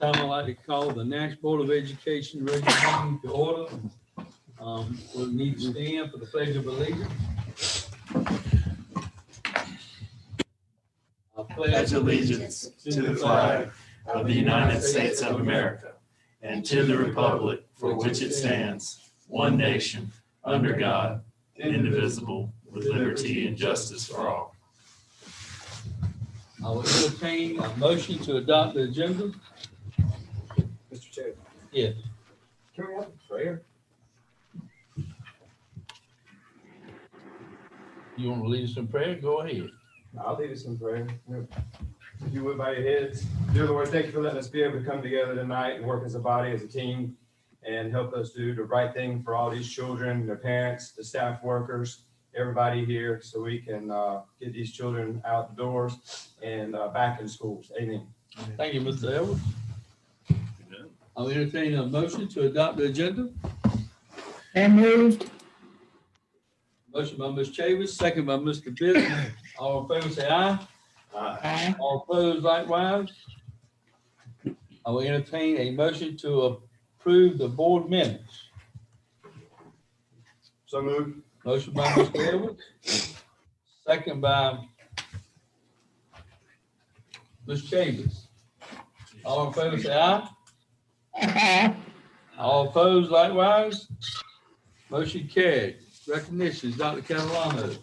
Time I'd like to call the National Board of Education regular meeting to order. We'll need to stand for the pledge of allegiance. I Pledge allegiance to the flag of the United States of America and to the republic for which it stands, one nation, under God, indivisible, with liberty and justice for all. I will entertain a motion to adopt the agenda. Mr. Chair. Yeah. Can we have a prayer? You want to lead us in prayer? Go ahead. I'll lead us in prayer. If you would bow your heads. Dear Lord, thank you for letting us be able to come together tonight and work as a body, as a team, and help us do the right thing for all these children, their parents, the staff workers, everybody here, so we can get these children out the doors and back in schools. Amen. Thank you, Mr. Edwards. I'll entertain a motion to adopt the agenda. And moved. Motion by Ms. Chavis, second by Mr. Bishop. All in favor say aye. Aye. All opposed likewise. I will entertain a motion to approve the board minutes. So moved. Motion by Mr. Edwards, second by Ms. Chavis. All in favor say aye. Aye. All opposed likewise. Motion carried. Recognitions, Dr. Catalano.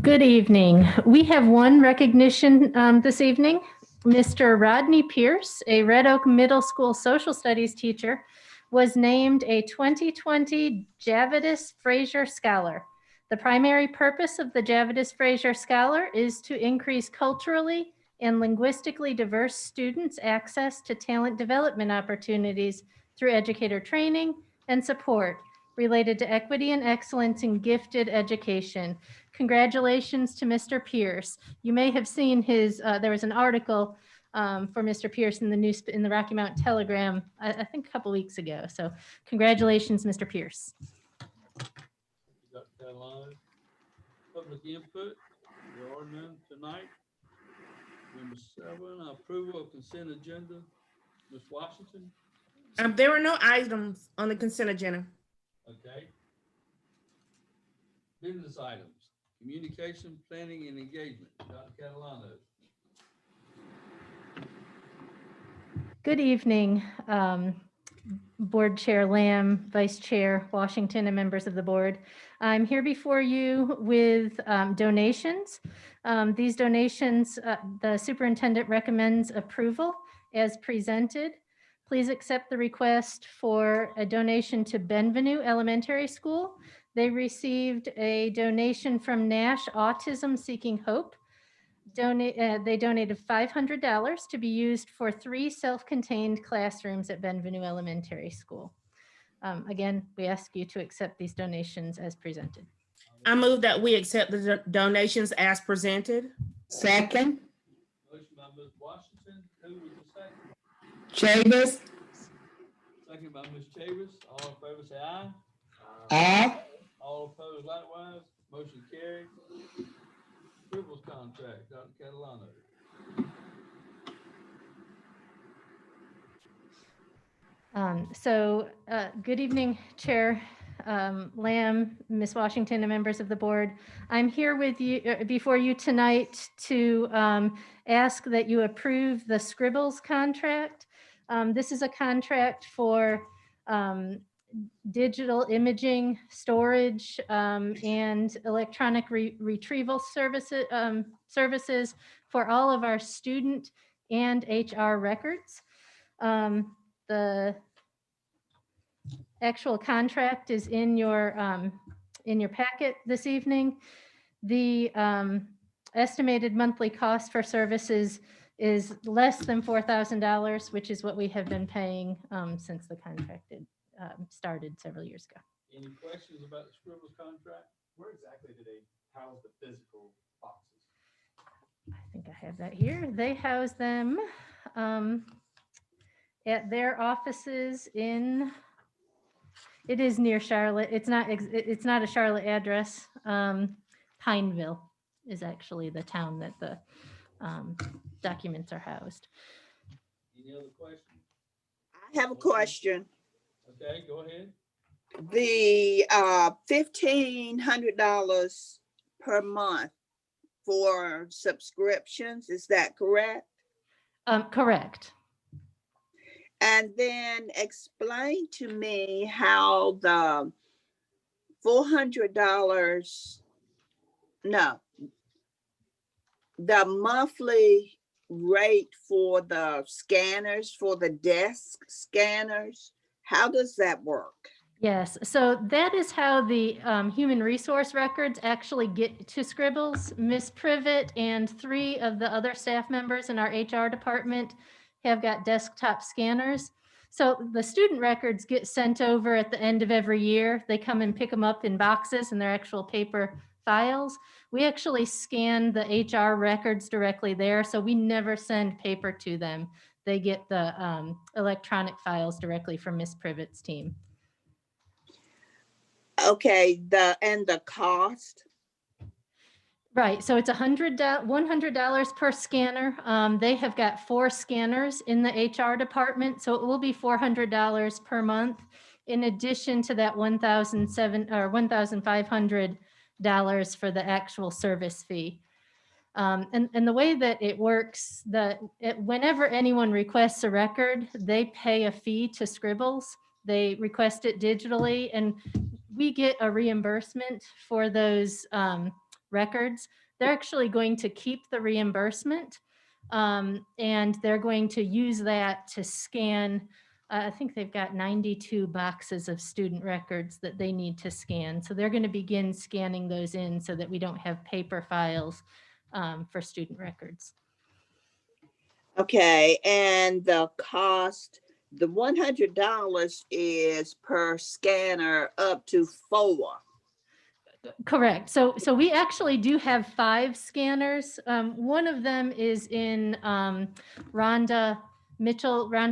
Good evening. We have one recognition this evening. Mr. Rodney Pierce, a Red Oak Middle School social studies teacher, was named a 2020 Javidus Fraser Scholar. The primary purpose of the Javidus Fraser Scholar is to increase culturally and linguistically diverse students' access to talent development opportunities through educator training and support related to equity and excellence in gifted education. Congratulations to Mr. Pierce. You may have seen his, there was an article for Mr. Pierce in the Rocky Mountain Telegram, I think a couple weeks ago. So congratulations, Mr. Pierce. Dr. Catalano. Public input, there are none tonight. Number 7, approval of consent agenda. Ms. Washington, There were no items on the consent agenda. okay. Business items, communication, planning, and engagement. Dr. Catalano. Good evening, Board Chair Lamb, Vice Chair Washington, and members of the board. I'm here before you with donations. These donations, the superintendent recommends approval as presented. Please accept the request for a donation to Benvenue Elementary School. They received a donation from Nash Autism Seeking Hope. They donated $500 to be used for 3 self-contained classrooms at Benvenue Elementary School. Again, we ask you to accept these donations as presented. I move that we accept the donations as presented. Second, Motion by Ms. Washington, who was the second? Chavis. Second by Ms. Chavis. All in favor say aye. Aye. All opposed likewise. Motion carried. Scribbles contract, Dr. Catalano. Good evening, Chair Lamb, Ms. Washington, and members of the board. I'm here with you before you tonight to ask that you approve the Scribbles contract. This is a contract for digital imaging, storage, and electronic retrieval services for all of our student and HR records. The actual contract is in your packet this evening. The estimated monthly cost for services is less than $4,000, which is what we have been paying since the contract started several years ago. Any questions about the Scribbles contract? Where exactly do they house the physical boxes? I think I have that here. They house them at their offices in, it is near Charlotte. It's not a Charlotte address. Pineville is actually the town that the documents are housed. Any other questions? I have a question. Okay, go ahead. The $1,500 per month for subscriptions, is that correct? Correct. And then explain to me how the $400, no, the monthly rate for the scanners, for the desk scanners, how does that work? Yes, so that is how the human resource records actually get to Scribbles. Miss Privet and 3 of the other staff members in our HR department have got desktop scanners. So the student records get sent over at the end of every year. They come and pick them up in boxes and they're actual paper files. We actually scan the HR records directly there, so we never send paper to them. They get the electronic files directly from Miss Privet's team. Okay, the cost? Right, so it's $100 per scanner. They have got 4 scanners in the HR department, so it will be $400 per month. In addition to that $1,500 for the actual service fee. And the way that it works, whenever anyone requests a record, they pay a fee to Scribbles. They request it digitally, and we get a reimbursement for those records. They're actually going to keep the reimbursement, and they're going to use that to scan. I think they've got 92 boxes of student records that they need to scan. So they're going to begin scanning those in so that we don't have paper files for student records. Okay, and the cost, the $100 is per scanner up to 4. Correct. So we actually do have 5 scanners. One of them is in Rhonda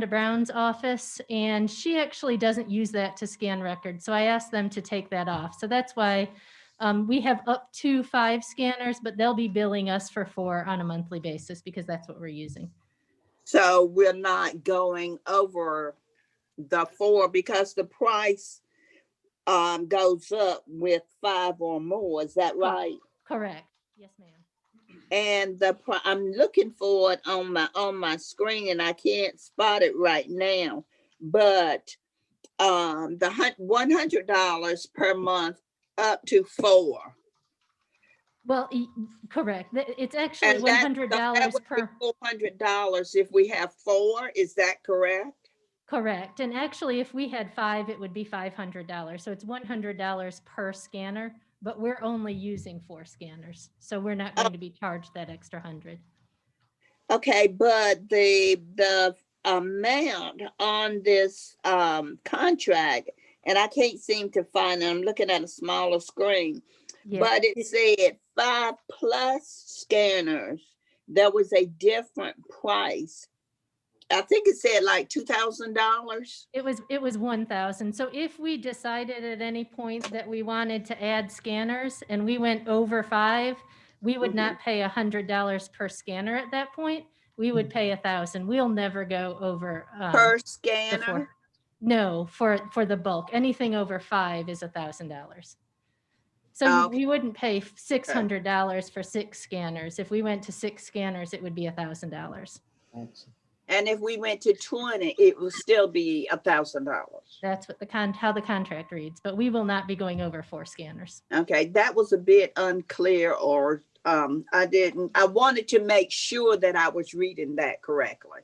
Brown's office, and she actually doesn't use that to scan records. So I asked them to take that off. So that's why we have up to 5 scanners, but they'll be billing us for 4 on a monthly basis because that's what we're using. So we're not going over the 4 because the price goes up with 5 or more. Is that right? Correct. Yes, ma'am. And I'm looking for it on my screen and I can't spot it right now. But the $100 per month up to 4. Well, correct. It's actually And that $100 would be per. $400 if we have 4. Is that correct? Correct. And actually, if we had 5, it would be $500. So it's $100 per scanner, but we're only using 4 scanners. So we're not going to be charged that extra 100. Okay, but the amount on this contract, and I can't seem to find it. I'm looking at a smaller screen, but it said 5+ scanners. There was a different price. I think it said like $2,000. It was $1,000. So if we decided at any point that we wanted to add scanners and we went over 5, we would not pay $100 per scanner at that point. We would pay $1,000. We'll never go over Per scanner? No, for the bulk. Anything over 5 is $1,000. So we wouldn't pay $600 for 6 scanners. If we went to 6 scanners, it would be $1,000. And if we went to 20, it would still be $1,000. That's what how the contract reads, but we will not be going over 4 scanners. Okay, that was a bit unclear, or I wanted to make sure that I was reading that correctly.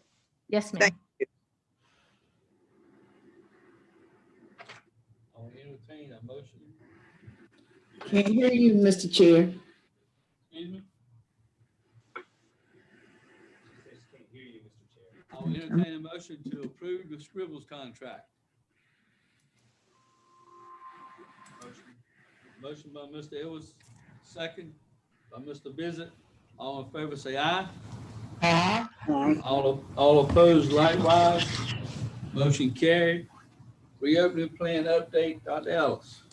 Yes, ma'am. Thank you. I'll entertain a motion. Can't hear you, Mr. Chair. Excuse me? I'll entertain a motion to approve the Scribbles contract. Motion by Mr. Ellis, second by Mr. Bissett. All in favor, say aye. Aye. All opposed likewise. Motion carried. Reopening plan update, Dr. Ellis.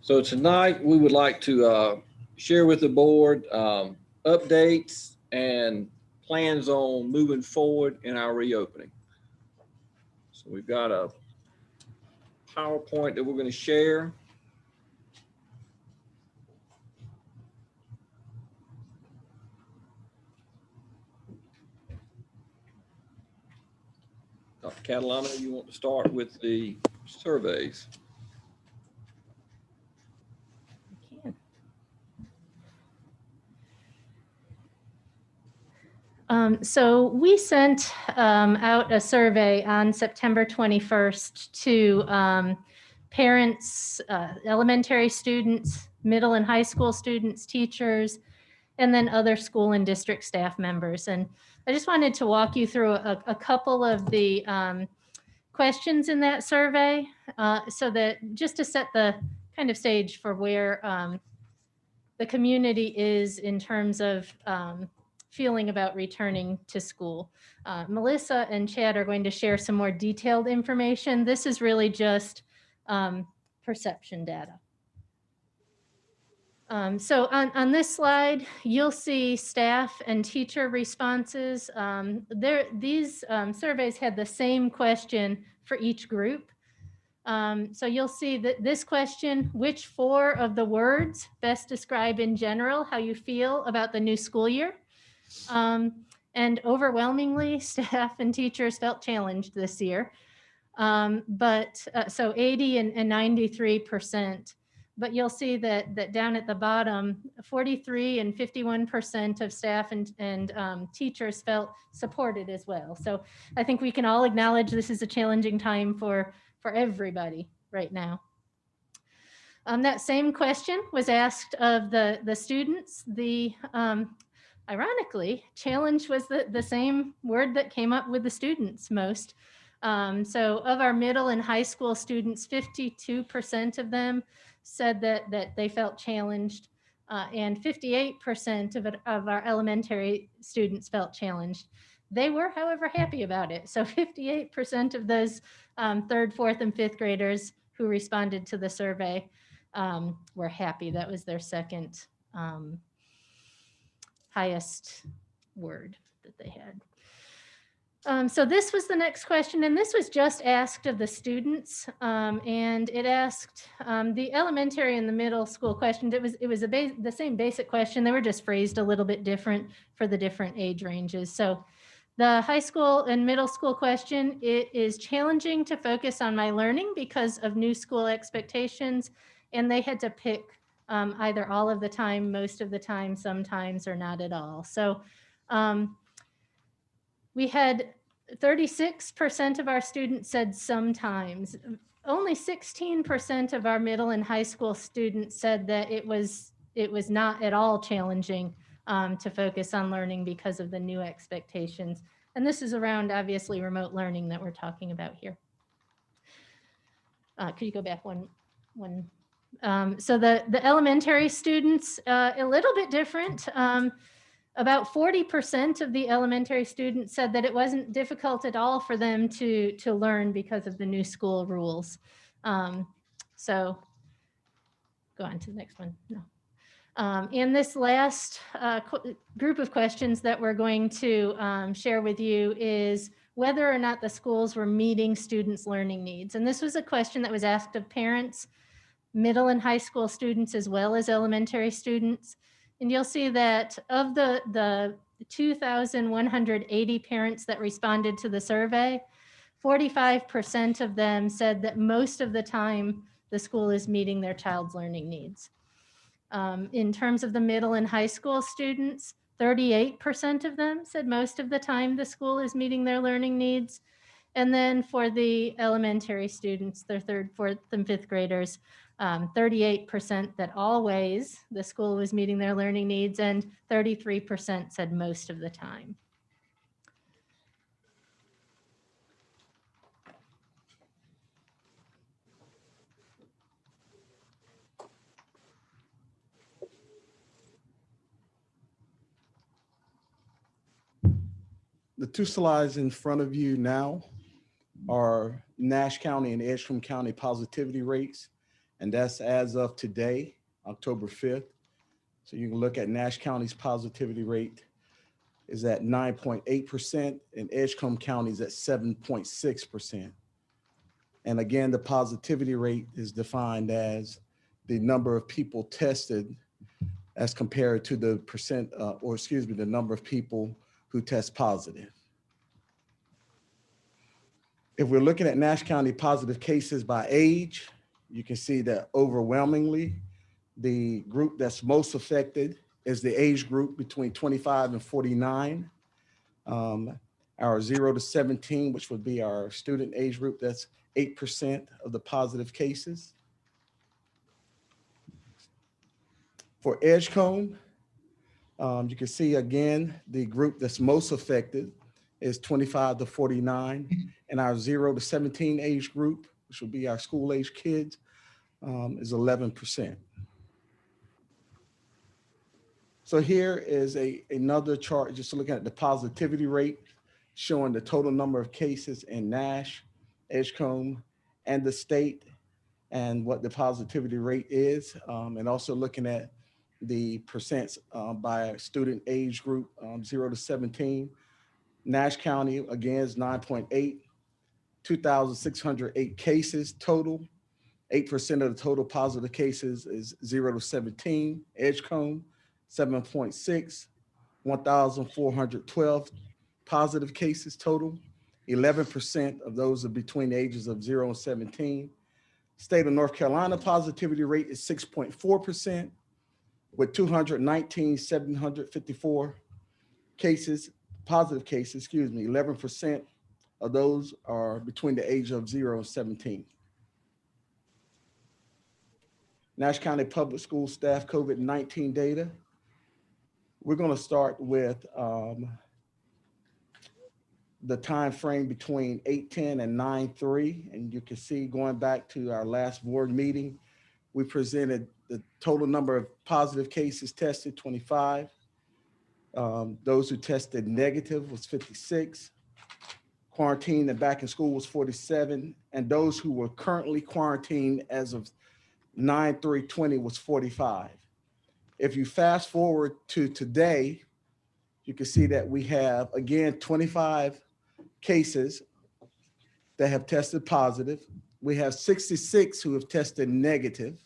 So tonight, we would like to share with the board updates and plans on moving forward in our reopening. So we've got a PowerPoint that we're going to share. Dr. Catalano, you want to start with the surveys? So we sent out a survey on September 21st to parents, elementary students, middle and high school students, teachers, and then other school and district staff members. And I just wanted to walk you through a couple of the questions in that survey so that just to set the kind of stage for where the community is in terms of feeling about returning to school. Melissa and Chad are going to share some more detailed information. This is really just perception data. So on this slide, you'll see staff and teacher responses. These surveys had the same question for each group. So you'll see that this question, which 4 of the words best describe in general how you feel about the new school year? And overwhelmingly, staff and teachers felt challenged this year. So 80 and 93%. But you'll see that down at the bottom, 43 and 51% of staff and teachers felt supported as well. So I think we can all acknowledge this is a challenging time for everybody right now. That same question was asked of the students. Ironically, challenge was the same word that came up with the students most. So of our middle and high school students, 52% of them said that they felt challenged, and 58% of our elementary students felt challenged. They were, however, happy about it. So 58% of those 3rd, 4th, and 5th graders who responded to the survey were happy. That was their second highest word that they had. So this was the next question, and this was just asked of the students, and it asked the elementary and the middle school question. It was the same basic question. They were just phrased a little bit different for the different age ranges. So the high school and middle school question, it is challenging to focus on my learning because of new school expectations, and they had to pick either all of the time, most of the time, sometimes, or not at all. So we had 36% of our students said sometimes. Only 16% of our middle and high school students said that it was not at all challenging to focus on learning because of the new expectations. And this is around obviously remote learning that we're talking about here. Could you go back one? So the elementary students, a little bit different. About 40% of the elementary students said that it wasn't difficult at all for them to learn because of the new school rules. So go on to the next one. No. And this last group of questions that we're going to share with you is whether or not the schools were meeting students' learning needs. And this was a question that was asked of parents, middle and high school students, as well as elementary students. And you'll see that of the 2,180 parents that responded to the survey, 45% of them said that most of the time the school is meeting their child's learning needs. In terms of the middle and high school students, 38% of them said most of the time the school is meeting their learning needs. And then for the elementary students, their 3rd, 4th, and 5th graders, 38% that always the school was meeting their learning needs, and 33% said most of the time. The 2 slides in front of you now are Nash County and Edgecombe County positivity rates, and that's as of today, October 5th. So you can look at Nash County's positivity rate is at 9.8% and Edgecombe County is at 7.6%. And again, the positivity rate is defined as the number of people tested as compared to the the number of people who test positive. If we're looking at Nash County positive cases by age, you can see that overwhelmingly, the group that's most affected is the age group between 25 and 49. Our 0 to 17, which would be our student age group, that's 8% of the positive cases. For Edgecombe, you can see again, the group that's most affected is 25 to 49, and our 0 to 17 age group, which will be our school age kids, is 11%. So here is another chart, just looking at the positivity rate, showing the total number of cases in Nash, Edgecombe, and the state, and what the positivity rate is, and also looking at the percents by student age group, 0 to 17. Nash County, again, is 9.8, 2,608 cases total. 8% of the total positive cases is 0 to 17. Edgecombe, 7.6, 1,412 positive cases total. 11% of those are between the ages of 0 and 17. State of North Carolina positivity rate is 6.4%, with 219,754 cases, positive cases, 11% of those are between the age of 0 and 17. Nash County Public School staff COVID-19 data. We're going to start with the time frame between 8/10 and 9/3, and you can see going back to our last board meeting, we presented the total number of positive cases tested, 25. Those who tested negative was 56. Quarantined and back in school was 47, and those who were currently quarantined as of 9/3/20 was 45. If you fast forward to today, you can see that we have, again, 25 cases that have tested positive. We have 66 who have tested negative.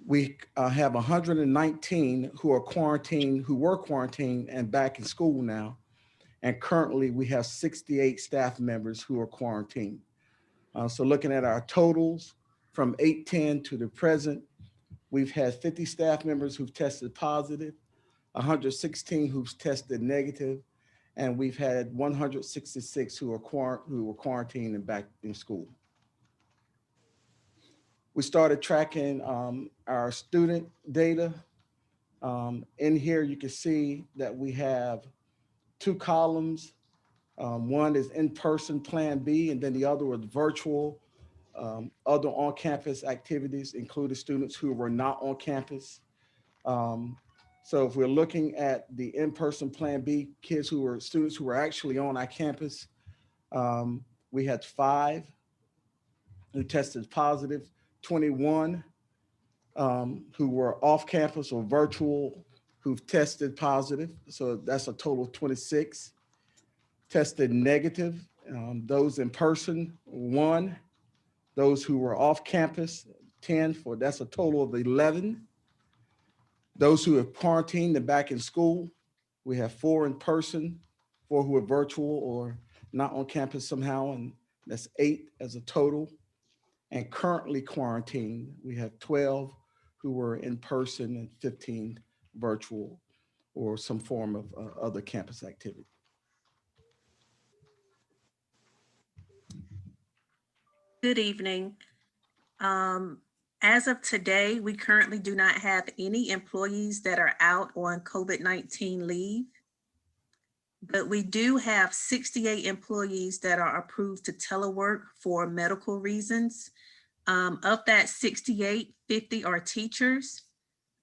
We have 119 who are quarantined, who were quarantined and back in school now. And currently we have 68 staff members who are quarantined. So looking at our totals from 8/10 to the present, we've had 50 staff members who've tested positive, 116 who've tested negative, and we've had 166 who were quarantined and back in school. We started tracking our student data. In here, you can see that we have two columns. One is in-person Plan B, and then the other was virtual. Other on-campus activities included students who were not on campus. So if we're looking at the in-person Plan B, students who were actually on our campus, we had 5 who tested positive, 21 who were off campus or virtual who've tested positive. So that's a total of 26. Tested negative, those in person, 1. Those who were off campus, 10, that's a total of 11. Those who have quarantined and back in school, we have 4 in person, 4 who are virtual or not on campus somehow, and that's 8 as a total. And currently quarantined, we have 12 who were in person and 15 virtual or some form of other campus activity. Good evening. As of today, we currently do not have any employees that are out on COVID-19 leave, but we do have 68 employees that are approved to telework for medical reasons. Of that 68, 50 are teachers.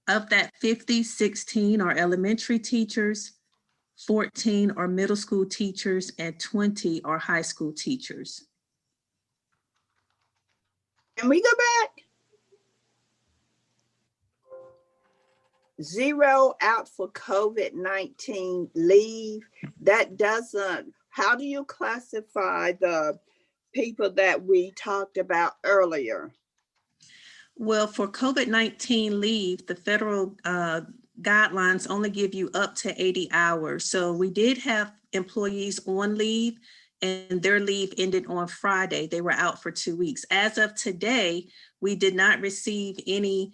Of that 50, 16 are elementary teachers, 14 are middle school teachers, and 20 are high school teachers. Can we go back? 0 out for COVID-19 leave. That doesn't, how do you classify the people that we talked about earlier? Well, for COVID-19 leave, the federal guidelines only give you up to 80 hours. So we did have employees on leave, and their leave ended on Friday. They were out for 2 weeks. As of today, we did not receive any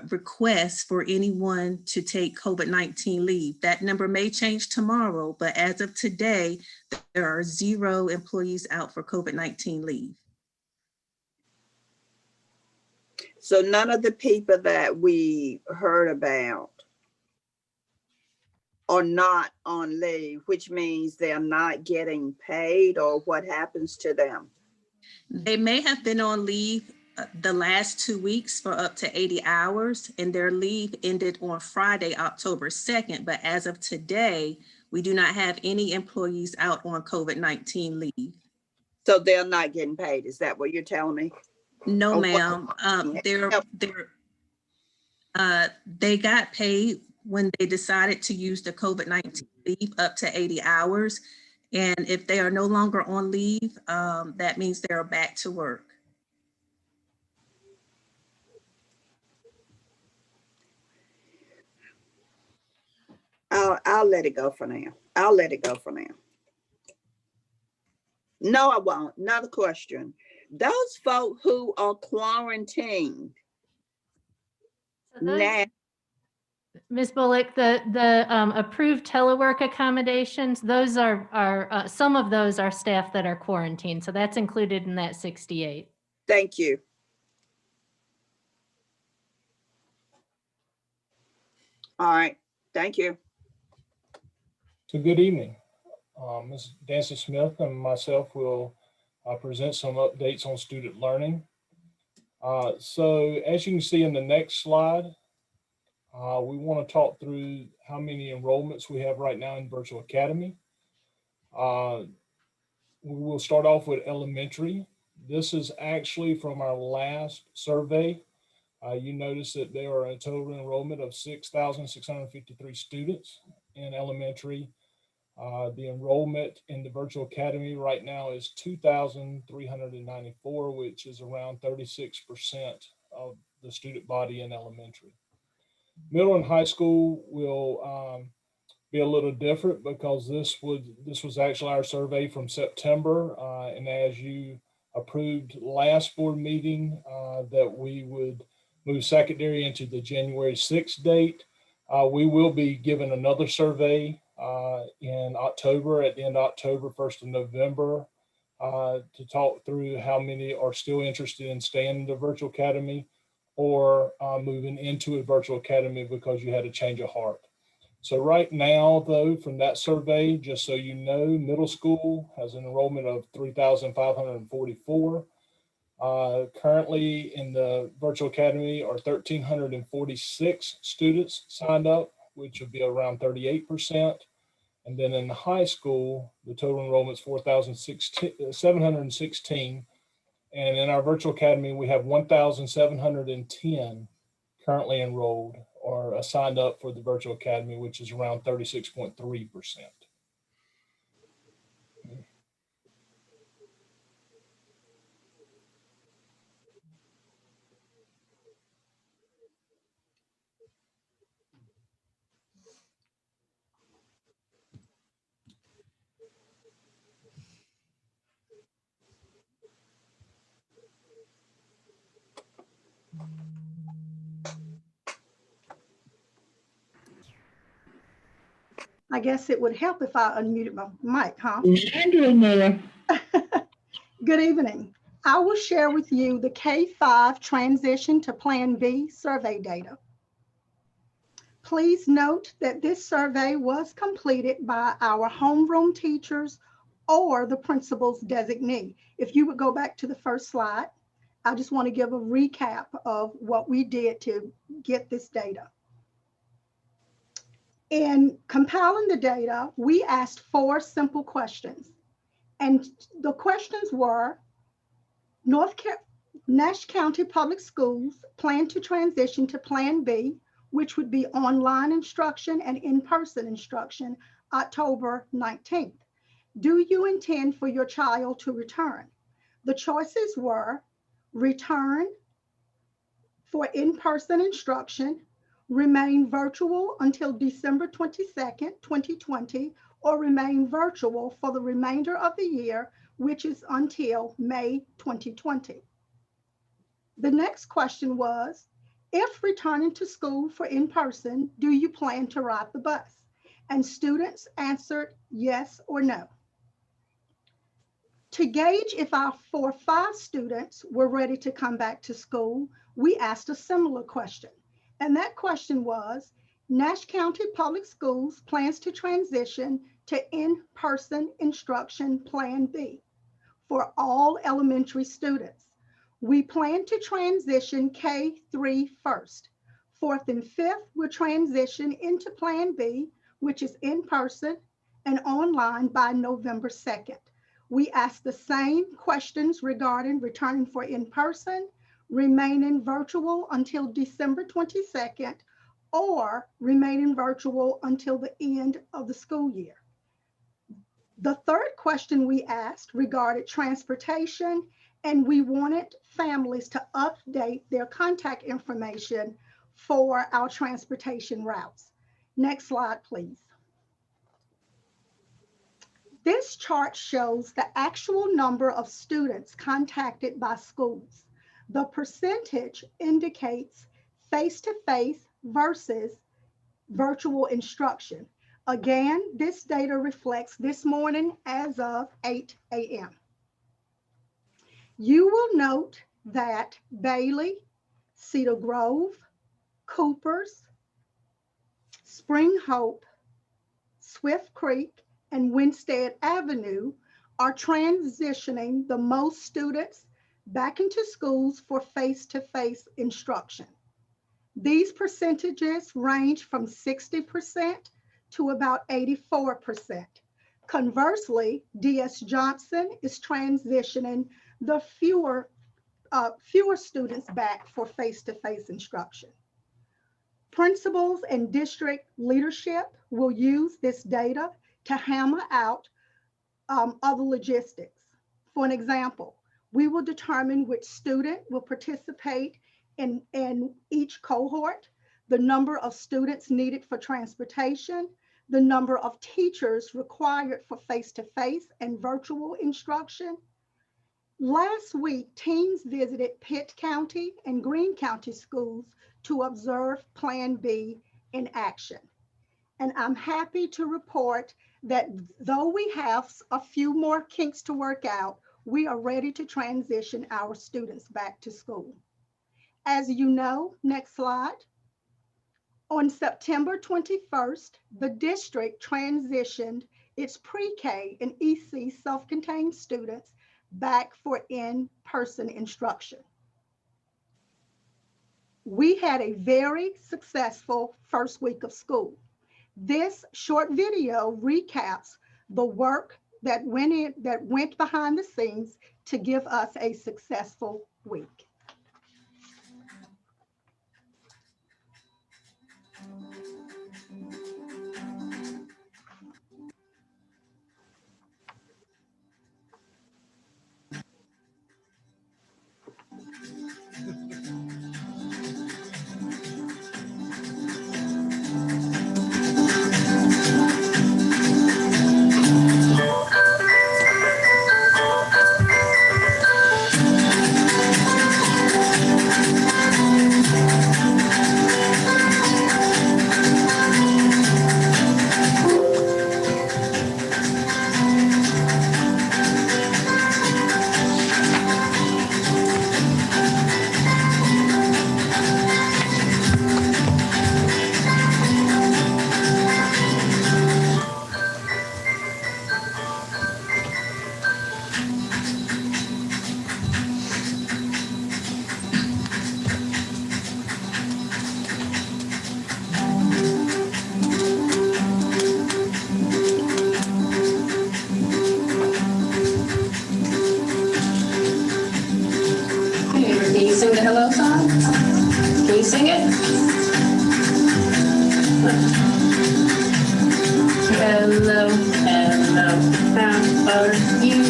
requests for anyone to take COVID-19 leave. That number may change tomorrow, but as of today, there are 0 employees out for COVID-19 leave. So none of the people that we heard about are not on leave, which means they're not getting paid, or what happens to them? They may have been on leave the last 2 weeks for up to 80 hours, and their leave ended on Friday, October 2nd. But as of today, we do not have any employees out on COVID-19 leave. So they're not getting paid. Is that what you're telling me? No, Or ma'am. They got paid when they decided to use the COVID-19 leave up to 80 hours. And if they are no longer on leave, that means they're back to work. I'll let it go for now. I'll let it go for now. No, I won't. Another question. Those folk who are quarantined now, Ms. Bullock, the approved telework accommodations, those are some of those are staff that are quarantined. So that's included in that 68. thank you. All right, thank you. So good evening. Ms. Dancy Smith and myself will present some updates on student learning. So as you can see in the next slide, we want to talk through how many enrollments we have right now in Virtual Academy. We will start off with elementary. This is actually from our last survey. You notice that there are a total enrollment of 6,653 students in elementary. The enrollment in the Virtual Academy right now is 2,394, which is around 36% of the student body in elementary. Middle and high school will be a little different because this was actually our survey from September, and as you approved last board meeting that we would move secondary into the January 6th date. We will be given another survey in October, at the end of October, 1st of November, to talk through how many are still interested in staying in the Virtual Academy or moving into a Virtual Academy because you had a change of heart. So right now, though, from that survey, just so you know, middle school has an enrollment of 3,544. Currently in the Virtual Academy are 1,346 students signed up, which would be around 38%. And then in the high school, the total enrollment is 4,716. And in our Virtual Academy, we have 1,710 currently enrolled or signed up for the Virtual Academy, which is around 36.3%. I guess it would help if I unmuted my mic, huh? Good evening. I will share with you the K-5 transition to Plan B survey data. Please note that this survey was completed by our homeroom teachers or the principal's designee. If you would go back to the first slide, I just want to give a recap of what we did to get this data. In compiling the data, we asked 4 simple questions. And the questions were, Nash County Public Schools plan to transition to Plan B. which would be online instruction and in-person instruction, October 19th. Do you intend for your child to return? The choices were return for in-person instruction, remain virtual until December 22nd, 2020, or remain virtual for the remainder of the year, which is until May 2020. The next question was, if returning to school for in-person, do you plan to ride the bus? And students answered yes or no. To gauge if our 4 or 5 students were ready to come back to school, we asked a similar question. And that question was, Nash County Public Schools plans to transition to in-person instruction Plan B for all elementary students. We plan to transition K-3 first. 4th and 5th will transition into Plan B, which is in person and online by November 2nd. We asked the same questions regarding returning for in-person, remaining virtual until December 22nd, or remaining virtual until the end of the school year. The third question we asked regarded transportation, and we wanted families to update their contact information for our transportation routes. Next slide, please. This chart shows the actual number of students contacted by schools. The percentage indicates face-to-face versus virtual instruction. Again, this data reflects this morning as of 8 a.m. You will note that Bailey, Cedar Grove, Coopers, Spring Hope, Swift Creek, and Winstead Avenue are transitioning the most students back into schools for face-to-face instruction. These percentages range from 60% to about 84%. Conversely, DS Johnson is transitioning the fewer students back for face-to-face instruction. Principals and district leadership will use this data to hammer out other logistics. For an example, we will determine which student will participate in each cohort, the number of students needed for transportation, the number of teachers required for face-to-face and virtual instruction. Last week, teams visited Pitt County and Greene County schools to observe Plan B in action. And I'm happy to report that though we have a few more kinks to work out, we are ready to transition our students back to school. As you know, next slide. On September 21st, the district transitioned its pre-K and EC self-contained students back for in-person instruction. We had a very successful first week of school. This short video recaps the work that went behind the scenes to give us a successful week. Can you sing the hello song? Can you sing it? Hello, hello, how are you?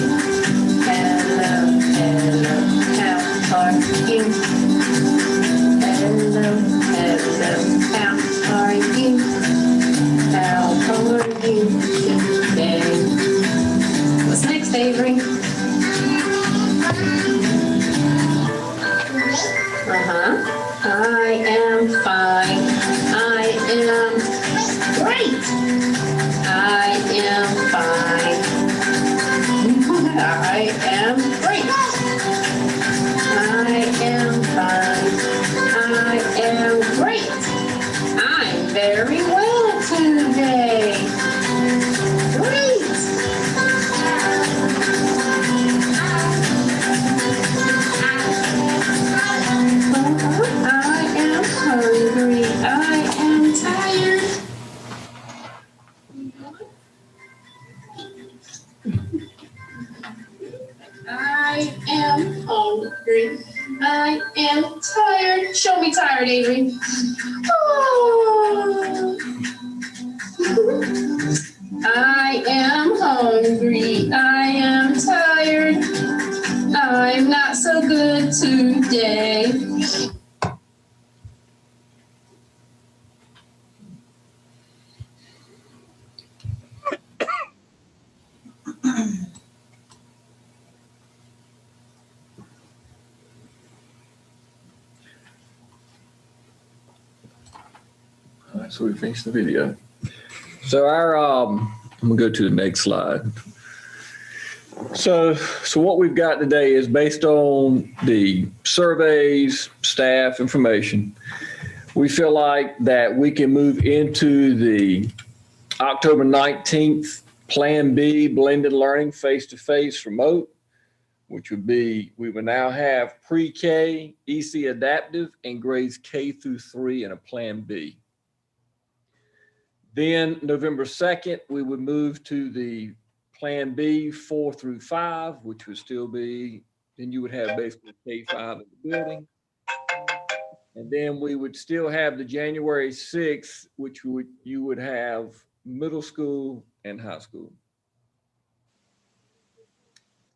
Hello, hello, how are you? Hello, hello, how are you? How are you today? What's next, Avery? I am fine. I am great. I am fine. I am great. I am fine. I am great. I'm very well today. Great. I am hungry. I am tired. I am hungry. I am tired. Show me tired, Avery. Oh. I am hungry. I am tired. I'm not so good today. All right, so we finished the video. So I'm gonna go to the next slide. So what we've got today is based on the surveys, staff information. We feel like that we can move into the October 19th Plan B blended learning face-to-face remote, which would be, we would now have pre-K, EC adaptive, and grades K through 3 in a Plan B. Then November 2nd, we would move to the Plan B 4 through 5, which would still be, then you would have basically K-5 in the building. And then we would still have the January 6th, which you would have middle school and high school.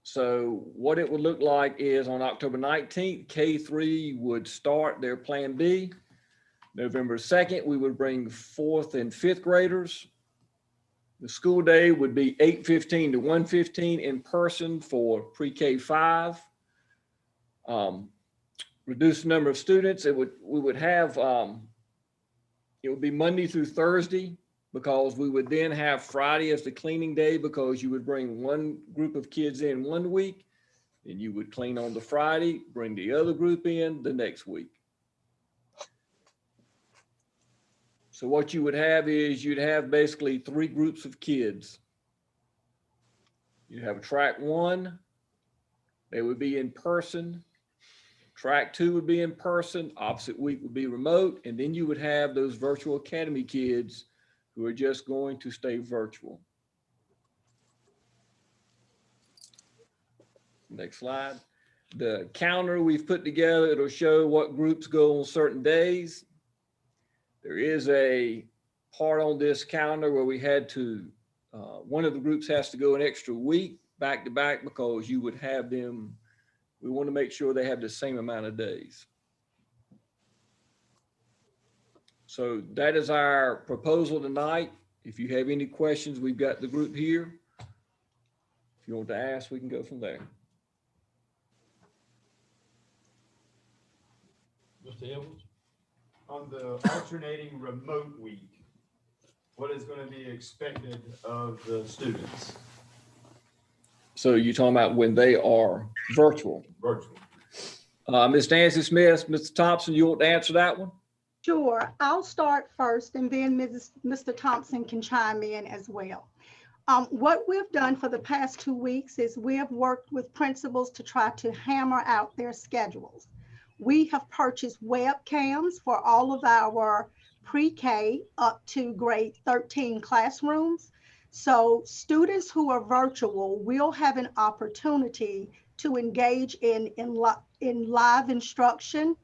So what it would look like is on October 19th, K3 would start their Plan B. November 2nd, we would bring 4th and 5th graders. The school day would be 8:15 to 1:15 in person for pre-K 5. Reduced number of students, it would be Monday through Thursday, because we would then have Friday as the cleaning day, because you would bring one group of kids in one week, and you would clean on the Friday, bring the other group in the next week. So what you would have is you'd have basically 3 groups of kids. You'd have track 1, they would be in person. Track 2 would be in person, opposite week would be remote, and then you would have those virtual academy kids who are just going to stay virtual. Next slide. The calendar we've put together, it'll show what groups go on certain days. There is a part on this calendar where we had to, one of the groups has to go an extra week back to back, because you would have them, we want to make sure they have the same amount of days. So that is our proposal tonight. If you have any questions, we've got the group here. If you want to ask, we can go from there. Mr. Edwards? On the alternating remote week, what is going to be expected of the students? So you're talking about when they are virtual. Virtual. Ms. Nancy Smith, Mr. Thompson, you want to answer that one? Sure, I'll start first and then Mr. Thompson can chime in as well. What we've done for the past 2 weeks is we have worked with principals to try to hammer out their schedules. We have purchased webcams for all of our pre-K up to grade 13 classrooms. So students who are virtual will have an opportunity to engage in live instruction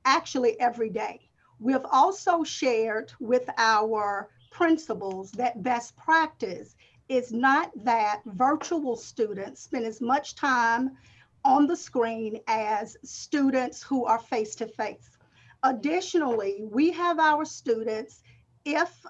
actually every day. We have also shared with our principals that best practice is not that virtual students spend as much time on the screen as students who are face-to-face. Additionally, we have our students, if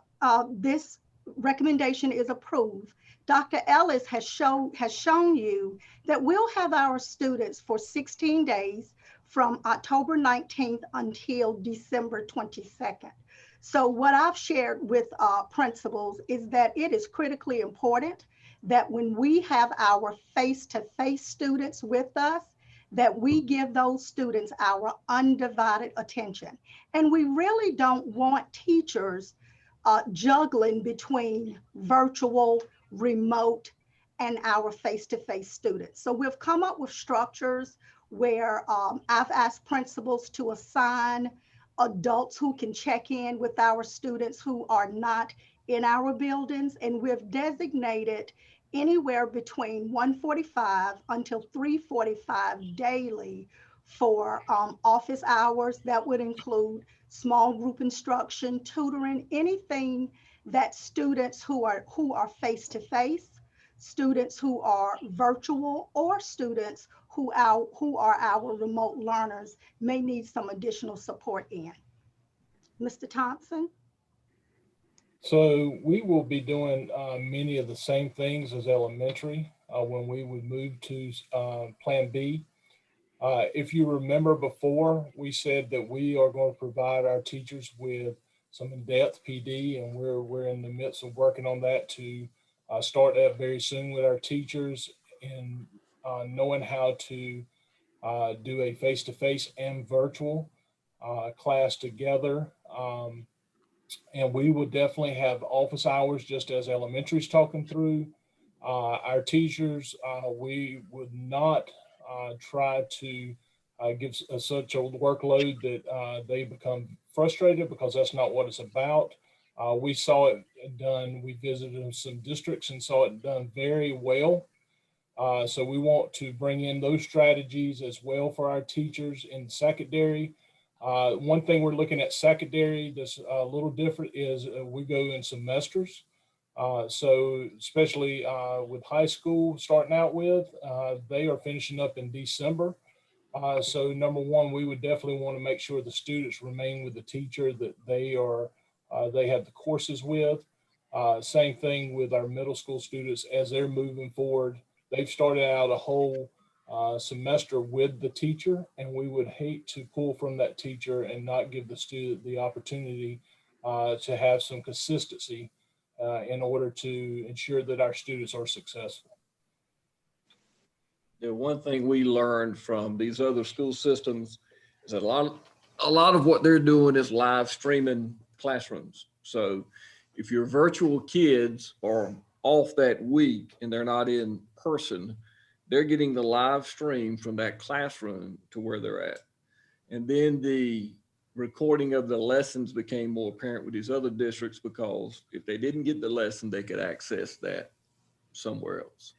this recommendation is approved, Dr. Ellis has shown you that we'll have our students for 16 days from October 19th until December 22nd. So what I've shared with principals is that it is critically important that when we have our face-to-face students with us, that we give those students our undivided attention. And we really don't want teachers juggling between virtual, remote, and our face-to-face students. So we've come up with structures where I've asked principals to assign adults who can check in with our students who are not in our buildings, and we've designated anywhere between 1:45 until 3:45 daily for office hours. That would include small group instruction, tutoring, anything that students who are face-to-face, students who are virtual, or students who are our remote learners may need some additional support in. Mr. Thompson? So we will be doing many of the same things as elementary when we would move to Plan B. If you remember before, we said that we are going to provide our teachers with some in-depth PD, and we're in the midst of working on that to start that very soon with our teachers, and knowing how to do a face-to-face and virtual class together. And we will definitely have office hours just as elementary's talking through. Our teachers, we would not try to give such a workload that they become frustrated, because that's not what it's about. We saw it done. We visited some districts and saw it done very well. So we want to bring in those strategies as well for our teachers in secondary. One thing we're looking at secondary that's a little different is we go in semesters. So especially with high school starting out with, they are finishing up in December. So number one, we would definitely want to make sure the students remain with the teacher that they have the courses with. Same thing with our middle school students as they're moving forward. They've started out a whole semester with the teacher, and we would hate to pull from that teacher and not give the student the opportunity to have some consistency in order to ensure that our students are successful. The one thing we learned from these other school systems is that a lot of what they're doing is live streaming classrooms. So if your virtual kids are off that week and they're not in person, they're getting the live stream from that classroom to where they're at. And then the recording of the lessons became more apparent with these other districts, because if they didn't get the lesson, they could access that somewhere else.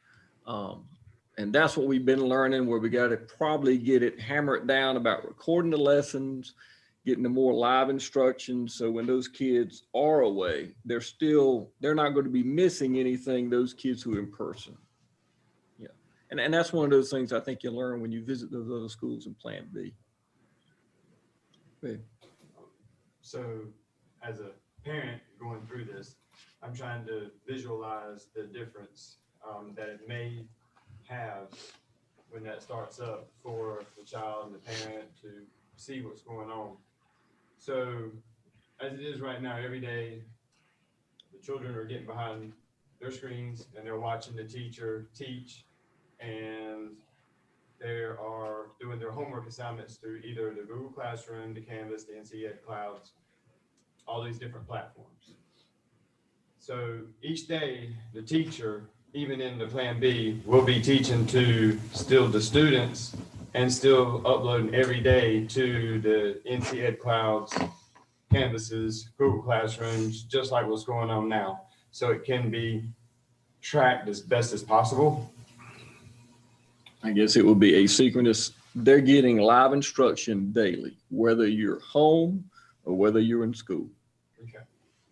And that's what we've been learning, where we got to probably get it hammered down about recording the lessons, getting the more live instructions. So when those kids are away, they're not going to be missing anything, those kids who are in person. Yeah. And that's one of those things I think you learn when you visit those other schools in Plan B. So as a parent going through this, I'm trying to visualize the difference that it may have when that starts up for the child and the parent to see what's going on. So as it is right now, every day, the children are getting behind their screens and they're watching the teacher teach, and they are doing their homework assignments through either the Google Classroom, the Canvas, the NC Ed Clouds, all these different platforms. So each day, the teacher, even in the Plan B, will be teaching to still the students and still uploading every day to the NC Ed Clouds, Canvases, Google Classrooms, just like what's going on now. So it can be tracked as best as possible. I guess it would be asynchronous. They're getting live instruction daily, whether you're home or whether you're in school. Okay.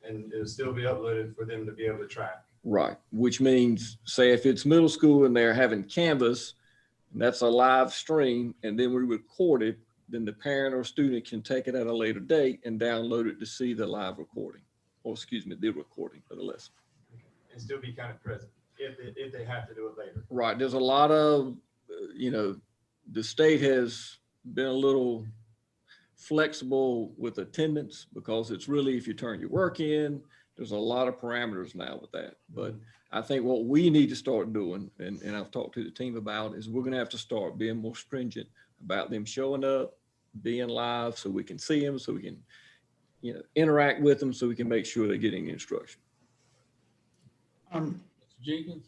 And it'll still be uploaded for them to be able to track. Right. Which means, say if it's middle school and they're having Canvas, and that's a live stream, and then we record it, then the parent or student can take it at a later date and download it to see the live recording, or excuse me, the recording of the lesson. And still be kind of present if they have to do it later. Right. There's a lot of, the state has been a little flexible with attendance because it's really, if you turn your work in, there's a lot of parameters now with that. But I think what we need to start doing, and I've talked to the team about, is we're going to have to start being more stringent about them showing up, being live, so we can see them, so we can, interact with them, so we can make sure they're getting instruction. Mr. Jenkins?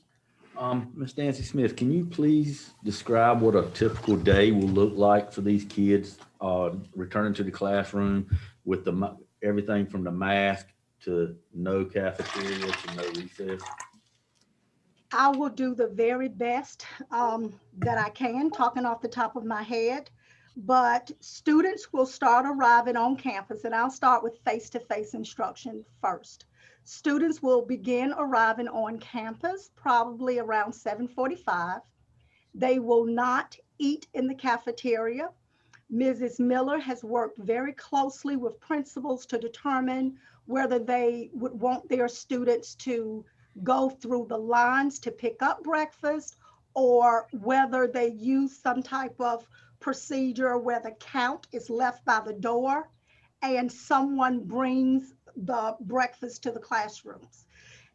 Ms. Nancy Smith, can you please describe what a typical day will look like for these kids returning to the classroom with everything from the mask to no cafeteria to no recess? I will do the very best that I can, talking off the top of my head. But students will start arriving on campus, and I'll start with face-to-face instruction first. Students will begin arriving on campus probably around 7:45. They will not eat in the cafeteria. Mrs. Miller has worked very closely with principals to determine whether they would want their students to go through the lines to pick up breakfast, or whether they use some type of procedure where the count is left by the door and someone brings the breakfast to the classrooms.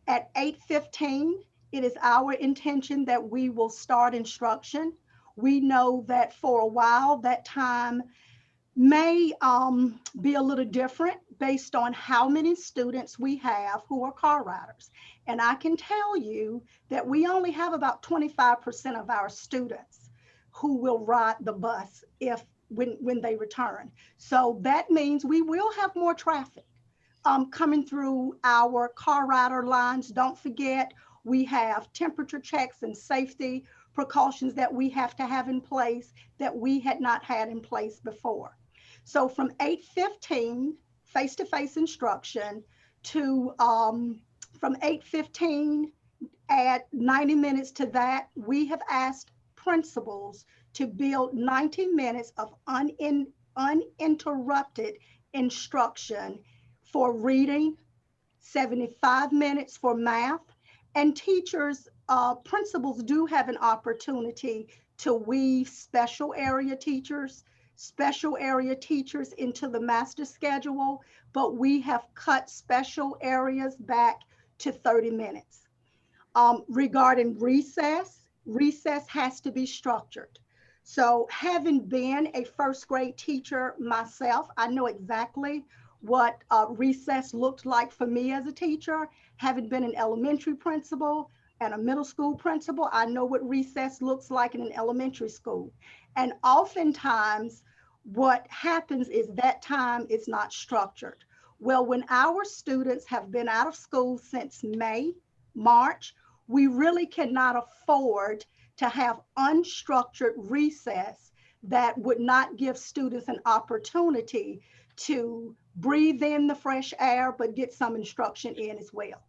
At 8:15, it is our intention that we will start instruction. We know that for a while that time may be a little different based on how many students we have who are car riders. And I can tell you that we only have about 25% of our students who will ride the bus when they return. So that means we will have more traffic coming through our car rider lines. Don't forget, we have temperature checks and safety precautions that we have to have in place that we had not had in place before. So from 8:15, face-to-face instruction, to from 8:15 at 90 minutes to that, we have asked principals to build 90 minutes of uninterrupted instruction for reading, 75 minutes for math, and teachers, principals do have an opportunity to weave special area teachers into the master schedule, but we have cut special areas back to 30 minutes. Regarding recess has to be structured. So having been a first grade teacher myself, I know exactly what recess looked like for me as a teacher. Having been an elementary principal and a middle school principal, I know what recess looks like in an elementary school. And oftentimes what happens is that time is not structured. Well, when our students have been out of school since March, we really cannot afford to have unstructured recess that would not give students an opportunity to breathe in the fresh air, but get some instruction in as well.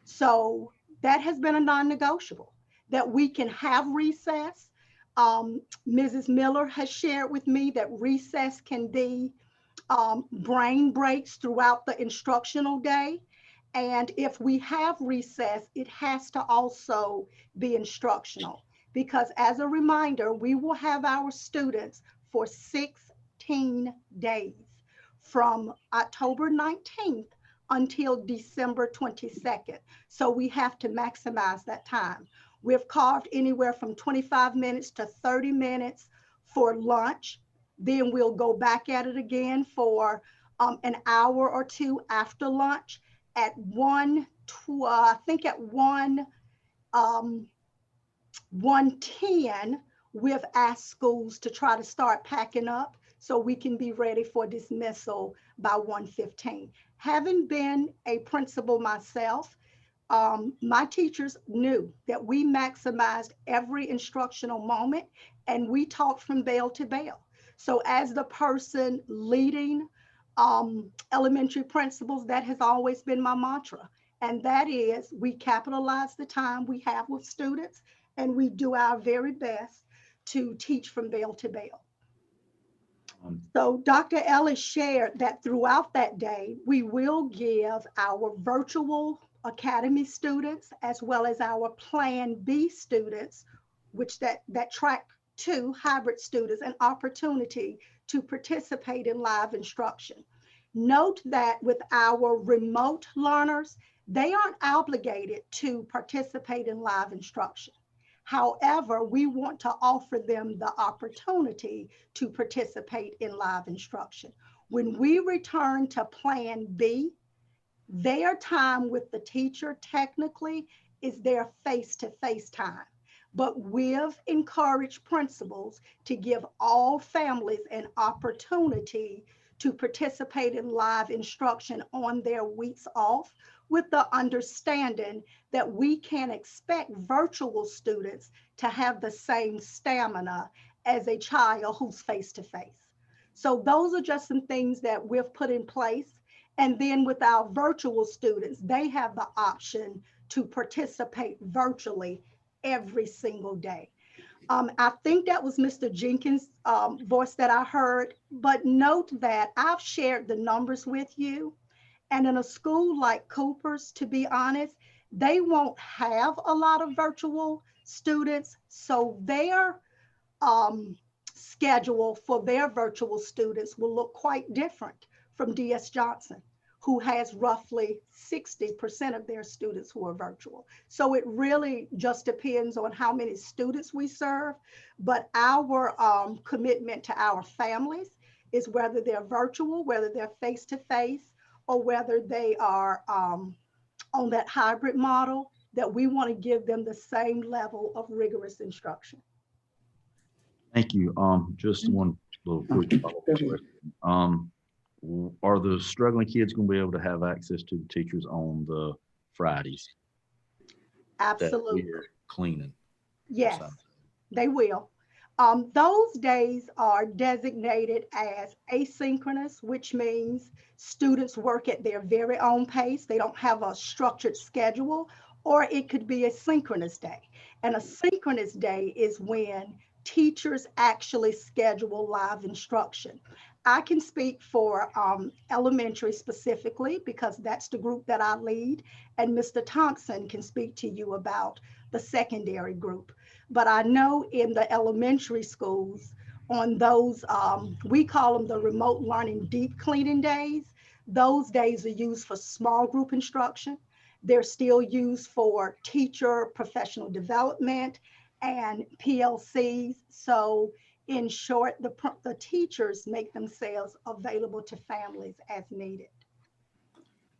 So that has been a non-negotiable, that we can have recess. Mrs. Miller has shared with me that recess can be brain breaks throughout the instructional day. And if we have recess, it has to also be instructional, because as a reminder, we will have our students for 16 days from October 19th until December 22nd. So we have to maximize that time. We've carved anywhere from 25 minutes to 30 minutes for lunch. Then we'll go back at it again for an hour or two after lunch. At 1:10, we've asked schools to try to start packing up so we can be ready for dismissal by 1:15. Having been a principal myself, my teachers knew that we maximized every instructional moment, and we taught from bell to bell. So as the person leading elementary principals, that has always been my mantra. And that is, we capitalize the time we have with students, and we do our very best to teach from bell to bell. So Dr. Ellis shared that throughout that day, we will give our virtual academy students, as well as our Plan B students, which that track 2 hybrid students, an opportunity to participate in live instruction. Note that with our remote learners, they aren't obligated to participate in live instruction. However, we want to offer them the opportunity to participate in live instruction. When we return to Plan B, their time with the teacher technically is their face-to-face time. But we've encouraged principals to give all families an opportunity to participate in live instruction on their weeks off, with the understanding that we can expect virtual students to have the same stamina as a child who's face-to-face. So those are just some things that we've put in place. And then with our virtual students, they have the option to participate virtually every single day. I think that was Mr. Jenkins' voice that I heard, but note that I've shared the numbers with you. And in a school like Cooper's, to be honest, they won't have a lot of virtual students. So their schedule for their virtual students will look quite different from DS Johnson, who has roughly 60% of their students who are virtual. So it really just depends on how many students we serve. But our commitment to our families is whether they're virtual, whether they're face-to-face, or whether they are on that hybrid model, that we want to give them the same level of rigorous instruction. Thank you. Just one little quick follow-up question. Are the struggling kids going to be able to have access to the teachers on the Fridays? Absolutely. That we're cleaning. Yes, they will. Those days are designated as asynchronous, which means students work at their very own pace. They don't have a structured schedule, or it could be a synchronous day. And a synchronous day is when teachers actually schedule live instruction. I can speak for elementary specifically, because that's the group that I lead, and Mr. Thompson can speak to you about the secondary group. But I know in the elementary schools, on those, we call them the remote learning deep cleaning days, those days are used for small group instruction. They're still used for teacher professional development and PLCs. So in short, the teachers make themselves available to families as needed.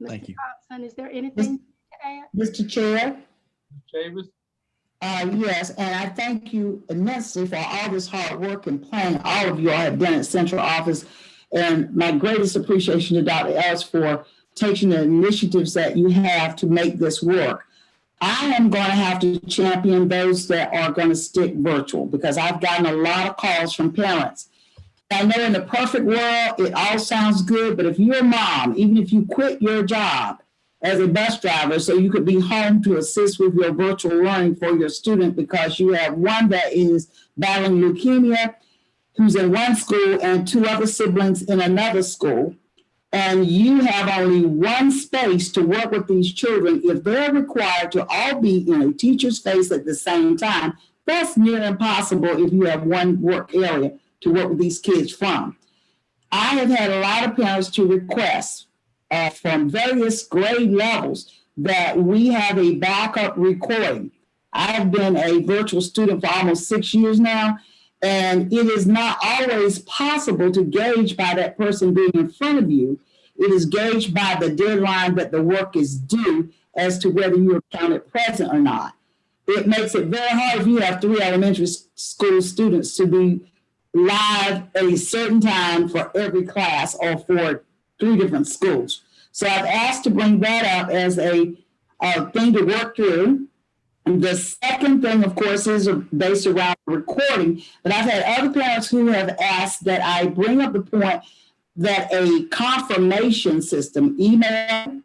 Thank you. Mr. Thompson, is there anything to add? Mr. Chair? Chavis? Yes, and I thank you immensely for all this hard work and planning all of you all have done at Central Office. And my greatest appreciation to Dr. Ellis for taking the initiatives that you have to make this work. I am going to have to champion those that are going to stick virtual, because I've gotten a lot of calls from parents. I know in the perfect world, it all sounds good, but if you're a mom, even if you quit your job as a bus driver so you could be home to assist with your virtual learning for your student, because you have one that is battling leukemia, who's in one school, and 2 other siblings in another school, and you have only one space to work with these children, if they're required to all be in a teacher's face at the same time, that's near impossible if you have one work area to work with these kids from. I have had a lot of parents to request from various grade levels that we have a backup recording. I've been a virtual student for almost 6 years now, and it is not always possible to gauge by that person being in front of you. It is gauged by the deadline that the work is due as to whether you are counted present or not. It makes it very hard if you have 3 elementary school students to be live at a certain time for every class or for 3 different schools. So I've asked to bring that up as a thing to work through. And the second thing, of course, is based around recording. But I've had other parents who have asked that I bring up the point that a confirmation system, email,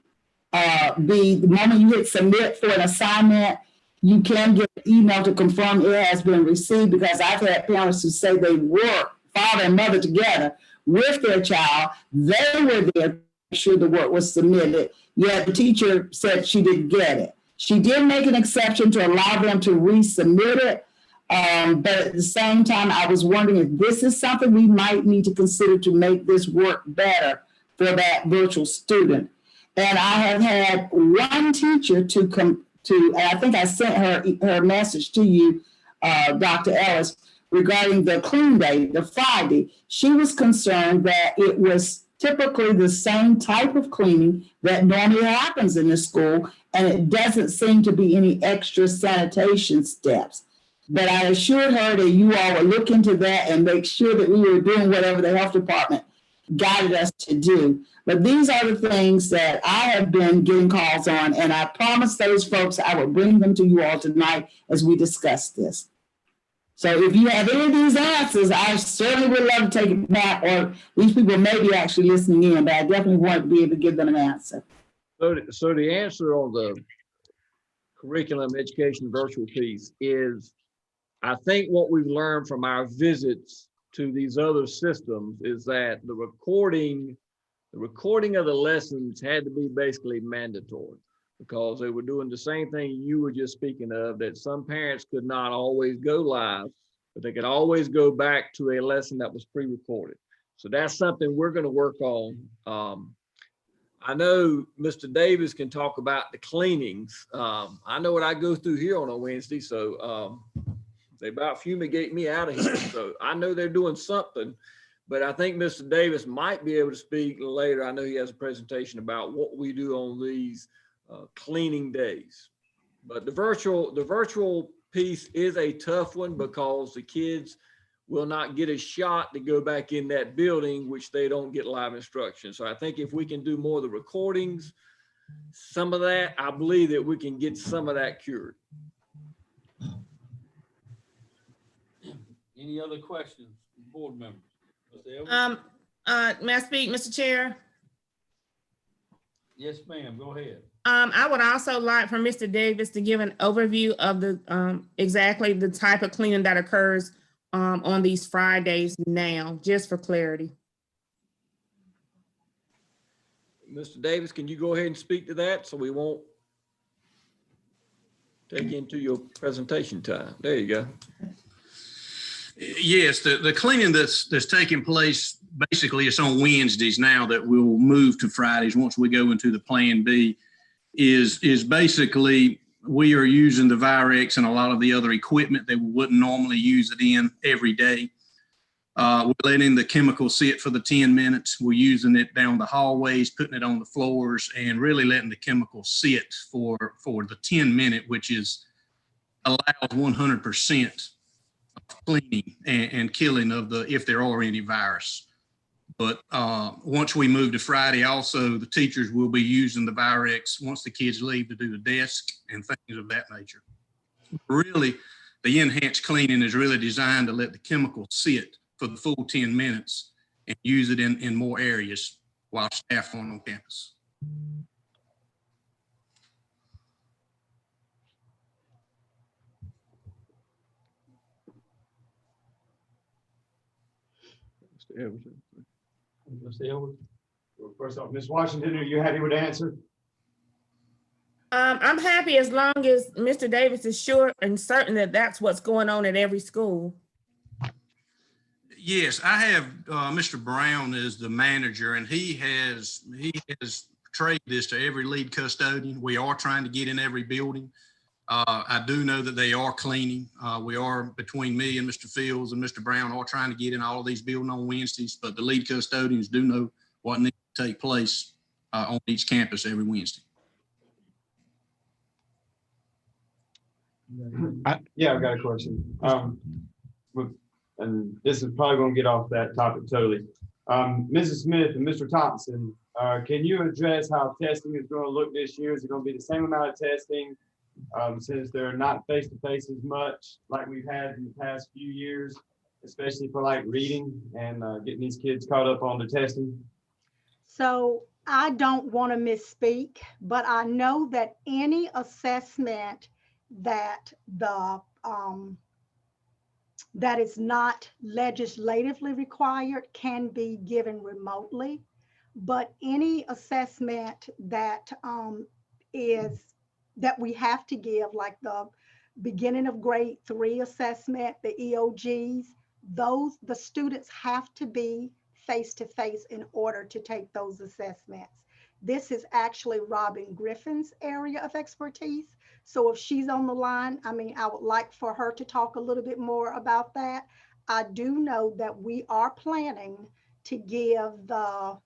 be the moment you hit submit for an assignment, you can get an email to confirm it has been received, because I've had parents who say they work, father and mother together with their child. They were there to make sure the work was submitted, yet the teacher said she didn't get it. She did make an exception to allow them to resubmit it. But at the same time, I was wondering if this is something we might need to consider to make this work better for that virtual student. And I have had one teacher to come to, and I think I sent her message to you, Dr. Ellis, regarding the clean day, the Friday. She was concerned that it was typically the same type of cleaning that normally happens in the school, and it doesn't seem to be any extra sanitation steps. But I assured her that you all would look into that and make sure that we were doing whatever the health department guided us to do. But these are the things that I have been getting calls on, and I promised those folks I would bring them to you all tonight as we discuss this. So if you have any of these answers, I certainly would love to take it back, or these people may be actually listening in, but I definitely want to be able to give them an answer. So the answer on the curriculum education virtual piece is, I think what we've learned from our visits to these other systems is that the recording of the lessons had to be basically mandatory, because they were doing the same thing you were just speaking of, that some parents could not always go live, but they could always go back to a lesson that was pre-recorded. So that's something we're going to work on. I know Mr. Davis can talk about the cleanings. I know what I go through here on a Wednesday, so they about fumigate me out of here. So I know they're doing something, but I think Mr. Davis might be able to speak later. I know he has a presentation about what we do on these cleaning days. But the virtual piece is a tough one, because the kids will not get a shot to go back in that building, which they don't get live instruction. So I think if we can do more of the recordings, some of that, I believe that we can get some of that cured. Any other questions, board members? Mr. May I speak, Mr. Chair? Yes, ma'am, go ahead. I would also like for Mr. Davis to give an overview of the exactly the type of cleaning that occurs on these Fridays now, just for clarity. Mr. Davis, can you go ahead and speak to that so we won't take into your presentation time? There you go. Yes, the cleaning that's taking place, basically it's on Wednesdays now that we'll move to Fridays once we go into the Plan B, is basically we are using the Virex and a lot of the other equipment that we wouldn't normally use it in every day. We're letting the chemical sit for the 10 minutes. We're using it down the hallways, putting it on the floors, and really letting the chemical sit for the 10-minute, which is allows 100% cleaning and killing of if there are any virus. But once we move to Friday, also the teachers will be using the Virex once the kids leave to do the desk and things of that nature. Really, the enhanced cleaning is really designed to let the chemical sit for the full 10 minutes and use it in more areas while staff are on campus. Mr. Edwards? First off, Ms. Washington, are you happy with the answer? I'm happy as long as Mr. Davis is sure and certain that that's what's going on at every school. Yes, I have Mr. Brown is the manager, and he has portrayed this to every lead custodian. We are trying to get in every building. I do know that they are cleaning. We are, between me and Mr. Fields and Mr. Brown, are trying to get in all of these buildings on Wednesdays, but the lead custodians do know what needs to take place on each campus every Wednesday. Yeah, I've got a question. And this is probably going to get off that topic totally. Mrs. Smith and Mr. Thompson, can you address how testing is going to look this year? Is it going to be the same amount of testing since they're not face-to-face as much like we've had in the past few years? especially for like reading and getting these kids caught up on the testing? So I don't want to misspeak, but I know that any assessment that that is not legislatively required can be given remotely. But any assessment that that we have to give, like the beginning of grade 3 assessment, the EOGs, the students have to be face-to-face in order to take those assessments. This is actually Robin Griffin's area of expertise. So if she's on the line, I mean, I would like for her to talk a little bit more about that. I do know that we are planning to give the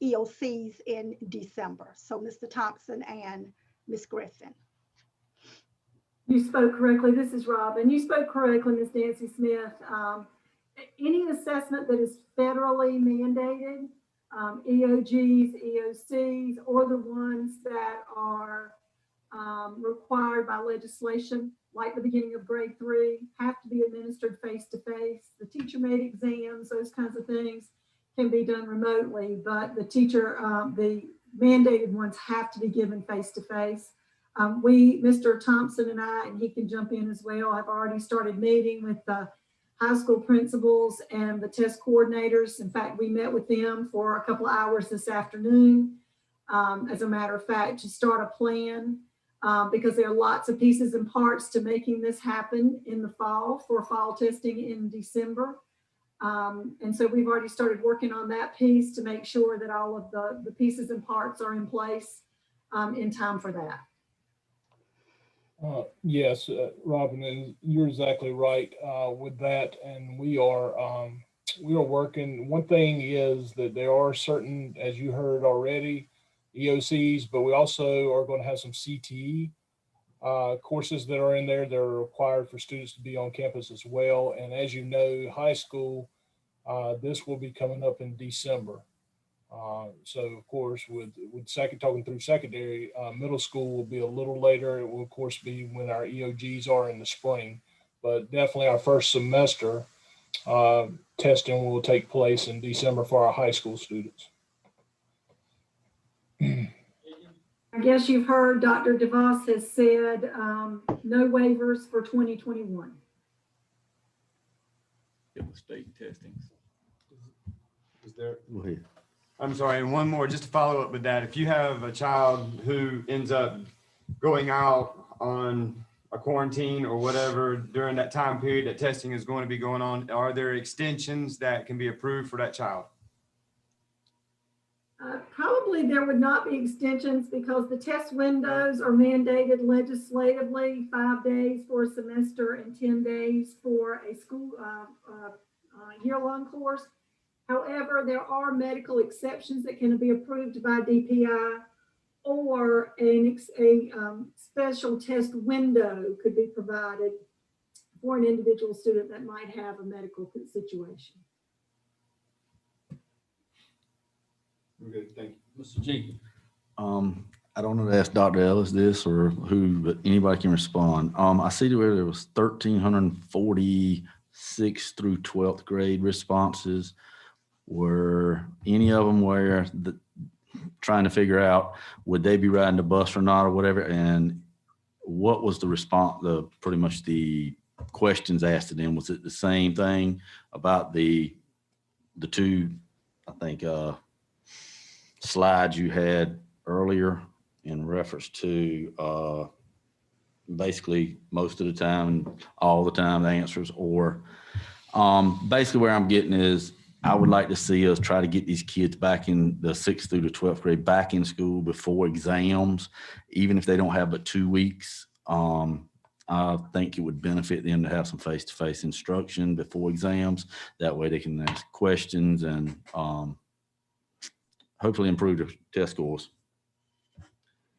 EOCs in December. So Mr. Thompson and Ms. Griffin. You spoke correctly. This is Robin. You spoke correctly, Ms. Nancy Smith. Any assessment that is federally mandated, EOGs, EOCs, or the ones that are required by legislation, like the beginning of grade 3, have to be administered face-to-face. The teacher-made exams, those kinds of things can be done remotely, but the mandated ones have to be given face-to-face. Mr. Thompson and I, and he can jump in as well, have already started meeting with the high school principals and the test coordinators. In fact, we met with them for a couple of hours this afternoon, as a matter of fact, to start a plan, because there are lots of pieces and parts to making this happen in the fall for fall testing in December. And so we've already started working on that piece to make sure that all of the pieces and parts are in place in time for that. Yes, Robin, and you're exactly right with that. And we are working. One thing is that there are certain, as you heard already, EOCs, but we also are going to have some CTE courses that are in there that are required for students to be on campus as well. And as you know, high school, this will be coming up in December. So of course, with talking through secondary, middle school will be a little later. It will of course be when our EOGs are in the spring, but definitely our first semester testing will take place in December for our high school students. I guess you've heard Dr. DeVos has said no waivers for 2021. State testing. Is there? Go ahead. I'm sorry, and one more, just to follow up with that. If you have a child who ends up going out on a quarantine or whatever during that time period that testing is going to be going on, are there extensions that can be approved for that child? Probably there would not be extensions because the test windows are mandated legislatively, 5 days for a semester and 10 days for a school year-long course. However, there are medical exceptions that can be approved by DPI, or a special test window could be provided for an individual student that might have a medical situation. Good, thank you. Mr. Jenkins. I don't know to ask Dr. Ellis this or who, but anybody can respond. I see where there was 1,346 through 12th grade responses. Were any of them where trying to figure out would they be riding the bus or not or whatever? And what was the response, pretty much the questions asked to them? Was it the same thing about the two, I think, slides you had earlier in reference to basically most of the time, all the time, the answers? Or basically where I'm getting is, I would like to see us try to get these kids back in the 6th through the 12th grade back in school before exams, even if they don't have but 2 weeks. I think it would benefit them to have some face-to-face instruction before exams. That way they can ask questions and hopefully improve their test scores.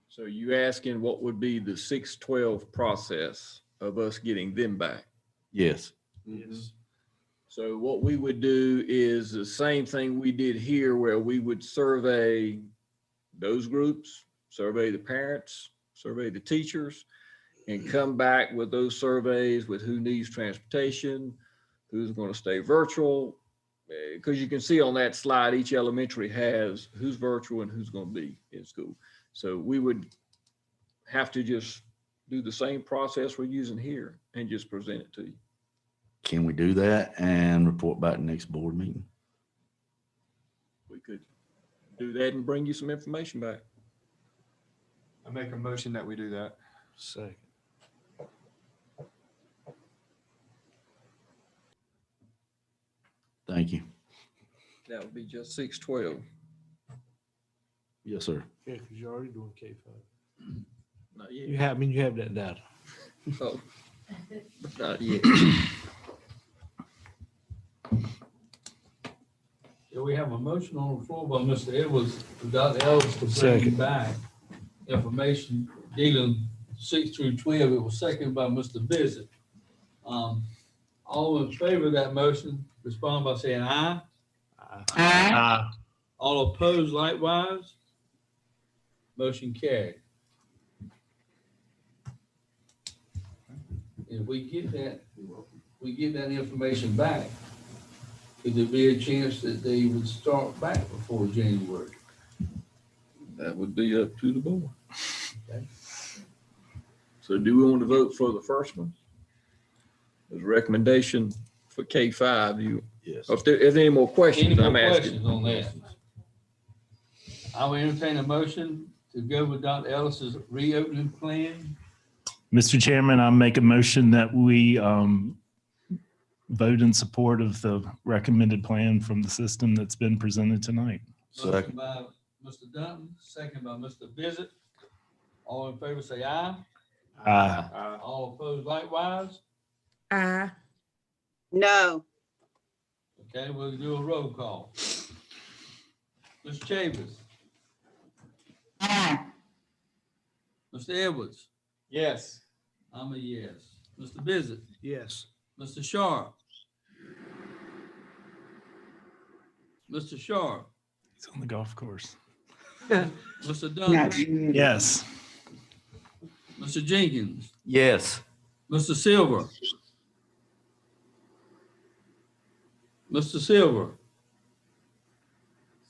So you asking what would be the 6-12 process of us getting them back? Yes. Yes. So what we would do is the same thing we did here, where we would survey those groups, survey the parents, survey the teachers, and come back with those surveys with who needs transportation, who's going to stay virtual. Because you can see on that slide, each elementary has who's virtual and who's going to be in school. So we would have to just do the same process we're using here and just present it to you. Can we do that and report back next board meeting? We could do that and bring you some information back. I make a motion that we do that. Second. Thank you. That would be just 612. Yes, sir. Yeah, because you're already doing K-5. Not yet. You have that data. Oh, not yet. Yeah, we have a motion on the floor by Mr. Edwards, for Dr. Ellis to bring Second. back information dealing 6 through 12. It was seconded by Mr. Visit. All in favor of that motion, respond by saying aye. Aye. All opposed likewise. Motion carried. If we get that information back, could there be a chance that they would start back before January? That would be up to the board. Okay. So do we want to vote for the first one? There's a recommendation for K-5. Yes. If there's any more questions, Any more I'm asking. questions on that? I will entertain a motion to go with Dr. Ellis's reopening plan. Mr. Chairman, I make a motion that we vote in support of the recommended plan from the system that's been presented tonight. Motion Second. by Mr. Dunton, second by Mr. Visit. All in favor say aye. Aye. All opposed likewise. Aye. No. Okay, we'll do a roll call. Mr. Chambers, Aye. Mr. Edwards, Yes. I'm a yes. Mr. Visit, Yes. Mr. Sharp. Mr. Sharp, He's on the golf course. Mr. Not Duncan, you. Yes. Mr. Jenkins, Yes. Mr. Silver. Mr. Silver,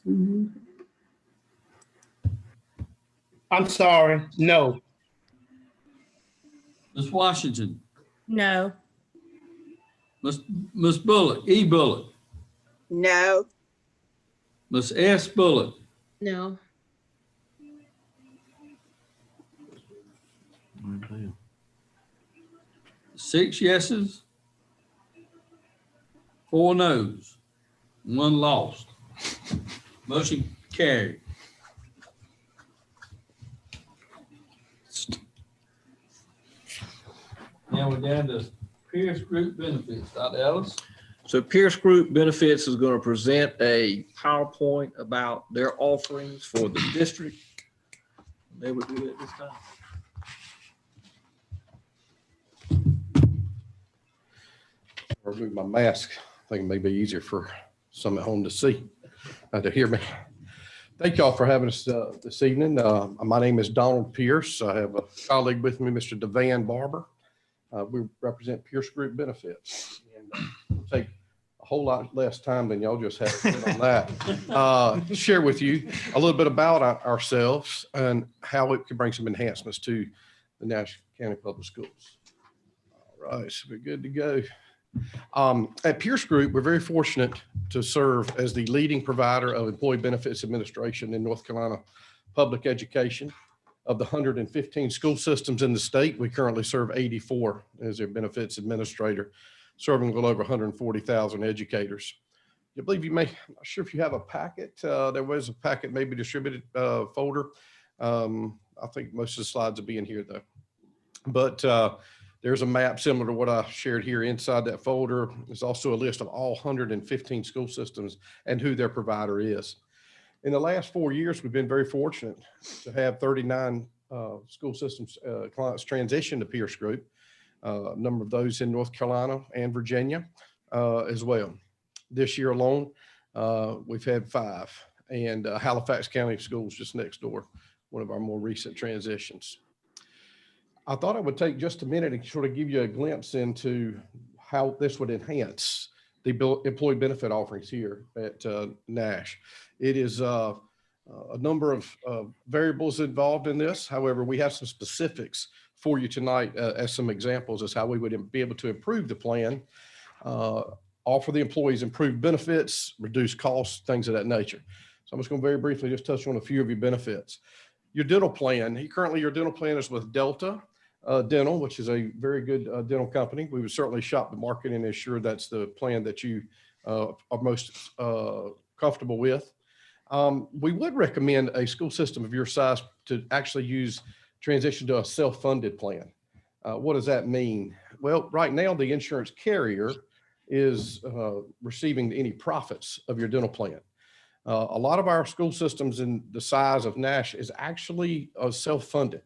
Mhm. I'm sorry, no. Ms. Washington, No. Ms. Bullock, E. Bullock, No. Ms. S. Bullock, No. 6 yeses, 4 noes, 1 lost. Motion carried. Now we're down to Pierce Group benefits. Dr. Ellis? So Pierce Group Benefits is going to present a PowerPoint about their offerings for the district. They would do that this time. Remove my mask. I think it may be easier for some at home to see, to hear me. Thank y'all for having us this evening. My name is Donald Pierce. I have a colleague with me, Mr. Devan Barber. We represent Pierce Group Benefits. And we'll take a whole lot less time than y'all just had on that. Share with you a little bit about ourselves and how it can bring some enhancements to the Nash County Public Schools. All right, so we're good to go. At Pierce Group, we're very fortunate to serve as the leading provider of employee benefits administration in North Carolina public education. Of the 115 school systems in the state, we currently serve 84 as their benefits administrator, serving a little over 140,000 educators. I believe you may, I'm not sure if you have a packet. There was a packet maybe distributed folder. I think most of the slides will be in here though. But there's a map similar to what I shared here inside that folder. There's also a list of all 115 school systems and who their provider is. In the last 4 years, we've been very fortunate to have 39 school systems clients transition to Pierce Group. A number of those in North Carolina and Virginia as well. This year alone, we've had 5, and Halifax County Schools just next door, one of our more recent transitions. I thought I would take just a minute and sort of give you a glimpse into how this would enhance the employee benefit offerings here at Nash. It is a number of variables involved in this. However, we have some specifics for you tonight as some examples as how we would be able to improve the plan, offer the employees improved benefits, reduce costs, things of that nature. So I'm just going to very briefly just touch on a few of your benefits. Your dental plan, currently your dental plan is with Delta Dental, which is a very good dental company. We would certainly shop the market and ensure that's the plan that you are most comfortable with. We would recommend a school system of your size to actually transition to a self-funded plan. What does that mean? Well, right now the insurance carrier is receiving any profits of your dental plan. A lot of our school systems in the size of Nash is actually self-funded.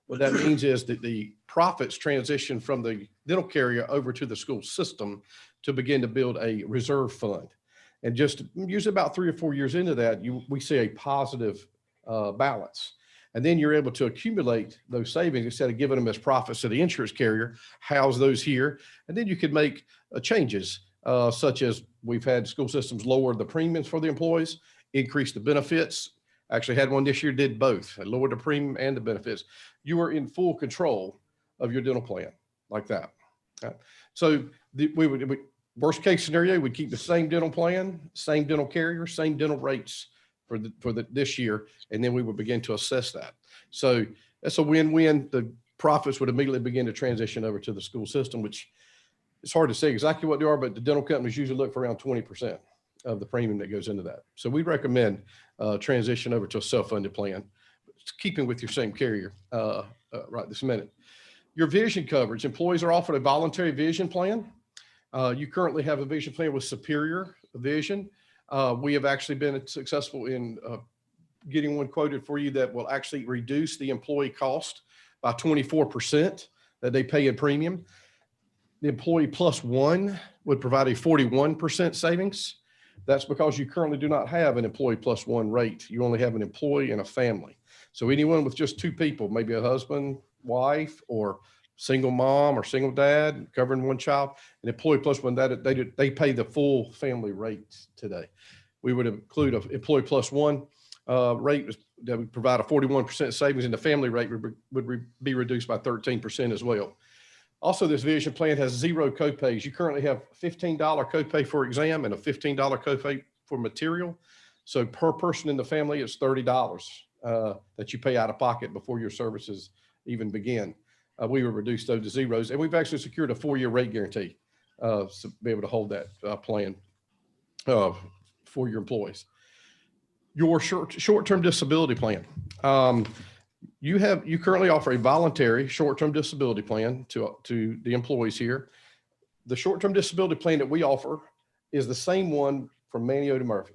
What that means is that the profits transition from the dental carrier over to the school system to begin to build a reserve fund. And just usually about 3 or 4 years into that, we see a positive balance. And then you're able to accumulate those savings instead of giving them as profits to the insurance carrier, house those here. And then you could make changes such as we've had school systems lower the premiums for the employees, increase the benefits. Actually had one this year, did both. I lowered the premium and the benefits. You are in full control of your dental plan like that. Okay. So worst case scenario, we'd keep the same dental plan, same dental carrier, same dental rates for this year, and then we would begin to assess that. So that's a win-win. The profits would immediately begin to transition over to the school system, which it's hard to say exactly what they are, but the dental companies usually look for around 20% of the premium that goes into that. So we recommend transition over to a self-funded plan, keeping with your same carrier right this minute. Your vision coverage, employees are offered a voluntary vision plan. You currently have a vision plan with Superior Vision. We have actually been successful in getting one quoted for you that will actually reduce the employee cost by 24% that they pay in premium. The employee plus one would provide a 41% savings. That's because you currently do not have an employee plus one rate. You only have an employee and a family. So anyone with just 2 people, maybe a husband, wife, or single mom or single dad covering one child, an employee plus one, that they pay the full family rate today. We would include an employee plus one rate that would provide a 41% savings, and the family rate would be reduced by 13% as well. Also, this vision plan has 0 copays. You currently have $15 copay for exam and a $15 copay for material. So per person in the family, it's $30 that you pay out of pocket before your services even begin. We will reduce those to zeros, and we've actually secured a 4-year rate guarantee to be able to hold that plan for your employees. Your short-term disability plan. You currently offer a voluntary short-term disability plan to the employees here. The short-term disability plan that we offer is the same one from Manio to Murphy.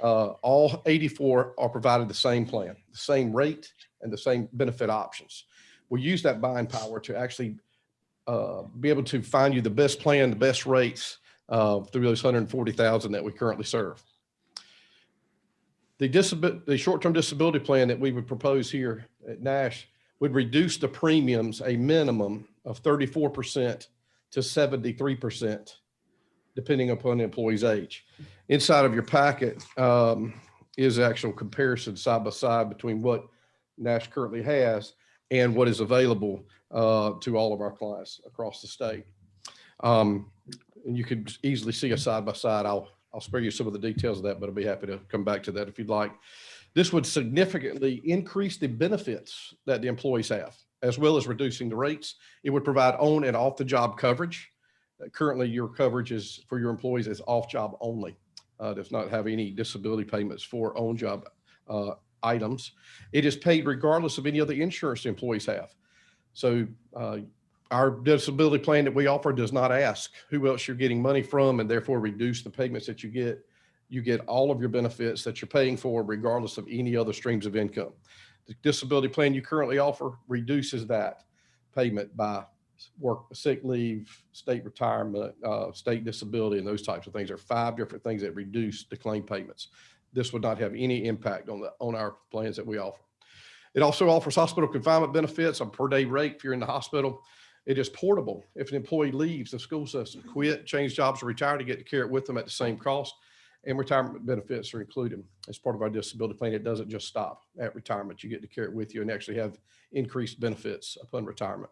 All 84 are provided the same plan, the same rate, and the same benefit options. We use that buying power to actually be able to find you the best plan, the best rates through those 140,000 that we currently serve. The short-term disability plan that we would propose here at Nash would reduce the premiums a minimum of 34% to 73%, depending upon the employee's age. Inside of your packet is actual comparison side by side between what Nash currently has and what is available to all of our clients across the state. And you can easily see a side by side. I'll spare you some of the details of that, but I'll be happy to come back to that if you'd like. This would significantly increase the benefits that the employees have, as well as reducing the rates. It would provide on and off the job coverage. Currently, your coverage is for your employees is off job only. Does not have any disability payments for on job items. It is paid regardless of any other insurance the employees have. So our disability plan that we offer does not ask who else you're getting money from, and therefore reduce the payments that you get. You get all of your benefits that you're paying for regardless of any other streams of income. The disability plan you currently offer reduces that payment by work, sick leave, state retirement, state disability, and those types of things. There are 5 different things that reduce the claim payments. This would not have any impact on our plans that we offer. It also offers hospital confinement benefits, a per day rate if you're in the hospital. It is portable. If an employee leaves the school system, quit, change jobs, or retire, to get to carry it with them at the same cost. And retirement benefits are included as part of our disability plan. It doesn't just stop at retirement. You get to carry it with you and actually have increased benefits upon retirement.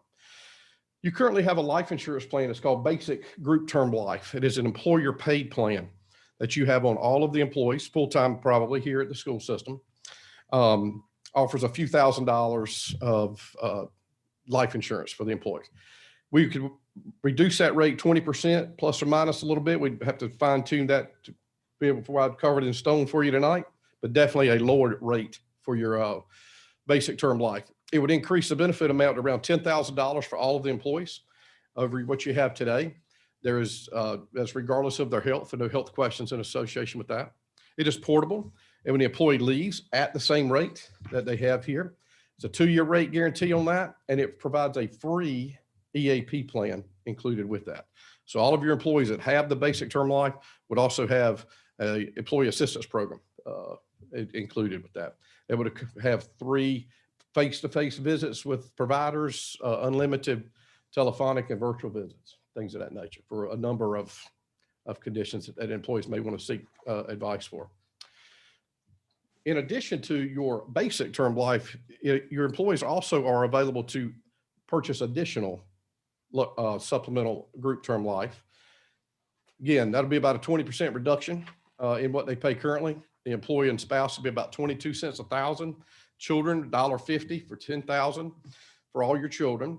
You currently have a life insurance plan. It's called Basic Group Term Life. It is an employer paid plan that you have on all of the employees, full-time probably here at the school system. Offers a few $1,000s of life insurance for the employees. We could reduce that rate 20% plus or minus a little bit. We'd have to fine tune that to be able to provide covered in stone for you tonight, but definitely a lower rate for your basic term life. It would increase the benefit amount to around $10,000 for all of the employees over what you have today. There is, that's regardless of their health, and no health questions in association with that. It is portable. And when the employee leaves at the same rate that they have here, it's a 2-year rate guarantee on that. And it provides a free EAP plan included with that. So all of your employees that have the basic term life would also have a employee assistance program included with that. They would have 3 face-to-face visits with providers, unlimited telephonic and virtual visits, things of that nature for a number of conditions that employees may want to seek advice for. In addition to your basic term life, your employees also are available to purchase additional supplemental group term life. Again, that'll be about a 20% reduction in what they pay currently. The employee and spouse will be about 22 cents a thousand. Children, $1.50 for 10,000 for all your children.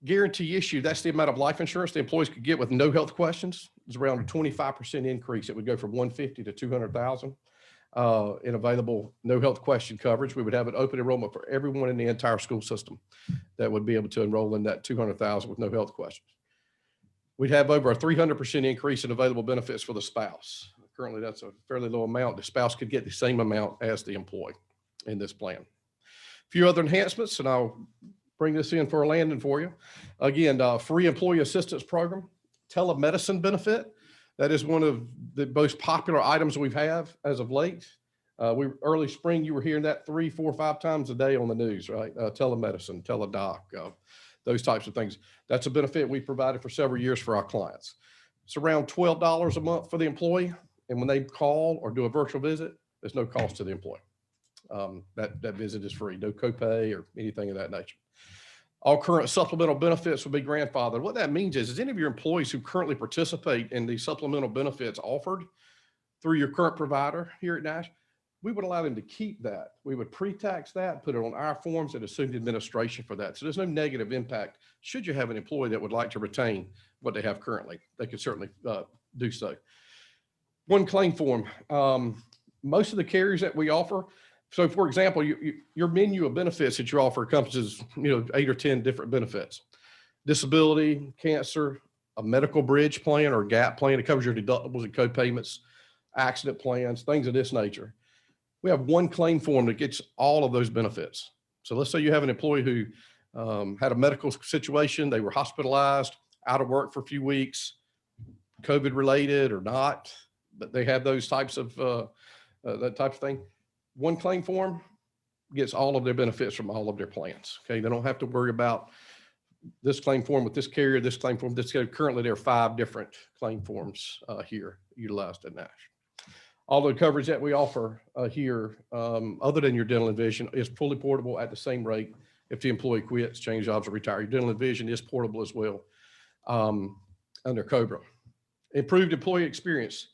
Guarantee issue, that's the amount of life insurance the employees could get with no health questions. It's around a 25% increase. It would go from 150 to 200,000 in available no health question coverage. We would have an open enrollment for everyone in the entire school system that would be able to enroll in that 200,000 with no health questions. We'd have over a 300% increase in available benefits for the spouse. Currently, that's a fairly low amount. The spouse could get the same amount as the employee in this plan. A few other enhancements, and I'll bring this in for a landing for you. Again, free employee assistance program, telemedicine benefit. That is one of the most popular items we've have as of late. Early spring, you were hearing that 3, 4, 5 times a day on the news, right? Telemedicine, teledoc, those types of things. That's a benefit we provided for several years for our clients. It's around $12 a month for the employee. And when they call or do a virtual visit, there's no cost to the employee. That visit is free, no copay or anything of that nature. All current supplemental benefits will be grandfathered. What that means is any of your employees who currently participate in the supplemental benefits offered through your current provider here at Nash, we would allow them to keep that. We would pre-tax that, put it on our forms, and assume the administration for that. So there's no negative impact. Should you have an employee that would like to retain what they have currently, they could certainly do so. One claim form. Most of the carriers that we offer, so for example, your menu of benefits that you offer encompasses 8 or 10 different benefits. Disability, cancer, a medical bridge plan or gap plan. It covers your deductibles and co-payments, accident plans, things of this nature. We have one claim form that gets all of those benefits. So let's say you have an employee who had a medical situation, they were hospitalized, out of work for a few weeks, COVID related or not, but they have those types of, that type of thing. One claim form gets all of their benefits from all of their plans. Okay. They don't have to worry about this claim form with this carrier, this claim form, this carrier. Currently there are 5 different claim forms here utilized at Nash. All the coverage that we offer here, other than your dental and vision, is fully portable at the same rate if the employee quits, change jobs, or retire. Your dental and vision is portable as well under COBRA. Improved employee experience.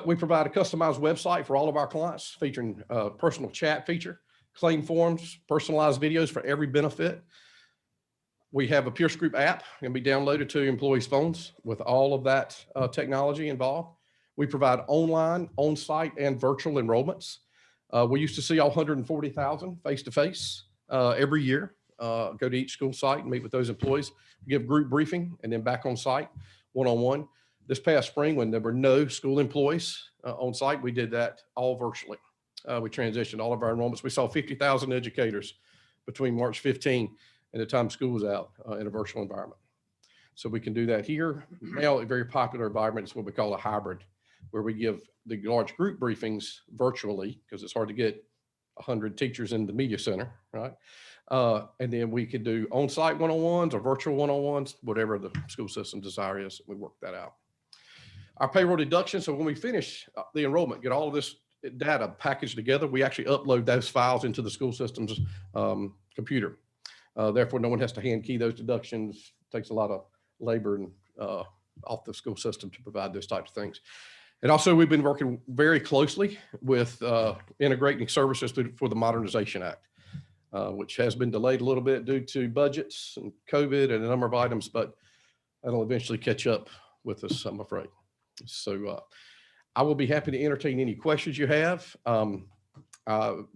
We provide a customized website for all of our clients featuring a personal chat feature, claim forms, personalized videos for every benefit. We have a Pierce Group app can be downloaded to employees' phones with all of that technology involved. We provide online, on-site, and virtual enrollments. We used to see all 140,000 face-to-face every year. Go to each school site and meet with those employees, give group briefing, and then back on site, one-on-one. This past spring, when there were no school employees on site, we did that all virtually. We transitioned all of our enrollments. We saw 50,000 educators between March 15 and the time school was out in a virtual environment. So we can do that here. Now, a very popular environment is what we call a hybrid, where we give the large group briefings virtually because it's hard to get 100 teachers in the media center, right? And then we could do on-site one-on-ones or virtual one-on-ones, whatever the school system desire is. We work that out. Our payroll deduction. So when we finish the enrollment, get all of this data packaged together, we actually upload those files into the school system's computer. Therefore, no one has to hand key those deductions. It takes a lot of labor and off the school system to provide those types of things. And also, we've been working very closely with integrating services for the Modernization Act, which has been delayed a little bit due to budgets and COVID and a number of items, but that'll eventually catch up with us, I'm afraid. So I will be happy to entertain any questions you have. My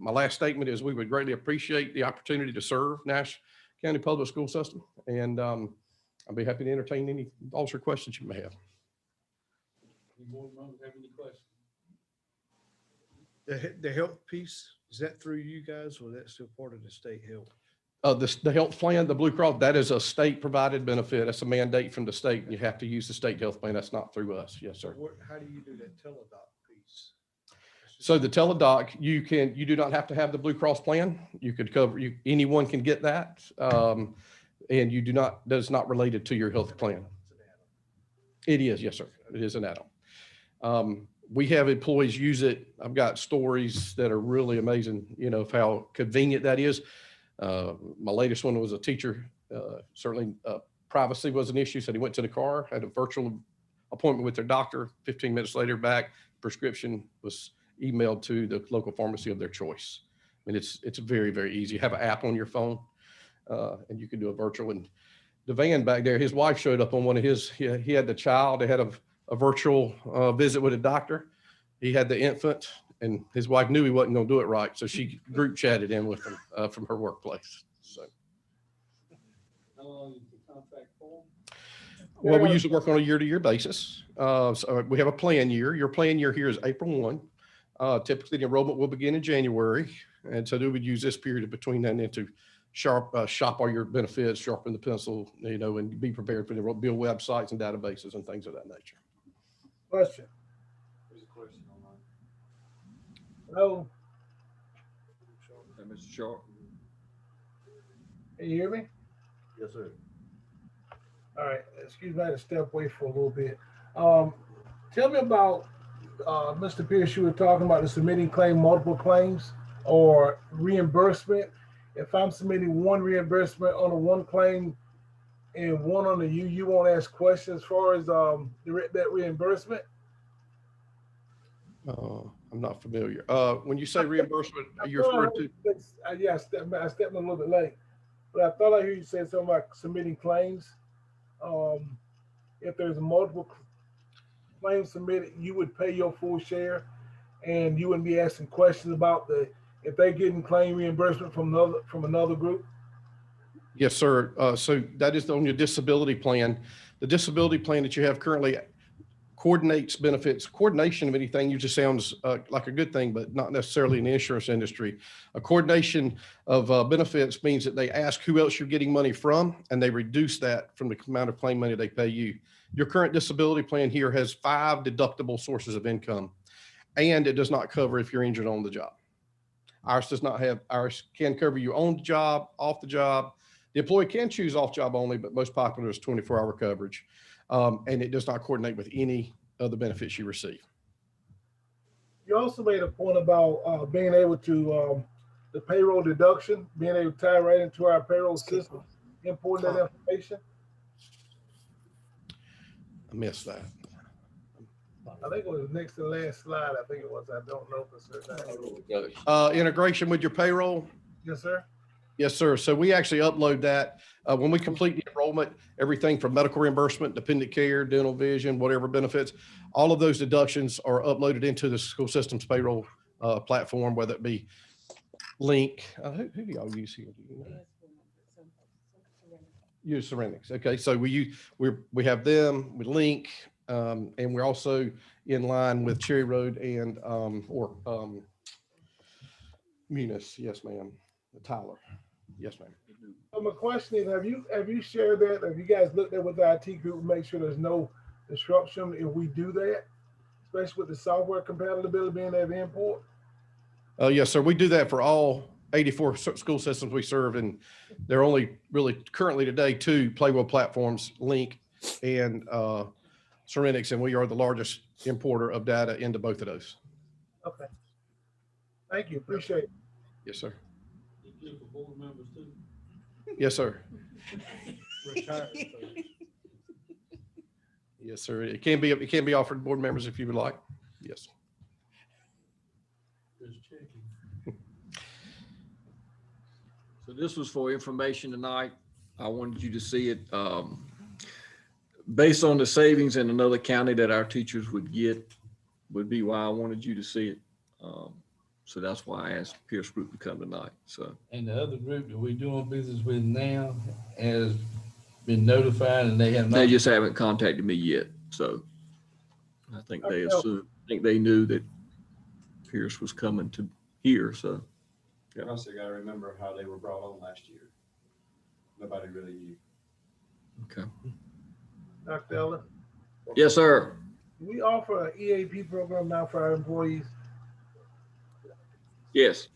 last statement is we would greatly appreciate the opportunity to serve Nash County Public School System, and I'll be happy to entertain any also questions you may have. Any board members have any questions? The health piece, is that through you guys or that's still part of the state health? The health plan, the Blue Cross, that is a state provided benefit. That's a mandate from the state. You have to use the state health plan. That's not through us. Yes, sir. How do you do that teledoc piece? So the teledoc, you do not have to have the Blue Cross plan. You could cover, anyone can get that. And you does not related to your health plan. It is, yes, sir. It is an add-on. We have employees use it. I've got stories that are really amazing, of how convenient that is. My latest one was a teacher, certainly privacy was an issue. Said he went to the car, had a virtual appointment with their doctor. 15 minutes later back, prescription was emailed to the local pharmacy of their choice. I mean, it's very, very easy. You have an app on your phone and you can do a virtual. And the van back there, his wife showed up on one of his, he had the child, they had a virtual visit with a doctor. He had the infant. And his wife knew he wasn't going to do it right, so she group chatted in with him from her workplace. So, How long is the contract for? well, we usually work on a year-to-year basis. So we have a plan year. Your plan year here is April 1. Typically, the enrollment will begin in January, and so we would use this period between then and to shop all your benefits, sharpen the pencil, and be prepared for the build websites and databases and things of that nature. Question. Hello. Mr. Sharp. Can you hear me? Yes, sir. All right. Excuse me, I had to step away for a little bit. Tell me about, Mr. Pierce, you were talking about the submitting multiple claims or reimbursement. If I'm submitting one reimbursement on a one claim and one on the you won't ask questions as far as that reimbursement? I'm not familiar. When you say reimbursement, you're referring to? Yeah, I stepped in a little bit late, but I thought I heard you say something about submitting claims. If there's multiple claims submitted, you would pay your full share, and you wouldn't be asking questions about if they're getting claim reimbursement from another group. Yes, sir. So that is on your disability plan. The disability plan that you have currently coordinates benefits. Coordination of anything usually sounds like a good thing, but not necessarily in the insurance industry. A coordination of benefits means that they ask who else you're getting money from, and they reduce that from the amount of claim money they pay you. Your current disability plan here has 5 deductible sources of income, and it does not cover if you're injured on the job. Ours does not have, ours can cover you on the job, off the job. The employee can choose off job only, but most popular is 24-hour coverage. And it does not coordinate with any of the benefits you receive. You also made a point about being able to, the payroll deduction, being able to tie right into our payroll system, importing that information. I missed that. I think it was next to the last slide. I think it was. I don't know for certain. Integration with your payroll? Yes, sir. Yes, sir. So we actually upload that when we complete the enrollment, everything from medical reimbursement, dependent care, dental vision, whatever benefits, all of those deductions are uploaded into the school system's payroll platform, whether it be Link. Who do y'all use here? Do you know? Use Serenix. Okay, so we have them, we Link, and we're also in line with Cherry Road and Munis. Yes, ma'am. Tyler. Yes, ma'am. So my question is, have you shared that? Have you guys looked at with the IT group to make sure there's no disruption if we do that, especially with the software compatibility being at the import? Yes, sir. We do that for all 84 school systems we serve, and there are only really currently today 2 Playwell platforms, Link and Serenix, and we are the largest importer of data into both of those. Okay. Thank you. Appreciate it. Yes, sir. You good for board members too? Yes, sir. Retired. Yes, sir. It can be offered to board members if you would like. Yes. Just checking. So this was for information tonight. I wanted you to see it. Based on the savings in another county that our teachers would get, would be why I wanted you to see it. So that's why I asked Pierce Group to come tonight. So. And the other group that we're doing business with now has been notified and they have not. They just haven't contacted me yet. So I think they knew that Pierce was coming to here. So. You also got to remember how they were brought on last year. Nobody really knew. Okay. Dr. Ellen? Yes, sir. We offer an EAP program now for our employees, Yes.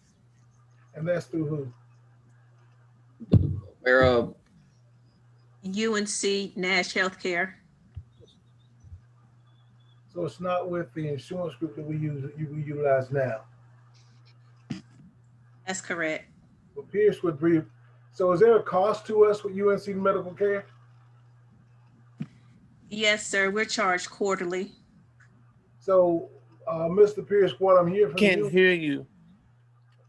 and that's through who? Where, UNC Nash Healthcare. So it's not with the insurance group that we utilize now. That's correct. Well, Pierce would be. So is there a cost to us with UNC Medical Care? Yes, sir. We're charged quarterly. So, Mr. Pierce, what I'm hearing from you. Can't hear you.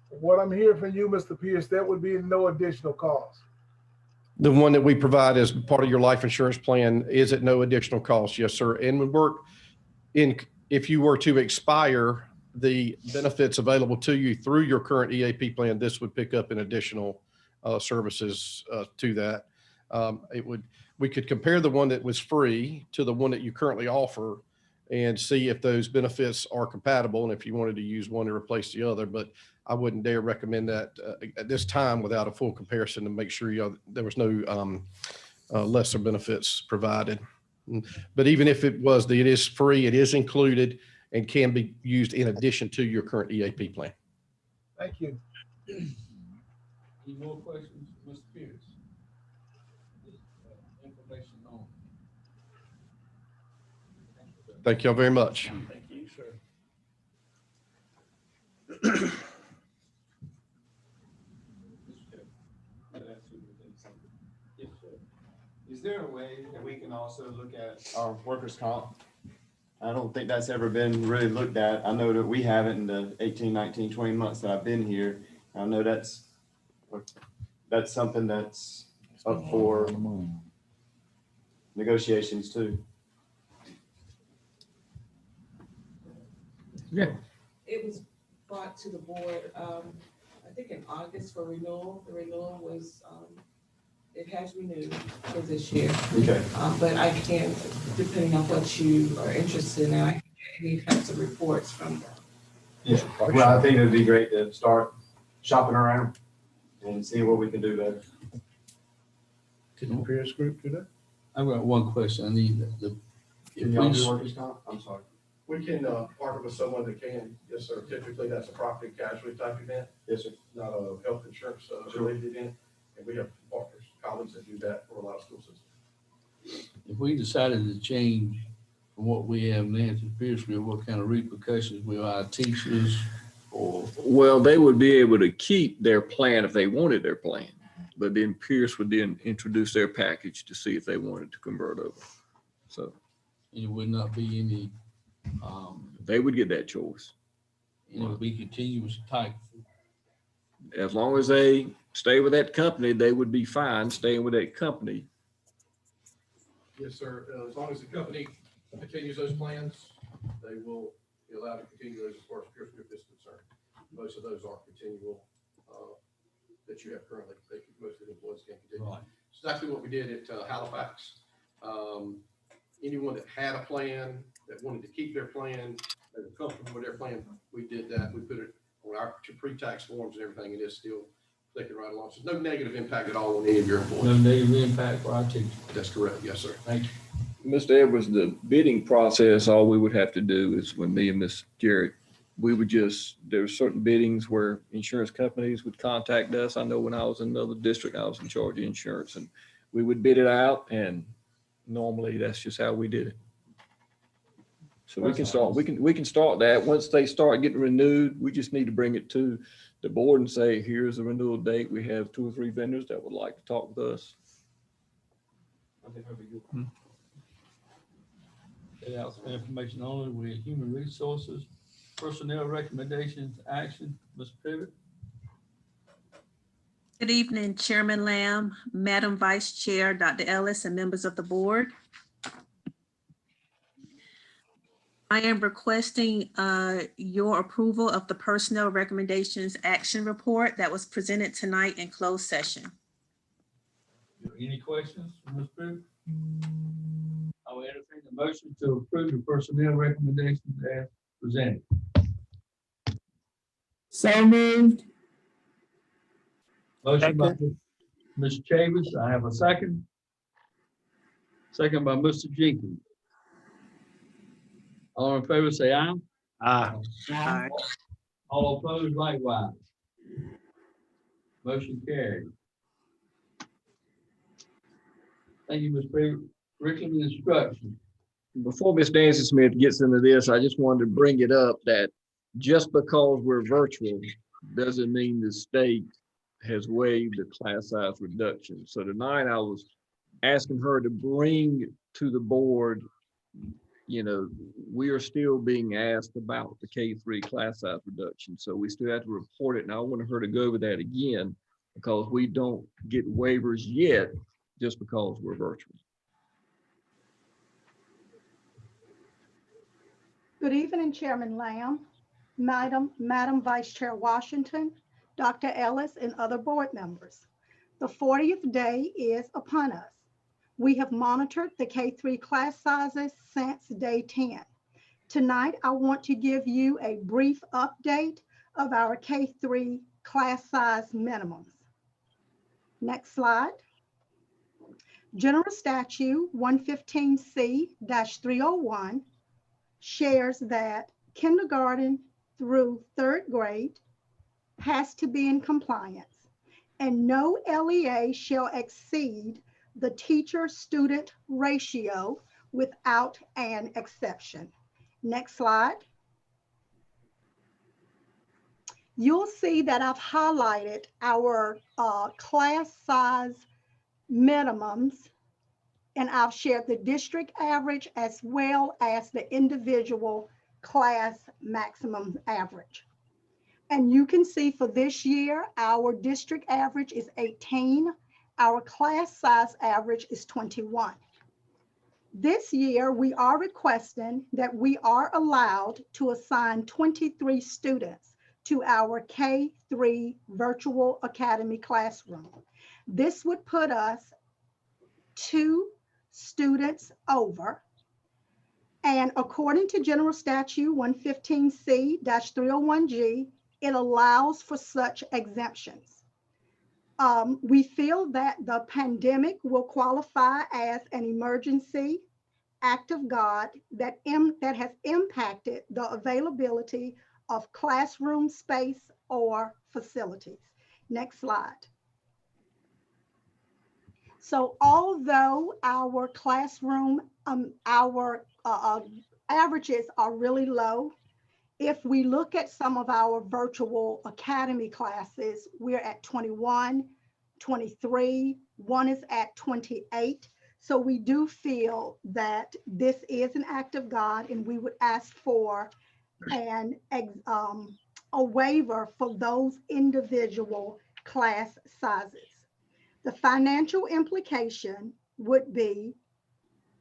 What I'm hearing from you, Mr. Pierce, that would be no additional cost. The one that we provide as part of your life insurance plan is at no additional cost. Yes, sir. And would work if you were to expire the benefits available to you through your current EAP plan, this would pick up an additional services to that. We could compare the one that was free to the one that you currently offer and see if those benefits are compatible and if you wanted to use one to replace the other. But I wouldn't dare recommend that at this time without a full comparison to make sure there was no lesser benefits provided. But even if it is free, it is included and can be used in addition to your current EAP plan. Thank you. Any more questions, Mr. Pierce? Information on. Thank y'all very much. Thank you, sir. Is there a way that we can also look at our workers' comp? I don't think that's ever been really looked at. I know that we haven't in the 18, 19, 20 months that I've been here. I know that's something that's up for negotiations too. Yeah. It was brought to the board, I think in August for renewal. The renewal was, it has renewed for this year. Okay. But I can, depending on what you are interested in, I can get any types of reports from them. Yeah. Well, I think it'd be great to start shopping around and see what we can do there. Can the Pierce Group do that? I've got one question. I need Can y'all do workers' comp? I'm sorry. We can partner with someone that can. Yes, sir. Typically, that's a property casualty type event. Yes, sir. Not a health insurance related event. And we have partners, colleagues that do that for a lot of school systems. If we decided to change from what we have now to Pierce Group, what kind of repercussions will our teachers or? Well, they would be able to keep their plan if they wanted their plan, but then Pierce would then introduce their package to see if they wanted to convert over. So. And it would not be any. They would get that choice. And it would be continuous type. As long as they stay with that company, they would be fine staying with that company. Yes, sir. As long as the company continues those plans, they will be allowed to continue those as far as Pierce Group is concerned. Most of those are continual that you have currently. Most of the employees can continue. Right. It's exactly what we did at Halifax. Anyone that had a plan, that wanted to keep their plan, they were comfortable with their plan, we did that. We put it on our pre-tax forms and everything, and it's still clicking right along. So no negative impact at all on any of your employees. No negative impact for our teachers. That's correct. Yes, sir. Thank you. Mr. Edwards, the bidding process, all we would have to do is when me and Ms. Jarrett we would just, there were certain biddings where insurance companies would contact us. I know when I was in another district, I was in charge of insurance, and we would bid it out, and normally that's just how we did it. So we can start, we can start that. Once they start getting renewed, we just need to bring it to the board and say, here's the renewal date. We have 2 or 3 vendors that would like to talk with us. I think that'd be good. Else for information only with human resources, personnel recommendations, action. Ms. Pivot. Good evening, Chairman Lamb, Madam Vice Chair, Dr. Ellis, and members of the board. I am requesting your approval of the personnel recommendations action report that was presented tonight in closed session. Any questions from Ms. Pivot? I will entertain the motion to approve the personnel recommendations as presented. So moved. Motion by Ms. Chavis. I have a second. Second by Mr. Jenkins. All in favor, say aye. Aye. All opposed, likewise. Motion carried. Thank you, Ms. Pivot. Curriculum and instruction. Before Ms. Nancy Smith gets into this, I just wanted to bring it up that just because we're virtual doesn't mean the state has waived the class size reduction. So tonight I was asking her to bring to the board, you know, we are still being asked about the K-3 class size reduction. So we still have to report it. And I wanted her to go over that again because we don't get waivers yet just because we're virtual. Good evening, Chairman Lamb, Madam Vice Chair Washington, Dr. Ellis, and other board members. The 40th day is upon us. We have monitored the K-3 class sizes since day 10. Tonight, I want to give you a brief update of our K-3 class size minimums. Next slide. General Statute 115C-301 shares that kindergarten through 3rd grade has to be in compliance, and no LEA shall exceed the teacher-student ratio without an exception. Next slide. You'll see that I've highlighted our class size minimums, and I've shared the district average as well as the individual class maximum average. And you can see for this year, our district average is 18. Our class size average is 21. This year, we are requesting that we are allowed to assign 23 students to our K-3 virtual academy classroom. This would put us 2 students over. And according to General Statute 115C-301G, it allows for such exemptions. We feel that the pandemic will qualify as an emergency act of God that has impacted the availability of classroom space or facilities. Next slide. So although our classroom, our averages are really low, if we look at some of our virtual academy classes, we're at 21, 23, one is at 28. So we do feel that this is an act of God, and we would ask for a waiver for those individual class sizes. The financial implication would be,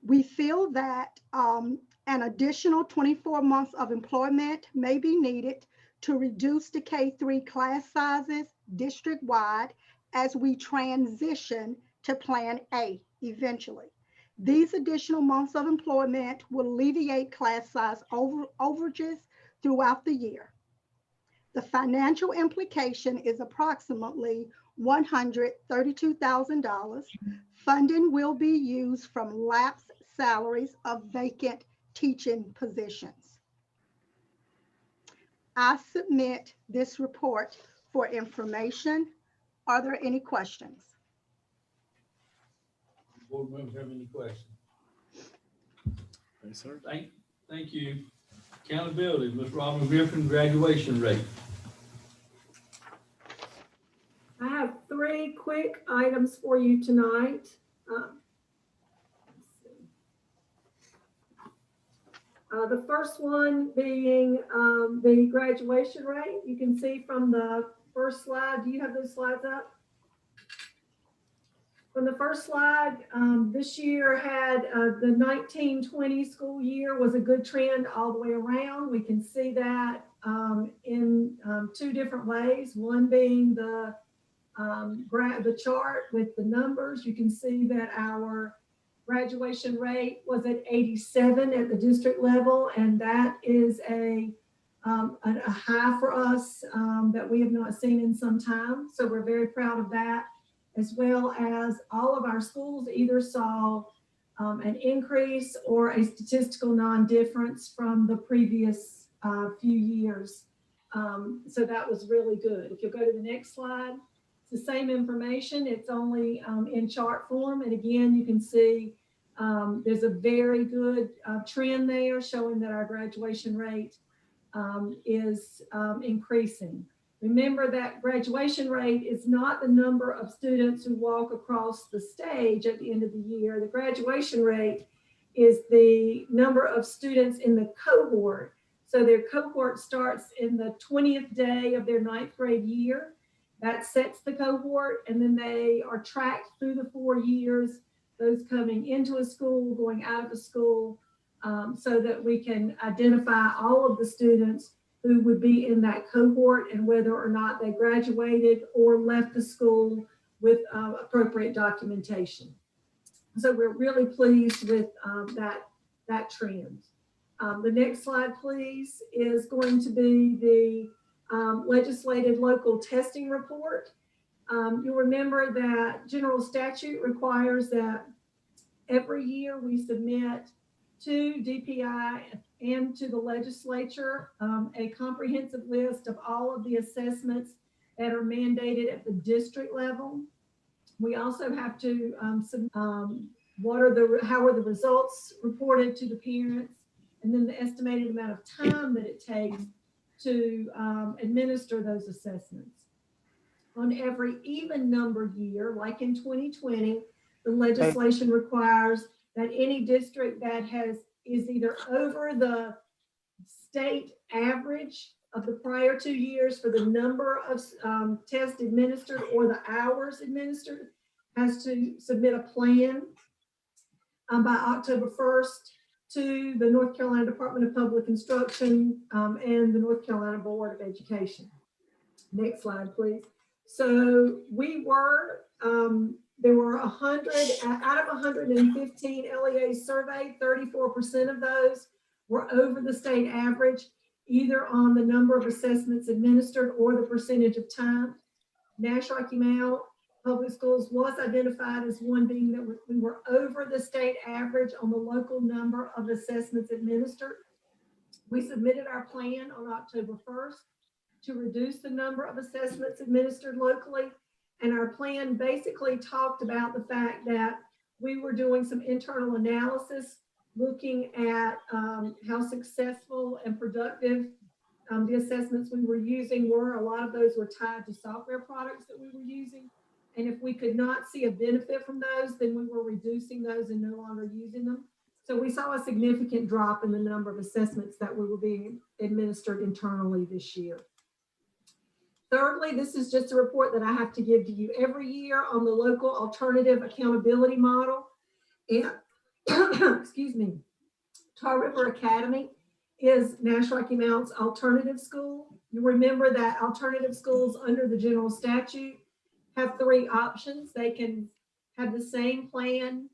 we feel that an additional 24 months of employment may be needed to reduce the K-3 class sizes district-wide as we transition to Plan A eventually. These additional months of employment will alleviate class size overages throughout the year. The financial implication is approximately $132,000. Funding will be used from lapsed salaries of vacant teaching positions. I submit this report for information. Are there any questions? Board members have any questions? Yes, sir. Thank you. Accountability, Ms. Robin Griffin, graduation rate. I have 3 quick items for you tonight. The first one being the graduation rate. You can see from the first slide. Do you have those slides up? From the first slide, this year had the 1920 school year was a good trend all the way around. We can see that in 2 different ways. One being the chart with the numbers. You can see that our graduation rate was at 87 at the district level, and that is a high for us that we have not seen in some time. So we're very proud of that, as well as all of our schools either saw an increase or a statistical non-difference from the previous few years. So that was really good. If you'll go to the next slide, it's the same information. It's only in chart form. And again, you can see there's a very good trend there showing that our graduation rate is increasing. Remember that graduation rate is not the number of students who walk across the stage at the end of the year. The graduation rate is the number of students in the cohort. So their cohort starts in the 20th day of their 9th grade year. That sets the cohort, and then they are tracked through the 4 years, those coming into a school, going out of a school, so that we can identify all of the students who would be in that cohort and whether or not they graduated or left the school with appropriate documentation. So we're really pleased with that trend. The next slide, please, is going to be the legislated local testing report. You'll remember that general statute requires that every year we submit to DPI and to the legislature a comprehensive list of all of the assessments that are mandated at the district level. We also have to how are the results reported to the parents, and then the estimated amount of time that it takes to administer those assessments. On every even number year, like in 2020, the legislation requires that any district that is either over the state average of the prior 2 years for the number of tests administered or the hours administered has to submit a plan by October 1st to the North Carolina Department of Public Instruction and the North Carolina Board of Education. Next slide, please. So we were, there were 100, out of 115 LEAs surveyed, 34% of those were over the state average, either on the number of assessments administered or the percentage of time. Nash Rocky Mount Public Schools was identified as one being that we were over the state average on the local number of assessments administered. We submitted our plan on October 1st to reduce the number of assessments administered locally. And our plan basically talked about the fact that we were doing some internal analysis, looking at how successful and productive the assessments we were using were. A lot of those were tied to software products that we were using. And if we could not see a benefit from those, then we were reducing those and no longer using them. So we saw a significant drop in the number of assessments that we were being administered internally this year. Thirdly, this is just a report that I have to give to you every year on the local alternative accountability model. And excuse me, Tar River Academy is Nash Rocky Mount's alternative school. You remember that alternative schools under the general statute have 3 options. They can have the same plan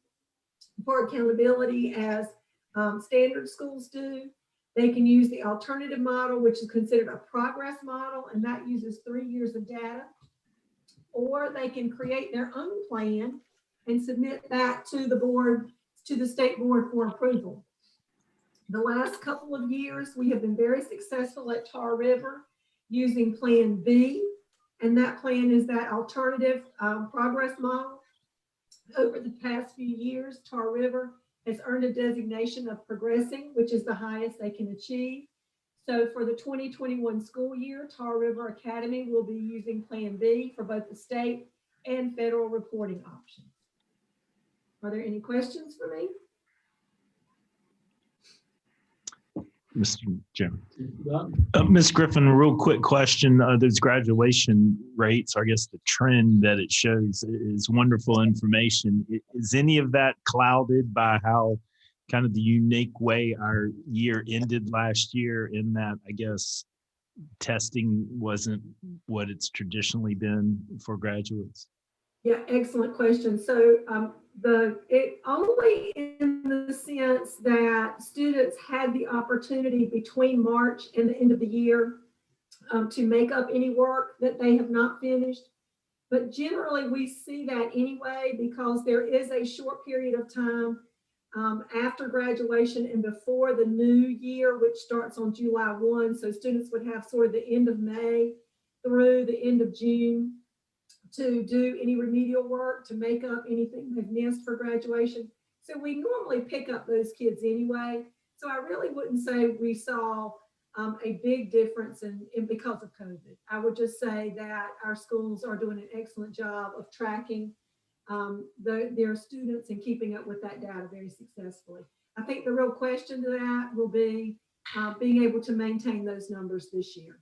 for accountability as standard schools do. They can use the alternative model, which is considered a progress model, and that uses 3 years of data. Or they can create their own plan and submit that to the board, to the state board for approval. The last couple of years, we have been very successful at Tar River using Plan B, and that plan is that alternative progress model. Over the past few years, Tar River has earned a designation of progressing, which is the highest they can achieve. So for the 2021 school year, Tar River Academy will be using Plan B for both the state and federal reporting options. Are there any questions for me? Mr. Chairman. Ms. Griffin, a real quick question. Those graduation rates, I guess the trend that it shows is wonderful information. Is any of that clouded by how kind of the unique way our year ended last year, in that, I guess, testing wasn't what it's traditionally been for graduates? Yeah, excellent question. So it only in the sense that students had the opportunity between March and the end of the year to make up any work that they have not finished. But generally we see that anyway, because there is a short period of time after graduation and before the new year, which starts on July 1. So students would have sort of the end of May through the end of June to do any remedial work, to make up anything they've missed for graduation. So we normally pick up those kids anyway. So I really wouldn't say we saw a big difference in because of COVID. I would just say that our schools are doing an excellent job of tracking their students and keeping up with that data very successfully. I think the real question to that will be being able to maintain those numbers this year.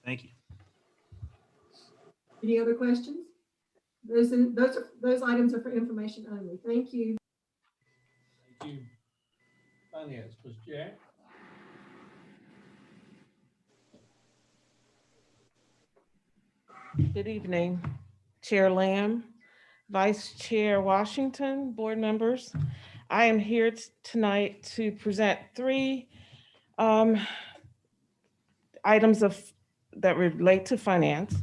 Thank you. Any other questions? Those items are for information only. Thank you. Thank you. Finance, Ms. Jack. Good evening, Chair Lamb, Vice Chair Washington, board members. I am here tonight to present three items that relate to finance.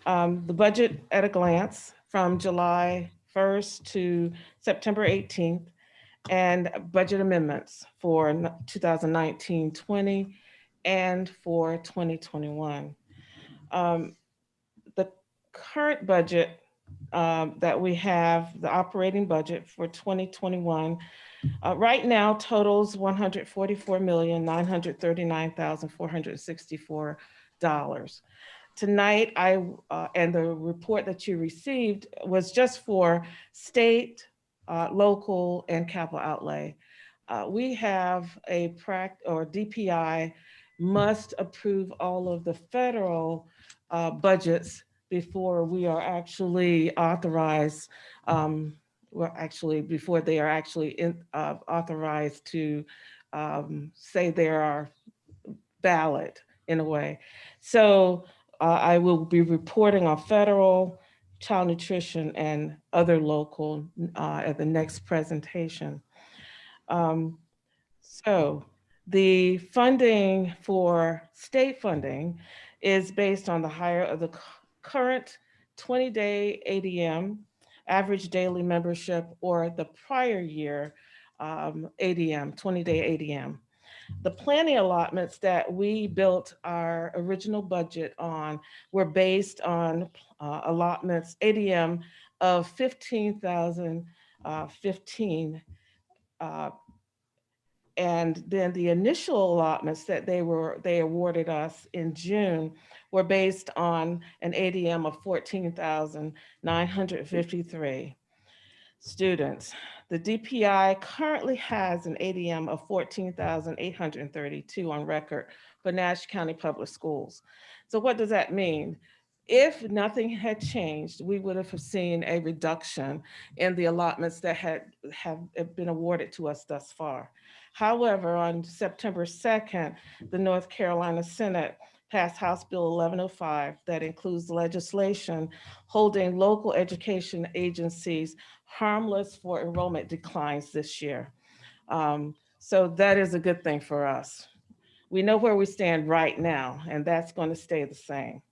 The budget at a glance from July 1st to September 18th, and budget amendments for 2019-20 and for 2021. The current budget that we have, the operating budget for 2021, right now totals $144,939,464. Tonight, and the report that you received was just for state, local, and capital outlay. We have a DPI must approve all of the federal budgets before we are actually authorized, before they are actually authorized to say they are valid in a way. So I will be reporting on federal, child nutrition, and other local at the next presentation. So the funding for state funding is based on the higher of the current 20-day ADM, average daily membership, or the prior year ADM, 20-day ADM. The planning allotments that we built our original budget on were based on allotments ADM of 15,015. And then the initial allotments that they awarded us in June were based on an ADM of 14,953 students. The DPI currently has an ADM of 14,832 on record for Nash County Public Schools. So what does that mean? If nothing had changed, we would have seen a reduction in the allotments that have been awarded to us thus far. However, on September 2nd, the North Carolina Senate passed House Bill 1105 that includes legislation holding local education agencies harmless for enrollment declines this year. So that is a good thing for us. We know where we stand right now, and that's going to stay the same.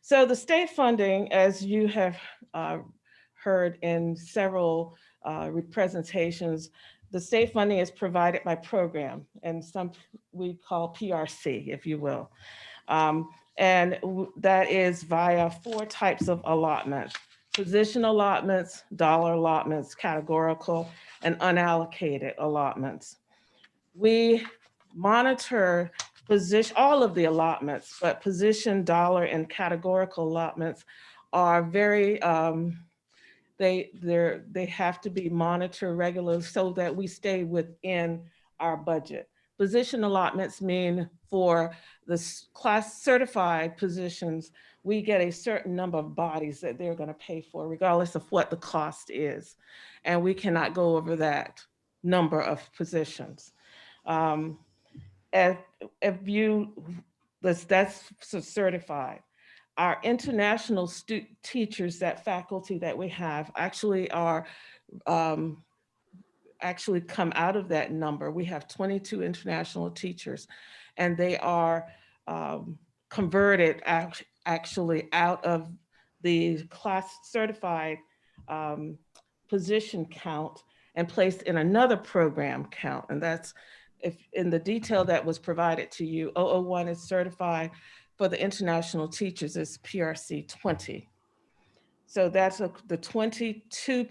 So the state funding, as you have heard in several presentations, The state funding is provided by program, and some we call PRC, if you will. That is via 4 types of allotments: position allotments, dollar allotments, categorical, and unallocated allotments. We monitor all of the allotments, but position, dollar, and categorical allotments are very, they have to be monitored regularly so that we stay within our budget. Position allotments mean for the class certified positions, we get a certain number of bodies that they're going to pay for, regardless of what the cost is. And we cannot go over that number of positions. If that's certified. Our international teachers, that faculty that we have, actually are actually come out of that number. We have 22 international teachers, and they are converted actually out of the class certified position count and placed in another program count. And that's in the detail that was provided to you. 001 is certified for the international teachers is PRC 20. So that's the 22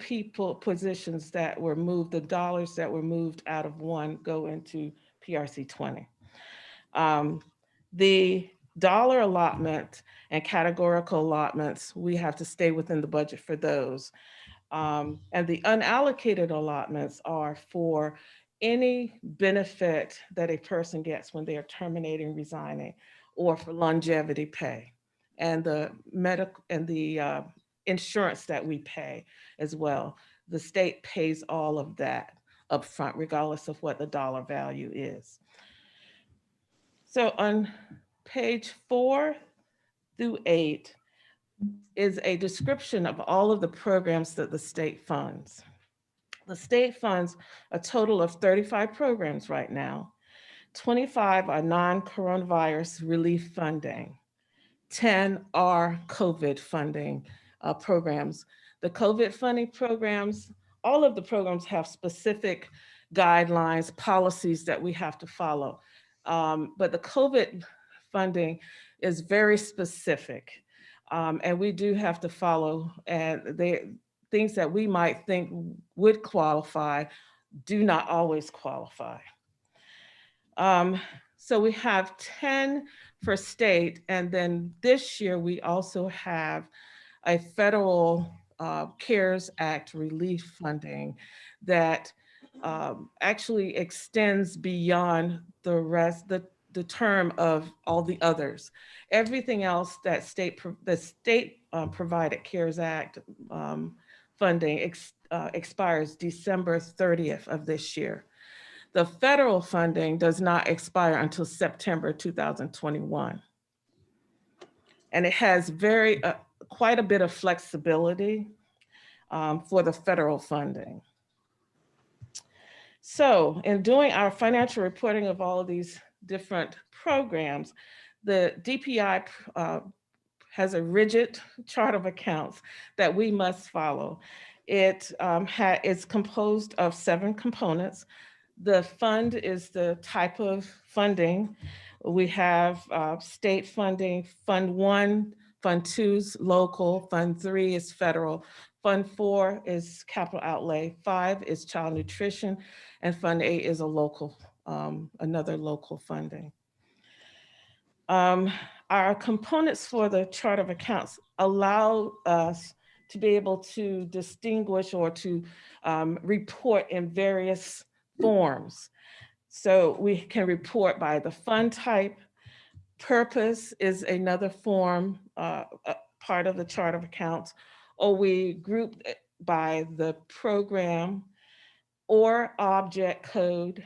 positions that were moved, the dollars that were moved out of one go into PRC 20. The dollar allotment and categorical allotments, we have to stay within the budget for those. And the unallocated allotments are for any benefit that a person gets when they are terminating, resigning, or for longevity pay, and the medical and the insurance that we pay as well. The state pays all of that upfront, regardless of what the dollar value is. So on page 4 through 8 is a description of all of the programs that the state funds. The state funds a total of 35 programs right now. 25 are non-coronavirus relief funding. 10 are COVID funding programs. The COVID funding programs, all of the programs have specific guidelines, policies that we have to follow. But the COVID funding is very specific. And we do have to follow, and things that we might think would qualify do not always qualify. So we have 10 for state, and then this year we also have a federal CARES Act relief funding that actually extends beyond the rest, the term of all the others. Everything else that the state provided CARES Act funding expires December 30th of this year. The federal funding does not expire until September 2021. And it has quite a bit of flexibility for the federal funding. So in doing our financial reporting of all of these different programs, the DPI has a rigid chart of accounts that we must follow. It's composed of 7 components. The fund is the type of funding. We have state funding, Fund 1, Fund 2 is local, Fund 3 is federal, Fund 4 is capital outlay, 5 is child nutrition, and Fund 8 is another local funding. Our components for the chart of accounts allow us to be able to distinguish or to report in various forms. So we can report by the fund type. Purpose is another form, part of the chart of accounts, or we group it by the program or object code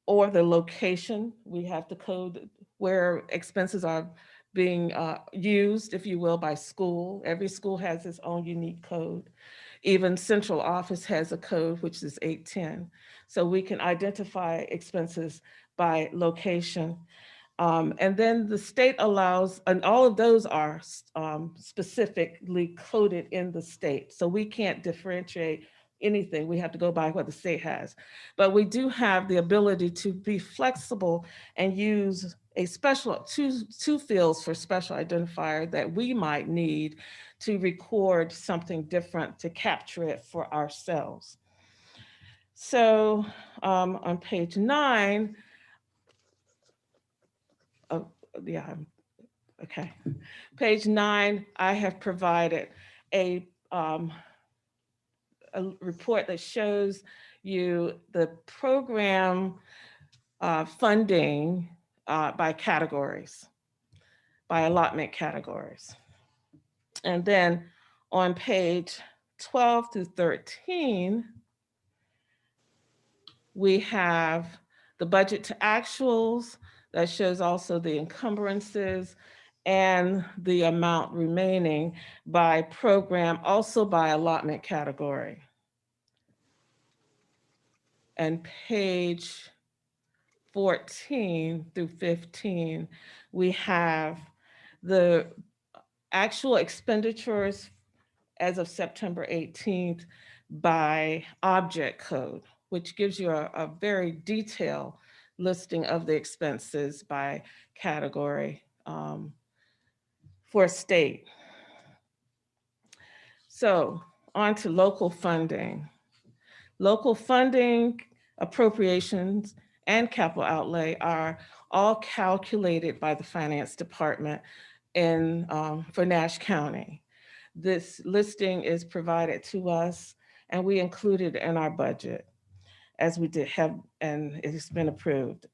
or the location. We have the code where expenses are being used, if you will, by school. Every school has its own unique code. Even central office has a code, which is 810. So we can identify expenses by location. And then the state allows, and all of those are specifically coded in the state. So we can't differentiate anything. We have to go by what the state has. But we do have the ability to be flexible and use a special two fields for special identifier that we might need to record something different to capture it for ourselves. So on page 9, oh, yeah, okay. Page 9, I have provided a report that shows you the program funding by categories, by allotment categories. And then on page 12 through 13, we have the budget to actuals that shows also the encumbrances and the amount remaining by program, also by allotment category. And page 14 through 15, we have the actual expenditures as of September 18th by object code, which gives you a very detailed listing of the expenses by category for state. So on to local funding. Local funding, appropriations, and capital outlay are all calculated by the finance department for Nash County. This listing is provided to us and we include it in our budget as we did have, and it's been approved.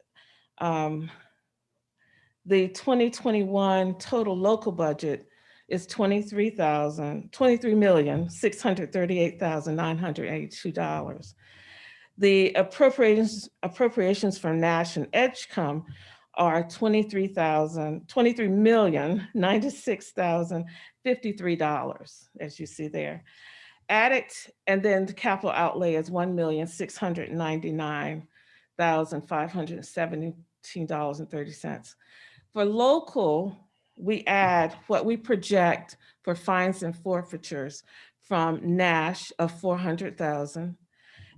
The 2021 total local budget is $23,638,982. The appropriations for Nash and EdgeCom are $23,096,053, as you see there. Added, and then the capital outlay is $1,699,517.30. For local, we add what we project for fines and forfeitures from Nash of $400,000,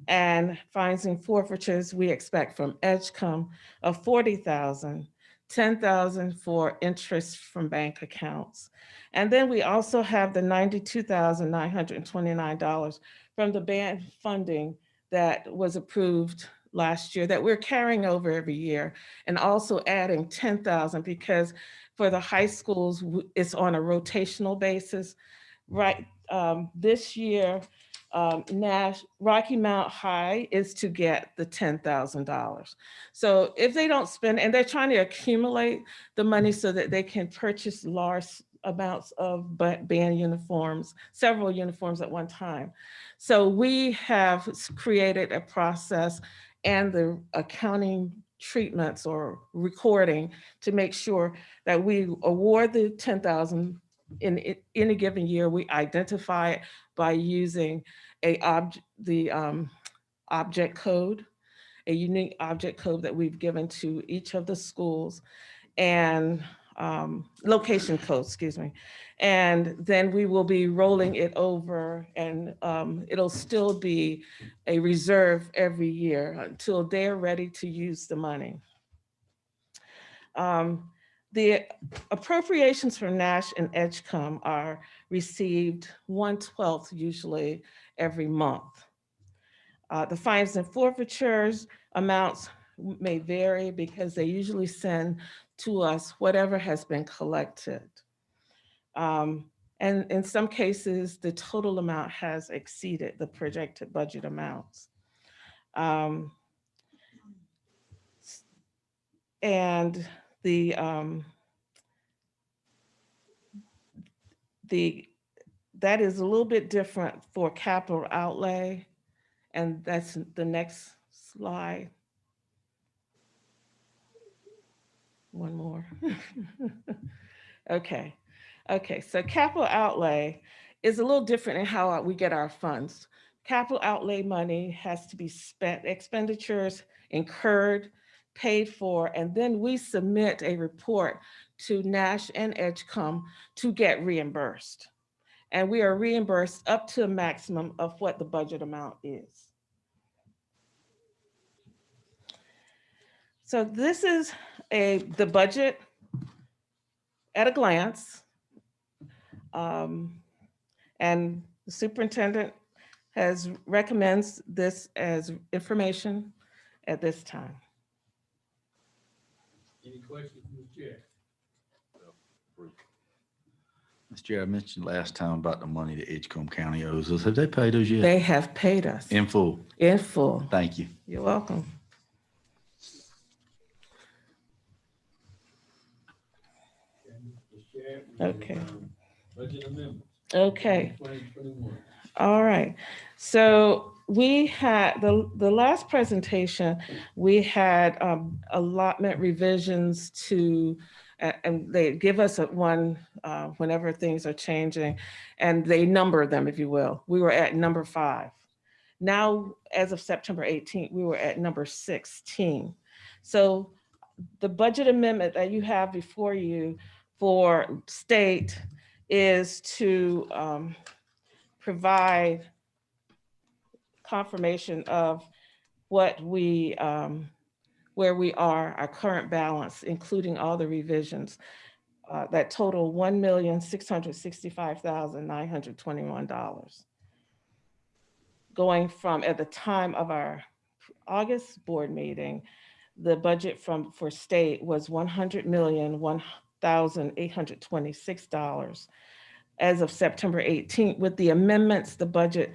and fines and forfeitures we expect from EdgeCom of $40,000, $10,000 for interest from bank accounts. And then we also have the $92,929 from the band funding that was approved last year that we're carrying over every year, and also adding $10,000 because for the high schools, it's on a rotational basis. Right, this year, Rocky Mount High is to get the $10,000. So if they don't spend, and they're trying to accumulate the money so that they can purchase large amounts of band uniforms, several uniforms at one time. So we have created a process and the accounting treatments or recording to make sure that we award the $10,000 in any given year. We identify it by using the object code, a unique object code that we've given to each of the schools, and location code, excuse me. And then we will be rolling it over, and it'll still be a reserve every year until they're ready to use the money. The appropriations for Nash and EdgeCom are received 1/12 usually every month. The fines and forfeitures amounts may vary because they usually send to us whatever has been collected. And in some cases, the total amount has exceeded the projected budget amounts. And that is a little bit different for capital outlay. And that's the next slide. One more. Okay. So capital outlay is a little different in how we get our funds. Capital outlay money has to be spent, expenditures incurred, paid for, and then we submit a report to Nash and EdgeCom to get reimbursed. and we are reimbursed up to a maximum of what the budget amount is. So this is the budget at a glance. And the superintendent recommends this as information at this time. Any questions from the chair? Mr. Chair, I mentioned last time about the money that Edgecombe County owes us. Have they paid us yet? They have paid us. In full? In full. Thank you. You're welcome. Okay. Budget amendments. Okay. 2021. All right. So we had the last presentation, we had allotment revisions to, and they give us one whenever things are changing, and they number them, if you will. We were at number 5. Now, as of September 18th, we were at number 16. So the budget amendment that you have before you for state is to provide confirmation of what we, where we are, our current balance, including all the revisions, that total $1,665,921. Going from, at the time of our August board meeting, the budget for state was $100,001,826. As of September 18th, with the amendments, the budget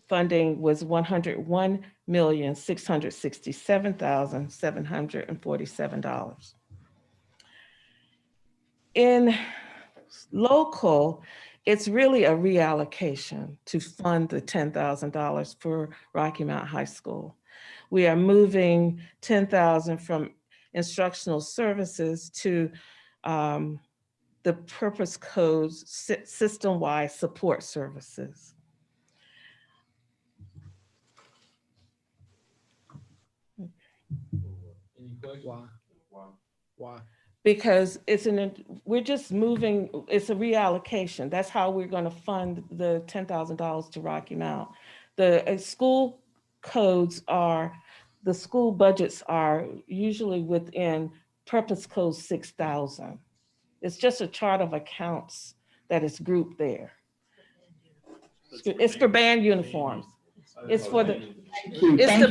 funding was $101,667,747. In local, it's really a reallocation to fund the $10,000 for Rocky Mount High School. We are moving $10,000 from instructional services to the purpose codes system-wide support services. Any questions? Why? Because we're just moving, it's a reallocation. That's how we're going to fund the $10,000 to Rocky Mount. The school codes the school budgets are usually within purpose code 6,000. It's just a chart of accounts that is grouped there. It's for band uniforms. It's for the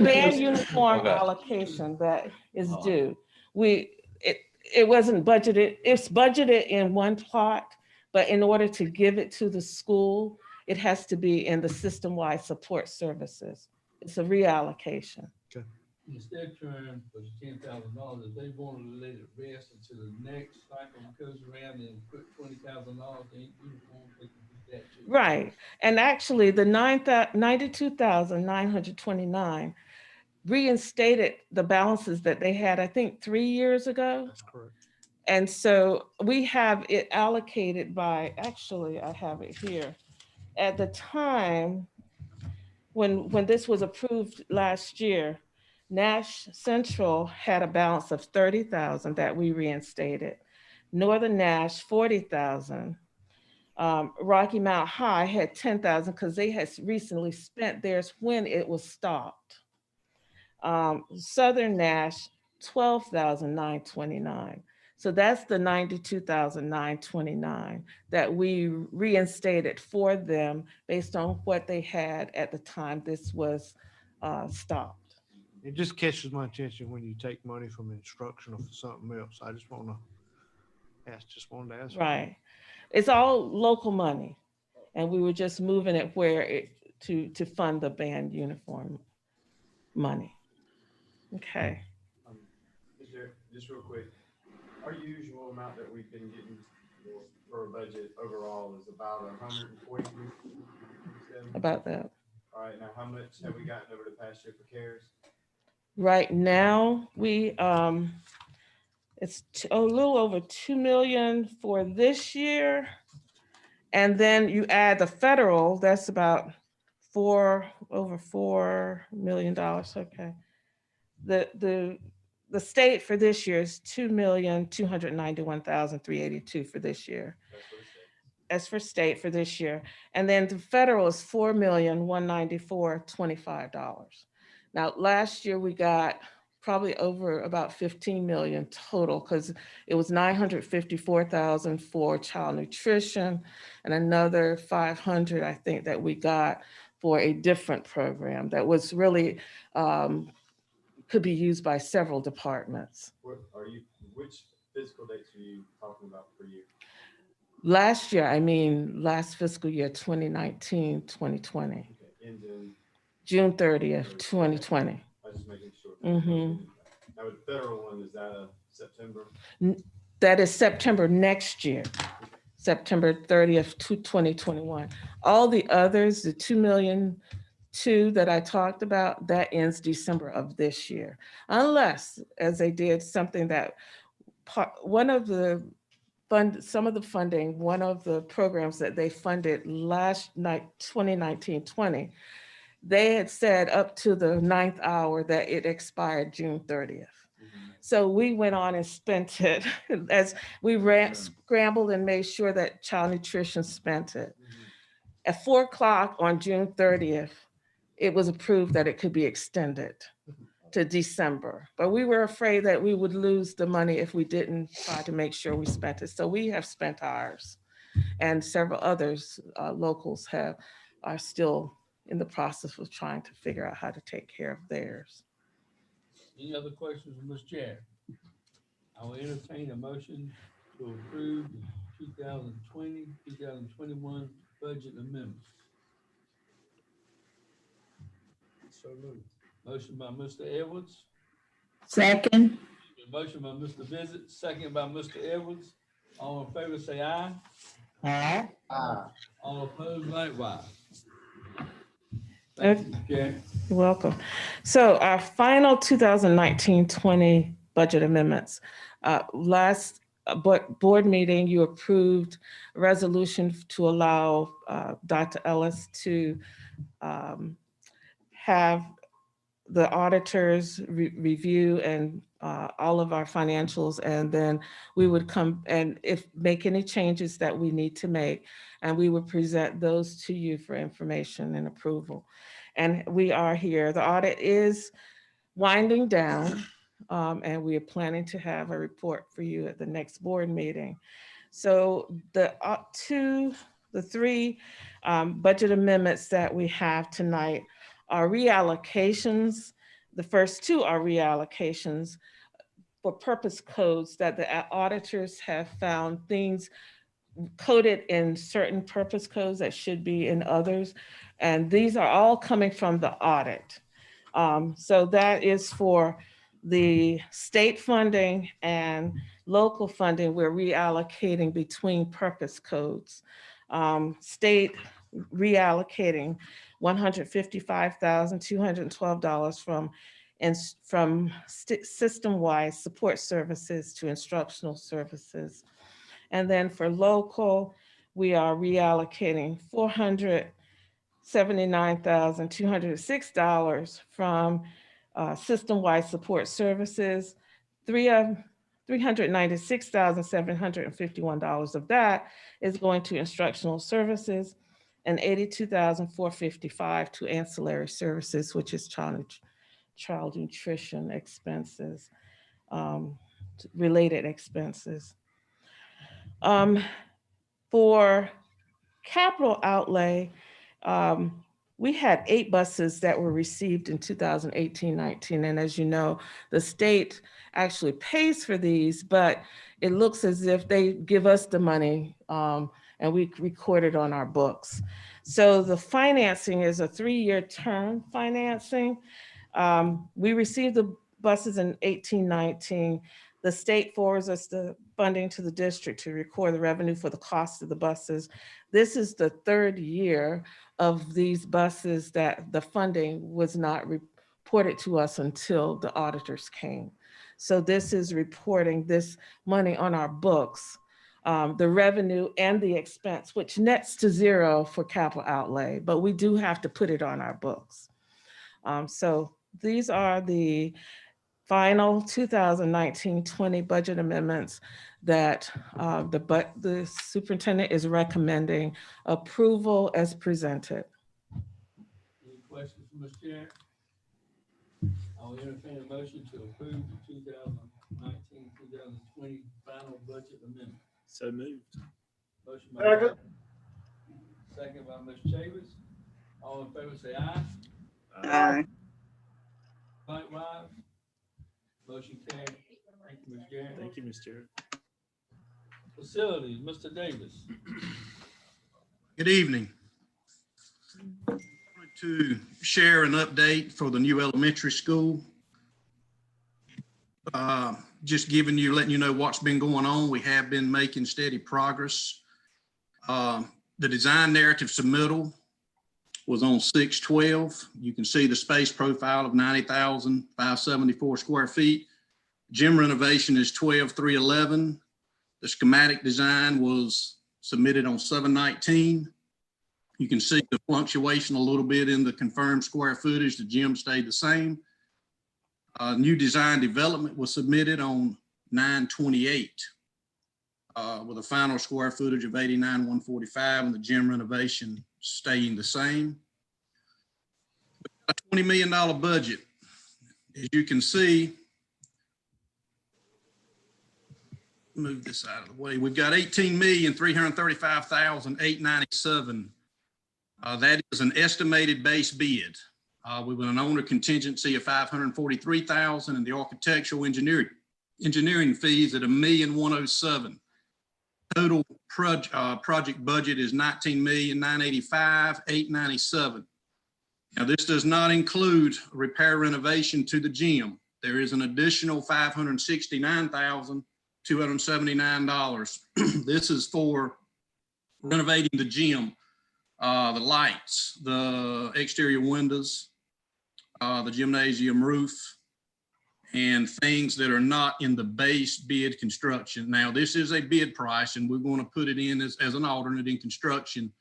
band uniform allocation that is due. It wasn't budgeted. It's budgeted in one plot, but in order to give it to the school, it has to be in the system-wide support services. It's a reallocation. In the step term for $10,000, if they wanted to let it rest until the next cycle goes around and put $20,000 in uniform, they can do that too. Right. And actually the $92,929 reinstated the balances that they had, I think, 3 years ago. That's correct. And so we have it allocated by, actually, I have it here. At the time when this was approved last year, Nash Central had a balance of $30,000 that we reinstated. Northern Nash, $40,000. Rocky Mount High had $10,000 because they had recently spent theirs when it was stopped. Southern Nash, $12,929. So that's the $92,929 that we reinstated for them based on what they had at the time this was stopped. It just catches my attention when you take money from instructional for something else. I just wanted to ask. Right. It's all local money. And we were just moving it to fund the band uniform money. Okay. Just real quick, our usual amount that we've been getting for a budget overall is about 140. About that. All right, now how much have we gotten over the past year for CARES? Right now, it's a little over 2 million for this year. And then you add the federal, that's about over $4 million. Okay. The the state for this year is 2,291,382 for this year. As for state for this year. And then the federal is $4,194,025. Now, last year we got probably over about 15 million total, because it was 954,000 for child nutrition and another 500, I think, that we got for a different program that was really could be used by several departments. Which physical dates are you talking about per year? Last year, I mean, last fiscal year, 2019, 2020. Okay, in June 30th, 2020. I was just making sure. Mm-hmm. Now, with the federal one, is that a September? That is September next year, September 30th to 2021. All the others, the 2,000,002 that I talked about, that ends December of this year. Unless, as they did something that one of the funding, one of the programs that they funded last night, 2019-20, they had said up to the 9th hour that it expired June 30th. So we went on and spent it as we scrambled and made sure that child nutrition spent it. At 4 o'clock on June 30th, it was approved that it could be extended to December. But we were afraid that we would lose the money if we didn't try to make sure we spent it. So we have spent ours, and several others, locals are still in the process of trying to figure out how to take care of theirs. Any other questions from Ms. Chair? I will entertain a motion to approve the 2020-2021 budget amendments. So moved. Motion by Mr. Edwards. Second. Motion by Mr. Visit, second by Mr. Edwards. All in favor say aye. Aye. Aye. All opposed likewise. You're welcome. So our final 2019-20 budget amendments. Last board meeting, you approved a resolution to allow Dr. Ellis to have the auditors review and all of our financials, and then we would come and make any changes that we need to make, and we would present those to you for information and approval. And we are here. The audit is winding down, and we are planning to have a report for you at the next board meeting. So the three budget amendments that we have tonight are reallocations. The first two are reallocations for purpose codes that the auditors have found things coded in certain purpose codes that should be in others. And these are all coming from the audit. So that is for the state funding and local funding. We're reallocating between purpose codes. State reallocating $155,212 from system-wide support services to instructional services. And then for local, we are reallocating $479,206 from system-wide support services. $396,751 of that is going to instructional services, and $82,455 to ancillary services, which is child nutrition expenses, related expenses. For capital outlay, we had 8 buses that were received in 2018-19. And as you know, the state actually pays for these, but it looks as if they give us the money and we record it on our books. So the financing is a 3-year term financing. We received the buses in 18-19. The state forwards us the funding to the district to record the revenue for the cost of the buses. This is the 3rd year of these buses that the funding was not reported to us until the auditors came. So this is reporting this money on our books, the revenue and the expense, which nets to 0 for capital outlay, but we do have to put it on our books. So these are the final 2019-20 budget amendments that the superintendent is recommending approval as presented. Any questions from Ms. Chair? I'll entertain a motion to approve the 2019-2020 final budget amendment. So moved. Motion by Rob, second by Ms. Chavis. All in favor say aye. Aye. Likewise. Motion carried. Thank you, Ms. Garrett. Thank you, Mr. Chair. Facilities, Mr. Davis. Good evening. I wanted to share an update for the new elementary school. Just letting you know what's been going on. We have been making steady progress. The design narrative submittal was on 6/12. You can see the space profile of 90,574 square feet. Gym renovation is 12/3/11. The schematic design was submitted on 7/19. You can see the fluctuation a little bit in the confirmed square footage. The gym stayed the same. New design development was submitted on 9/28 with a final square footage of 89,145 and the gym renovation staying the same. A $20 million budget. As you can see, move this out of the way. We've got $18,335,897. That is an estimated base bid. With an owner contingency of $543,000 and the architectural engineering fees at $1,107,000. Total project budget is $19,985,897. Now, this does not include repair renovation to the gym. There is an additional $569,279. This is for renovating the gym, the lights, the exterior windows, the gymnasium roof, and things that are not in the base bid construction. Now, this is a bid price, and we're going to put it in as an alternate in construction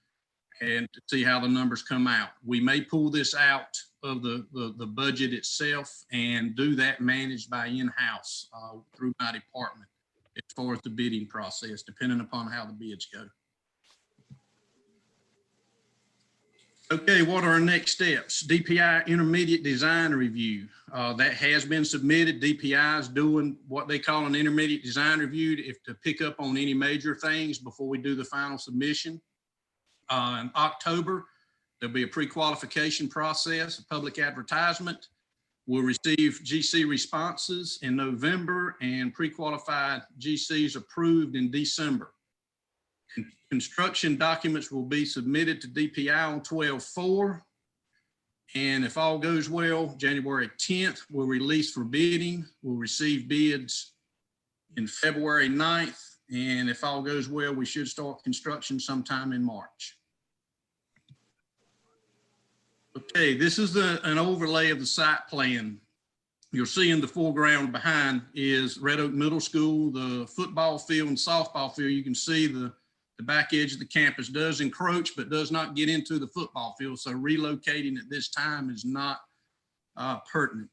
and to see how the numbers come out. We may pull this out of the budget itself and do that managed by in-house through my department as far as the bidding process, depending upon how the bids go. Okay, what are our next steps? DPI intermediate design review. That has been submitted. DPI is doing what they call an intermediate design review to pick up on any major things before we do the final submission. In October, there'll be a pre-qualification process, a public advertisement. We'll receive GC responses in November and pre-qualified GCs approved in December. Construction documents will be submitted to DPI on 12/4. And if all goes well, January 10th, we'll release for bidding. We'll receive bids in February 9th. And if all goes well, we should start construction sometime in March. Okay, this is an overlay of the site plan. You'll see in the foreground behind is Red Oak Middle School, the football field and softball field. You can see the back edge of the campus does encroach, but does not get into the football field. So relocating at this time is not pertinent.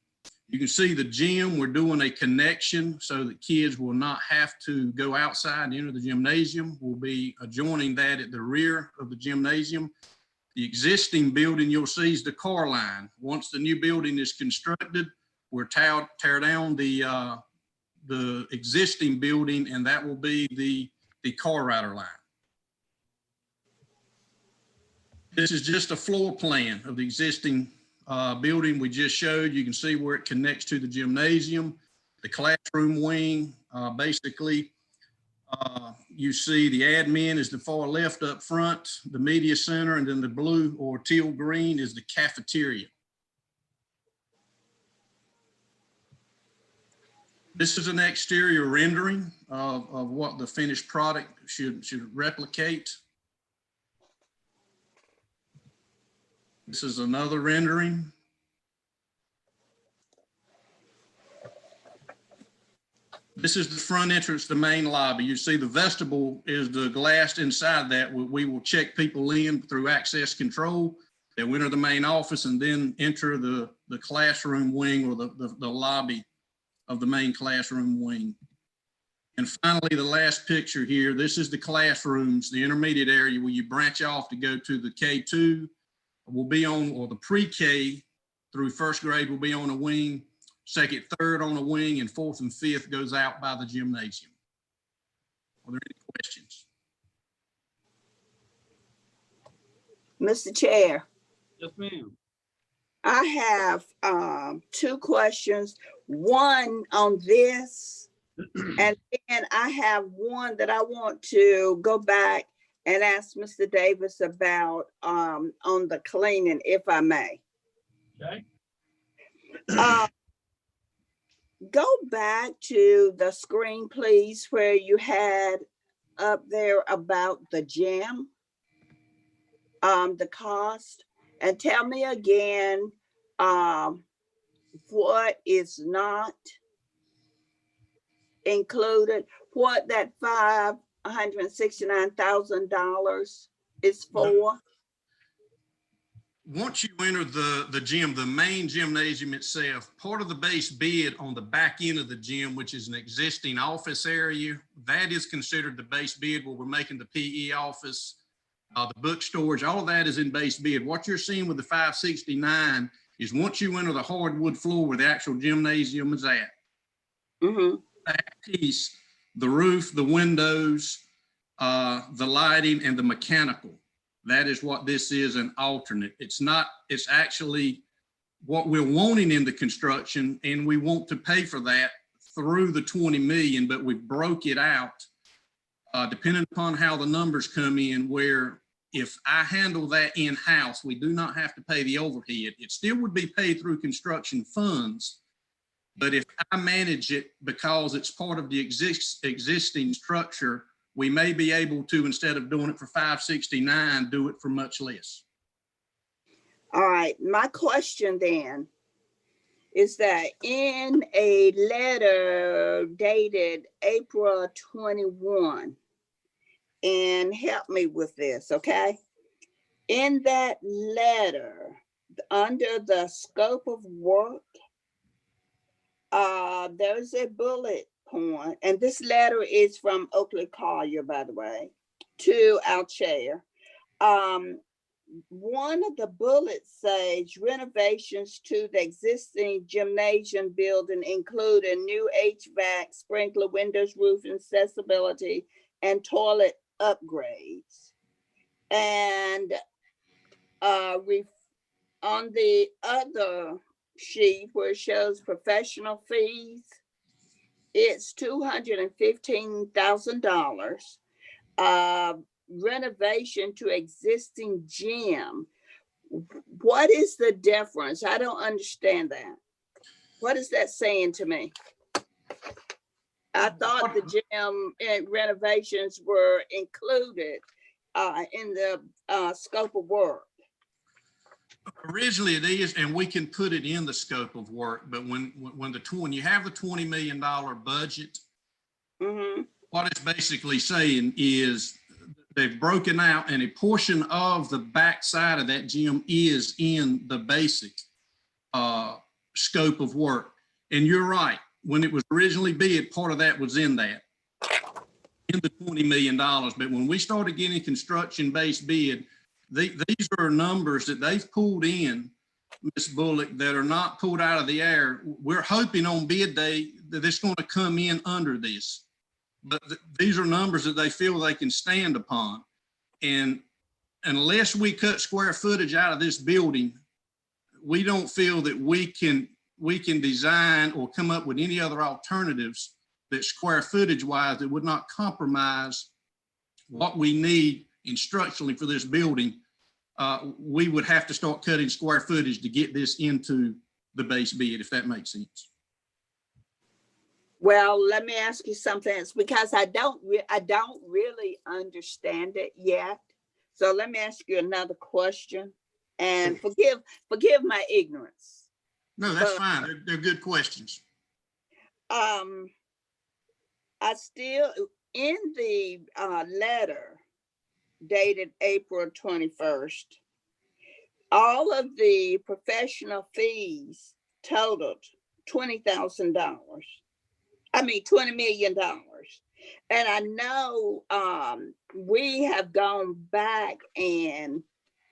You can see the gym. We're doing a connection so that kids will not have to go outside and enter the gymnasium. We'll be adjoining that at the rear of the gymnasium. The existing building you'll see is the car line. Once the new building is constructed, we'll tear down the existing building, and that will be the car rider line. This is just a floor plan of the existing building we just showed. You can see where it connects to the gymnasium, the classroom wing. Basically, you see the admin is the far left up front, the media center, and then the blue or teal green is the cafeteria. This is an exterior rendering of what the finished product should replicate. This is another rendering. This is the front entrance to the main lobby. You see the vestibule is the glass inside that. We will check people in through access control. They'll enter the main office and then enter the classroom wing or the lobby of the main classroom wing. And finally, the last picture here, this is the classrooms, the intermediate area where you branch off to go to the K2 will be on, or the pre-K through first grade will be on a wing, second, third on a wing, and fourth and fifth goes out by the gymnasium. Are there any questions? Mr. Chair. Yes, ma'am. I have two questions, one on this, and then I have one that I want to go back and ask Mr. Davis about on the cleaning, if I may. Okay. Go back to the screen, please, where you had up there about the gym, the cost, and tell me again what is not included, what that $569,000 is for. Once you enter the gym, the main gymnasium itself, part of the base bid on the back end of the gym, which is an existing office area, that is considered the base bid where we're making the PE office, the book storage, all of that is in base bid. What you're seeing with the 569 is once you enter the hardwood floor where the actual gymnasium is at, that piece, the roof, the windows, the lighting, and the mechanical, that is what this is, an alternate. It's not, it's actually what we're wanting in the construction, and we want to pay for that through the 20 million, but we broke it out depending upon how the numbers come in, where if I handle that in-house, we do not have to pay the overhead. It still would be paid through construction funds, but if I manage it because it's part of the existing structure, we may be able to, instead of doing it for 569, do it for much less. All right, my question then is that in a letter dated April 21, and help me with this, okay? In that letter, under the scope of work, there's a bullet point, and this letter is from Oakley Collier, by the way, to our chair. One of the bullets says renovations to the existing gymnasium building, including new HVAC, sprinkler, windows, roof accessibility, and toilet upgrades. And on the other sheet where it shows professional fees, it's $215,000. Renovation to existing gym. What is the difference? I don't understand that. What is that saying to me? I thought the gym renovations were included in the scope of work. Originally it is, and we can put it in the scope of work, but when you have the $20 million budget, what it's basically saying is they've broken out, and a portion of the back side of that gym is in the basic scope of work. And you're right, when it was originally bid, part of that was in that, in the $20 million. But when we started getting construction-based bid, these are numbers that they've pulled in, Ms. Bullock, that are not pulled out of the air. We're hoping on bid day that it's going to come in under this. But these are numbers that they feel they can stand upon. And unless we cut square footage out of this building, we don't feel that we can design or come up with any other alternatives that square footage wise that would not compromise what we need instructionally for this building. We would have to start cutting square footage to get this into the base bid, if that makes sense. Well, let me ask you something else, because I don't really understand it yet. So let me ask you another question, and forgive my ignorance. No, that's fine. They're good questions. I still, in the letter dated April 21st, all of the professional fees totaled $20,000. I mean, $20 million. And I know we have gone back and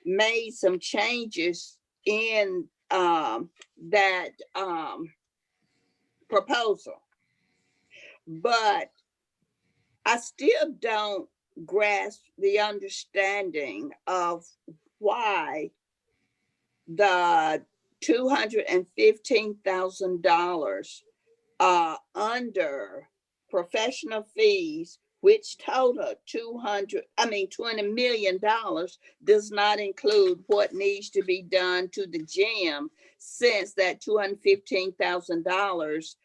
made some changes in that proposal. But I still don't grasp the understanding of why the $215,000 under professional fees, which total $20 million, does not include what needs to be done to the gym, since that $215,000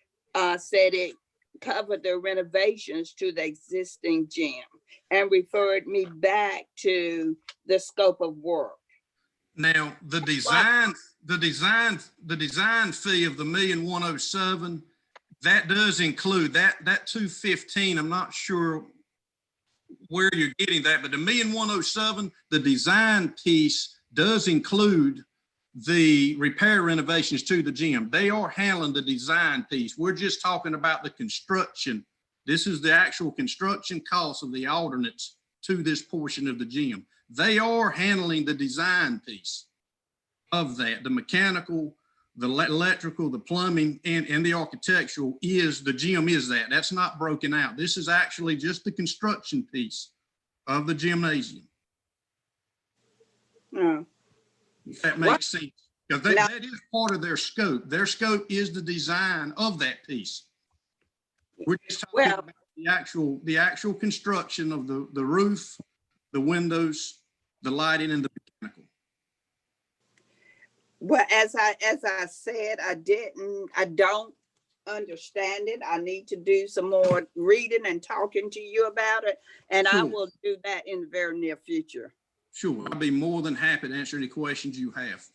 said it covered the renovations to the existing gym, and referred me back to the scope of work. Now, the design fee of the $1,107,000, that does include that 215. I'm not sure where you're getting that, but the $1,107,000, the design piece does include the repair renovations to the gym. They are handling the design piece. We're just talking about the construction. This is the actual construction cost of the alternates to this portion of the gym. They are handling the design piece of that. The mechanical, the electrical, the plumbing, and the architectural the gym is that. That's not broken out. This is actually just the construction piece of the gymnasium. If that makes sense. Because that is part of their scope. Their scope is the design of that piece. We're just talking about the actual construction of the roof, the windows, the lighting, and the mechanical. Well, as I said, I don't understand it. I need to do some more reading and talking to you about it, and I will do that in the very near future. Sure, I'll be more than happy to answer any questions you have.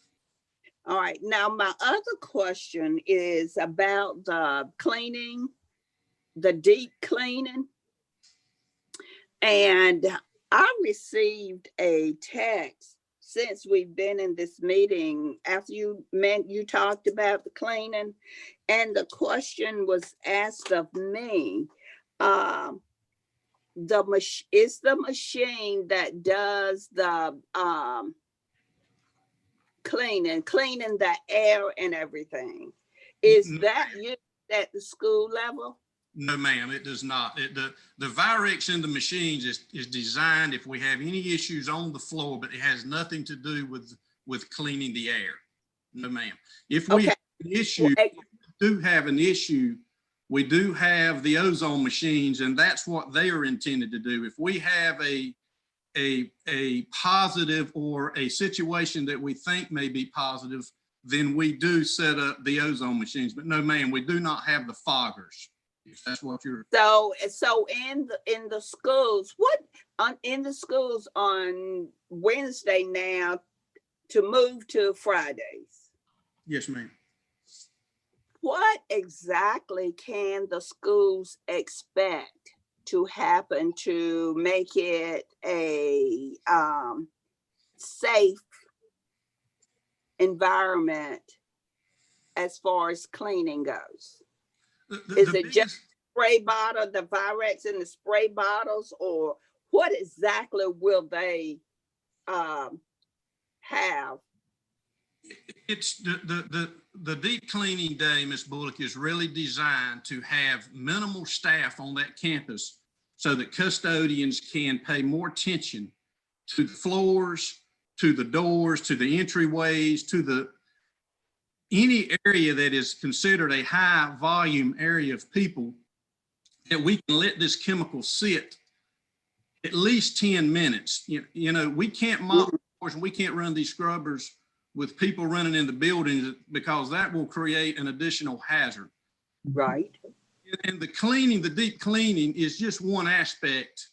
All right, now my other question is about the cleaning, the deep cleaning. And I received a text since we've been in this meeting after you talked about the cleaning, and the question was asked of me, it's the machine that does the cleaning the air and everything. Is that used at the school level? No, ma'am, it does not. The Virex in the machines is designed if we have any issues on the floor, but it has nothing to do with cleaning the air. No, ma'am. If we have an issue, we do have the ozone machines, and that's what they are intended to do. If we have a positive or a situation that we think may be positive, then we do set up the ozone machines. But no, ma'am, we do not have the foggers. If that's what you're. So in the schools, in the schools on Wednesday now to move to Fridays? Yes, ma'am. What exactly can the schools expect to happen to make it a safe environment as far as cleaning goes? Is it just spray bottle, the Virex in the spray bottles, or what exactly will they have? It's the deep cleaning day, Ms. Bullock, is really designed to have minimal staff on that campus so that custodians can pay more attention to the floors, to the doors, to the entryways, to any area that is considered a high volume area of people, that we can let this chemical sit at least 10 minutes. You know, we can't mop floors and we can't run these scrubbers with people running in the buildings, because that will create an additional hazard. Right. And the cleaning, the deep cleaning, is just one aspect.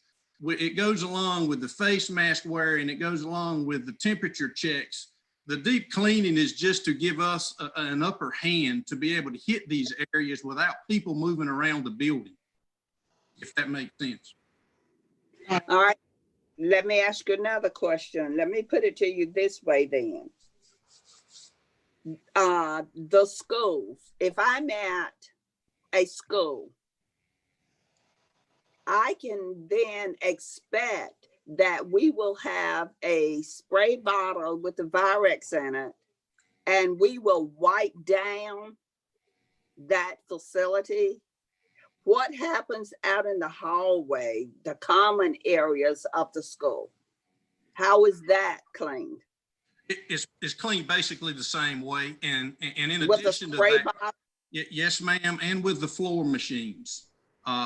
It goes along with the face mask wearing, it goes along with the temperature checks. The deep cleaning is just to give us an upper hand to be able to hit these areas without people moving around the building, if that makes sense. All right, let me ask you another question. Let me put it to you this way then. the schools. If I'm at a school, I can then expect that we will have a spray bottle with the Virex in it, and we will wipe down that facility. What happens out in the hallway, the common areas of the school? How is that cleaned? It's cleaned basically the same way. And in With the addition to spray that, bottle? yes, ma'am, and with the floor machines.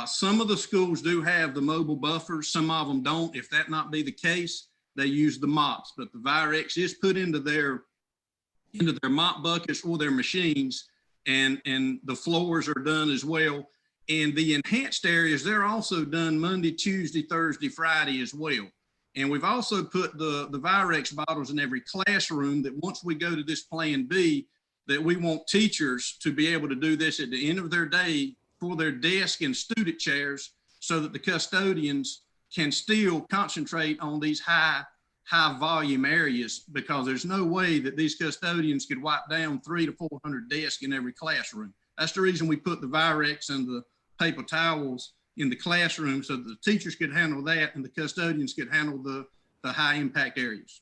Some of the schools do have the mobile buffers. Some of them don't. If that not be the case, they use the mops. But the Virex is put into their mop buckets or their machines, and the floors are done as well. And the enhanced areas, they're also done Monday, Tuesday, Thursday, Friday as well. And we've also put the Virex bottles in every classroom, that once we go to this Plan B, that we want teachers to be able to do this at the end of their day for their desk and student chairs, so that the custodians can still concentrate on these high volume areas, because there's no way that these custodians could wipe down 300 to 400 desks in every classroom. That's the reason we put the Virex and the paper towels in the classroom, so that the teachers could handle that and the custodians could handle the high impact areas.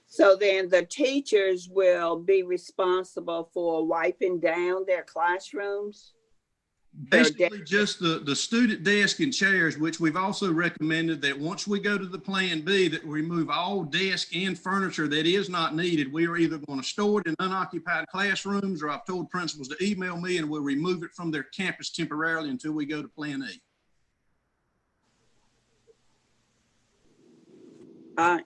So then the teachers will be responsible for wiping down their classrooms? Basically just the student desk and chairs, which we've also recommended that once we go to the Plan B, that we remove all desk and furniture that is not needed. We are either going to store it in unoccupied classrooms, or I've told principals to email me and we'll remove it from their campus temporarily until we go to Plan E. All right.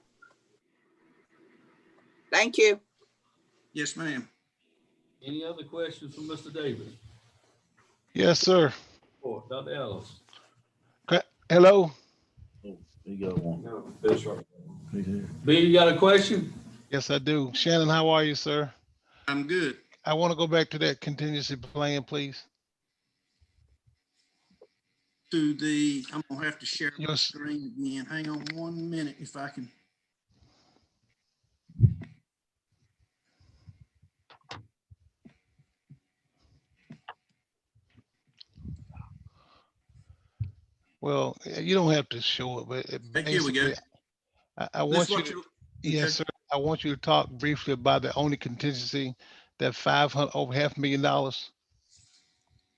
Thank you. Yes, ma'am. Any other questions from Mr. Davis? Yes, sir. Or Dr. Ellis? Hello. Oh, there you go one. B, you got a question? Yes, I do. Shannon, how are you, sir? I'm good. I want to go back to that contingency plan, please. I'm gonna have to share my screen again. Hang on 1 minute if I can. Well, you don't have to show it, but Here we go. I want you to, yes, sir. I want you to talk briefly about the only contingency, that over $500,000.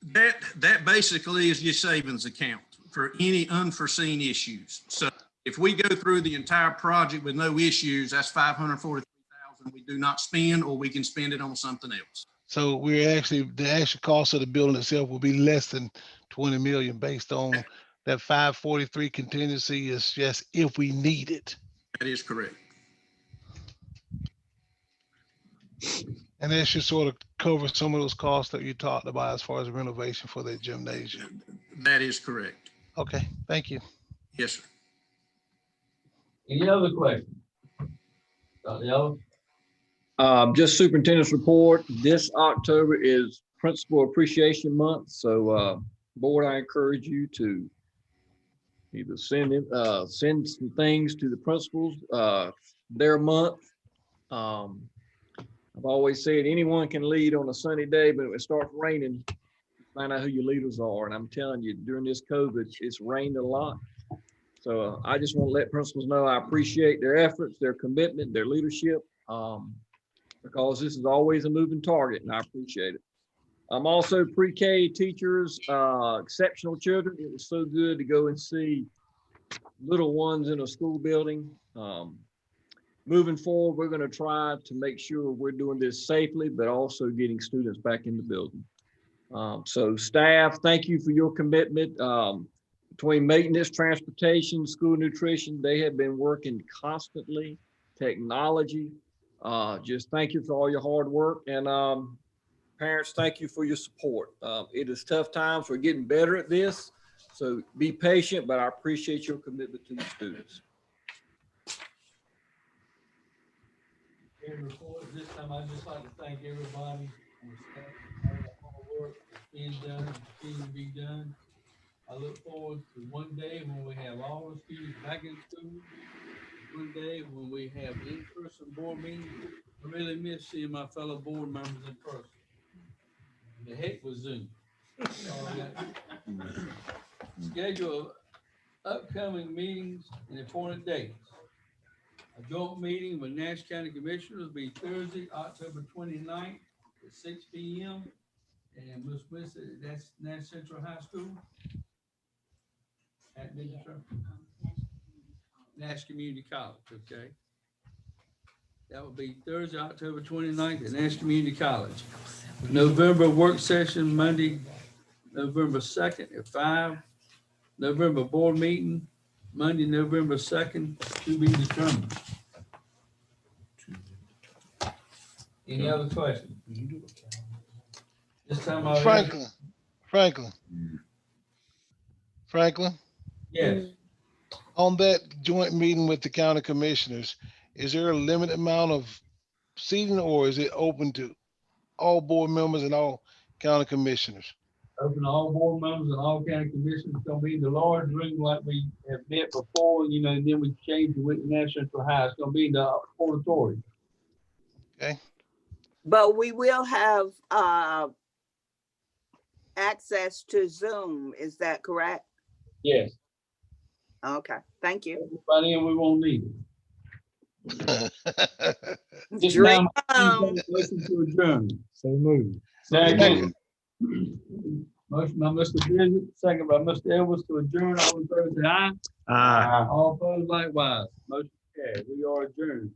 That basically is your savings account for any unforeseen issues. So if we go through the entire project with no issues, that's $543,000 we do not spend, or we can spend it on something else. So the actual cost of the building itself will be less than 20 million, based on that 543 contingency is just if we need it. That is correct. And that should sort of cover some of those costs that you talked about as far as renovation for the gymnasium. That is correct. Okay, thank you. Yes, sir. Any other questions? Dr. Ellis? Just superintendent's report. This October is Principal Appreciation Month. So board, I encourage you to either send some things to the principals their month. I've always said anyone can lead on a sunny day, but if it starts raining, find out who your leaders are. And I'm telling you, during this COVID, it's rained a lot. So I just want to let principals know I appreciate their efforts, their commitment, their leadership, because this is always a moving target, and I appreciate it. I'm also pre-K teachers, exceptional children. It was so good to go and see little ones in a school building. Moving forward, we're going to try to make sure we're doing this safely, but also getting students back in the building. So staff, thank you for your commitment. Between maintenance, transportation, school nutrition, they have been working constantly. Technology, just thank you for all your hard work. And parents, thank you for your support. It is tough times. We're getting better at this. So be patient, but I appreciate your commitment to the students. This time I'd just like to thank everybody on the staff for all the hard work that's being done and continuing to be done. I look forward to one day when we have all the students back in school, one day when we have in-person board meetings, I really miss seeing my fellow board members in person. The heck was Zoom. Schedule upcoming meetings and appointed dates. A joint meeting with Nash County Commissioners will be Thursday, October 29th at 6 p.m. And Ms. Smith said that's Nash Central High School? At Nash Community College, okay. That will be Thursday, October 29th at Nash Community College. November work session, Monday, November 2nd at 5. November board meeting, Monday, November 2nd, to be determined. Any other questions? This time I'll. Franklin? Yes. On that joint meeting with the county commissioners, is there a limited amount of seating or is it open to all board members and all county commissioners? Open to all board members and all county commissioners. It's gonna be in the large room like we have met before, you know, and then we changed it with Nash Central High. It's gonna be in the auditorium. Okay. But we will have access to Zoom. Is that correct? Yes. Okay, thank you. By then we won't need it. Just Dream now, on. motion to adjourn. So moved. Second. Motion by Mr. Bridget, second by Mr. Edwards to adjourn. All in favor, say aye. Aye. All opposed likewise. Motion carried. We are adjourned.